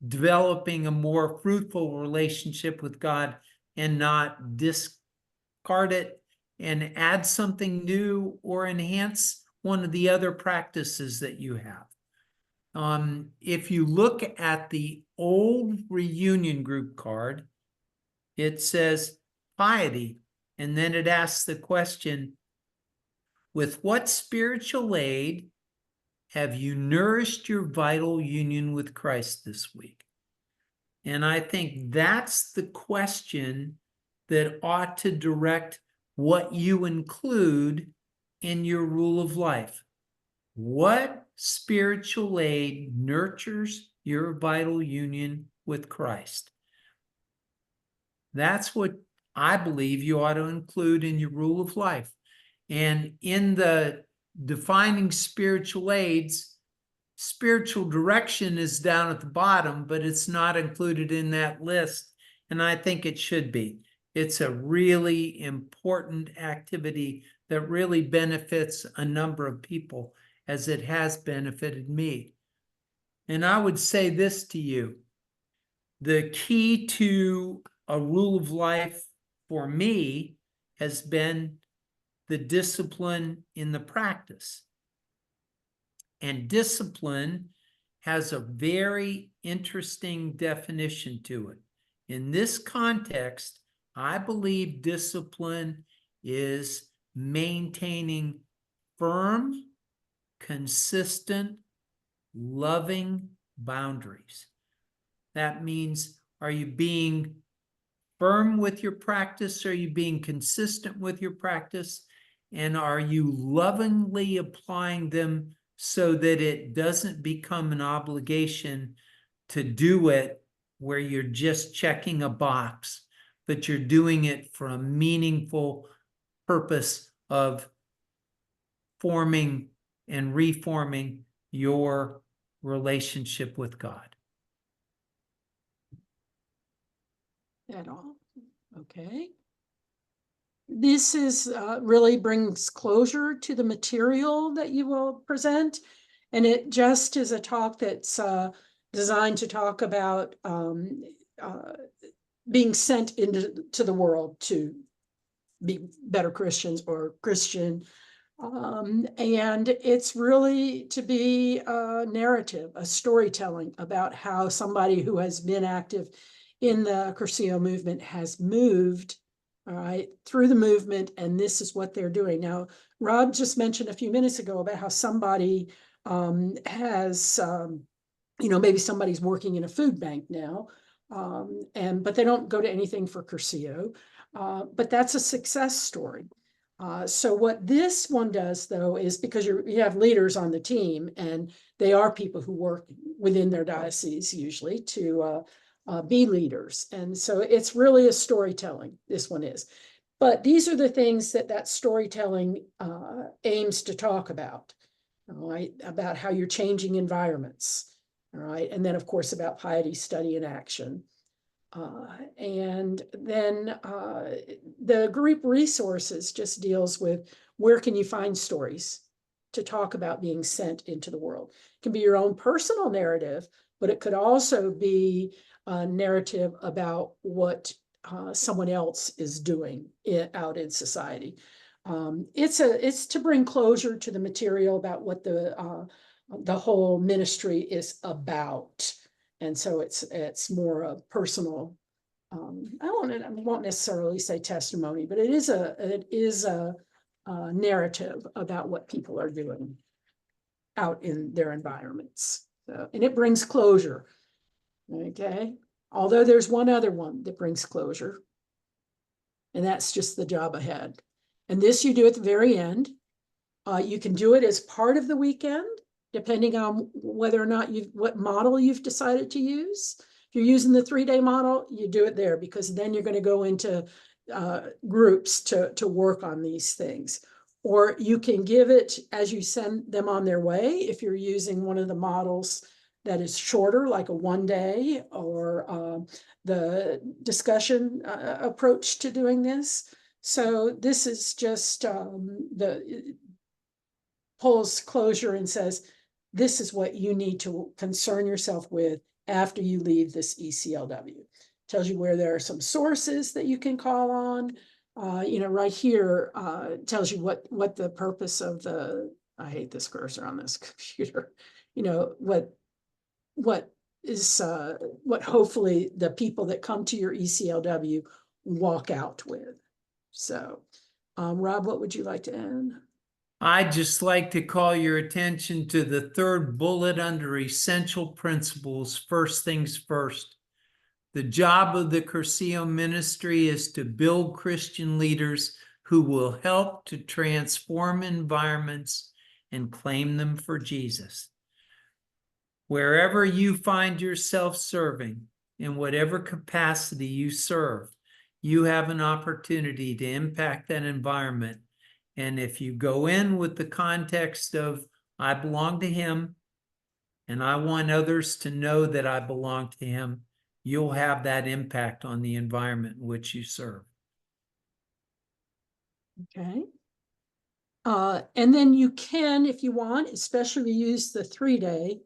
developing a more fruitful relationship with God, and not discard it and add something new or enhance one of the other practices that you have. If you look at the old reunion group card, it says piety, and then it asks the question, with what spiritual aid have you nourished your vital union with Christ this week? And I think that's the question that ought to direct what you include in your rule of life. What spiritual aid nurtures your vital union with Christ? That's what I believe you ought to include in your rule of life. And in the defining spiritual aids, spiritual direction is down at the bottom, but it's not included in that list. And I think it should be. It's a really important activity that really benefits a number of people, as it has benefited me. And I would say this to you. The key to a rule of life for me has been the discipline in the practice. And discipline has a very interesting definition to it. In this context, I believe discipline is maintaining firm, consistent, loving boundaries. That means, are you being firm with your practice? Are you being consistent with your practice? And are you lovingly applying them so that it doesn't become an obligation to do it where you're just checking a box, but you're doing it for a meaningful purpose of forming and reforming your relationship with God? At all? Okay. This is really brings closure to the material that you will present. And it just is a talk that's designed to talk about being sent into the world to be better Christians or Christian. And it's really to be a narrative, a storytelling about how somebody who has been active in the Cursillo movement has moved, all right, through the movement, and this is what they're doing. Now, Rob just mentioned a few minutes ago about how somebody has, maybe somebody's working in a food bank now, but they don't go to anything for Cursillo, but that's a success story. So what this one does, though, is because you have leaders on the team, and they are people who work within their diocese usually to be leaders. And so it's really a storytelling, this one is. But these are the things that storytelling aims to talk about, all right, about how you're changing environments, all right, and then, of course, about piety, study, and action. And then the group resources just deals with where can you find stories to talk about being sent into the world. It can be your own personal narrative, but it could also be a narrative about what someone else is doing out in society. It's to bring closure to the material about what the whole ministry is about. And so it's more a personal, I won't necessarily say testimony, but it is a narrative about what people are doing out in their environments. So, and it brings closure. Okay. Although there's one other one that brings closure, and that's just the job ahead. And this you do at the very end. You can do it as part of the weekend, depending on whether or not what model you've decided to use. If you're using the 3-day model, you do it there, because then you're going to go into groups to work on these things. Or you can give it as you send them on their way, if you're using one of the models that is shorter, like a 1-day, or the discussion approach to doing this. So this is just pulls closure and says, this is what you need to concern yourself with after you leave this ECLW. Tells you where there are some sources that you can call on. Right here tells you what the purpose of I hate this cursor on this computer, what is what hopefully the people that come to your ECLW walk out with. So, Rob, what would you like to add? I'd just like to call your attention to the third bullet under essential principles. First things first. The job of the Cursillo ministry is to build Christian leaders who will help to transform environments and claim them for Jesus. Wherever you find yourself serving, in whatever capacity you serve, you have an opportunity to impact that environment. And if you go in with the context of, I belong to him, and I want others to know that I belong to him, you'll have that impact on the environment in which you serve. Okay. And then you can, if you want, especially use the 3-day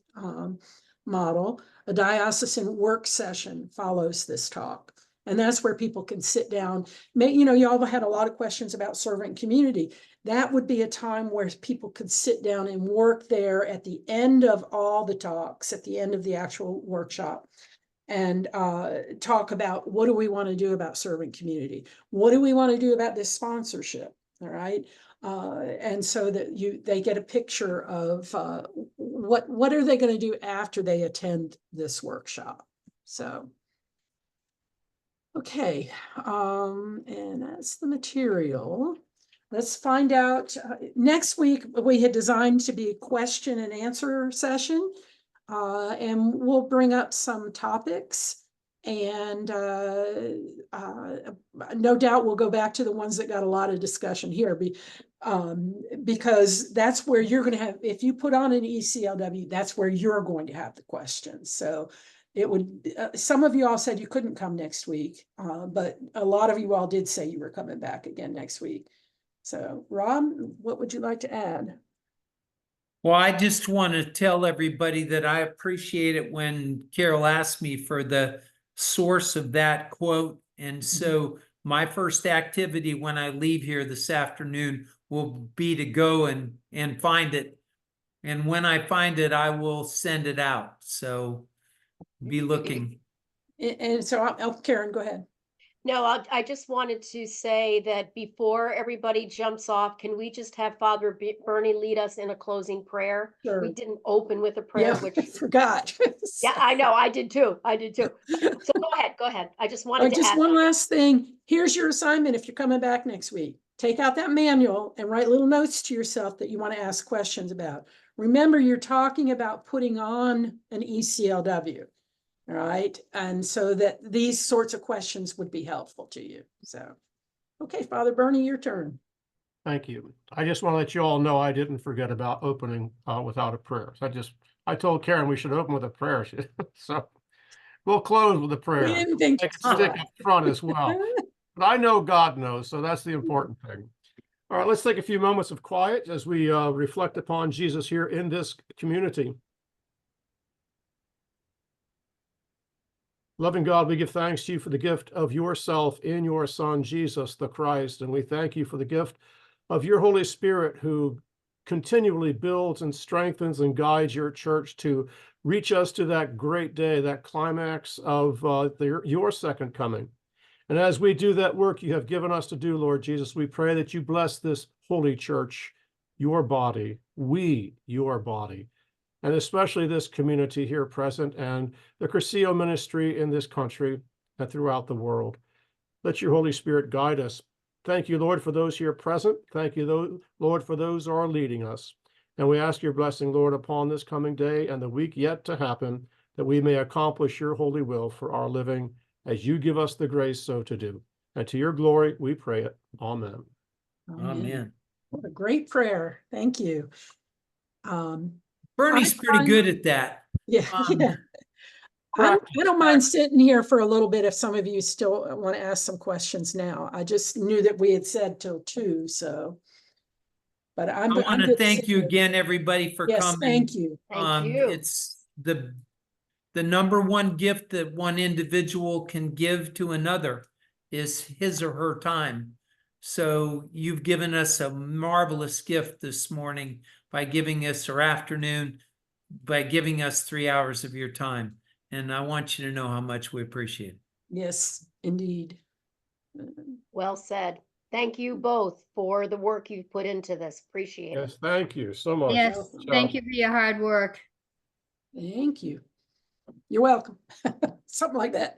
model, a diocesan work session follows this talk. And that's where people can sit down. You all had a lot of questions about servant community. That would be a time where people could sit down and work there at the end of all the talks, at the end of the actual workshop, and talk about what do we want to do about servant community? What do we want to do about this sponsorship? All right. And so that they get a picture of what are they going to do after they attend this workshop. So, okay, and that's the material. let's find out. Next week, we had designed to be a question and answer session. And we'll bring up some topics. And no doubt we'll go back to the ones that got a lot of discussion here. Because that's where you're going to have, if you put on an ECLW, that's where you're going to have the questions. So it would, some of you all said you couldn't come next week, but a lot of you all did say you were coming back again next week. So Rob, what would you like to add? Well, I just want to tell everybody that I appreciate it when Carol asked me for the source of that quote. And so my first activity when I leave here this afternoon will be to go and find it. And when I find it, I will send it out. So be looking. And so Karen, go ahead. No, I just wanted to say that before everybody jumps off, can we just have Father Bernie lead us in a closing prayer? Sure. We didn't open with a prayer, Yeah, which I forgot. yeah, I know, I did too. So go ahead. I just wanted to Just add one that. last thing. Here's your assignment if you're coming back next week. Take out that manual and write little notes to yourself that you want to ask questions about. Remember, you're talking about putting on an ECLW. All right. And so that these sorts of questions would be helpful to you. So, okay, Father Bernie, your turn. Thank you. I just want to let you all know I didn't forget about opening without a prayer. So I told Karen we should open with a prayer. So we'll close with a prayer. We didn't think I can stick up front as well. But I know God knows, so that's the important thing. All right, let's take a few moments of quiet as we reflect upon Jesus here in this community. Loving God, we give thanks to you for the gift of yourself in your Son, Jesus the Christ. And we thank you for the gift of your Holy Spirit, who continually builds and strengthens and guides your church to reach us to that great day, that climax of your second coming. And as we do that work you have given us to do, Lord Jesus, we pray that you bless this holy church, your body, your body, and especially this community here present and the Cursillo ministry in this country and throughout the world. Let your Holy Spirit guide us. Thank you, Lord, for those here present. Thank you, Lord, for those who are leading us. And we ask your blessing, Lord, upon this coming day and the week yet to happen, that we may accomplish your holy will for our living as you give us the grace so to do. And to your glory, we pray it. Amen. Amen. What a great prayer. Thank you. Bernie's pretty good at that. Yeah. Yeah. I don't mind sitting here for a little bit if some of you still want to ask some questions now. I just knew that we had said till 2, so. But I want to thank you again, everybody, for coming. Thank you. Thank you. It's the number one gift that one individual can give to another is his or her time. So you've given us a marvelous gift this morning by giving us, or afternoon, by giving us 3 hours of your time. And I want you to know how much we appreciate it. Yes, indeed. Well said. Thank you both for the work you've put into this. Appreciate it. Yes, thank you so much. Yes, thank you for your hard work. Thank you. You're welcome. Something like that.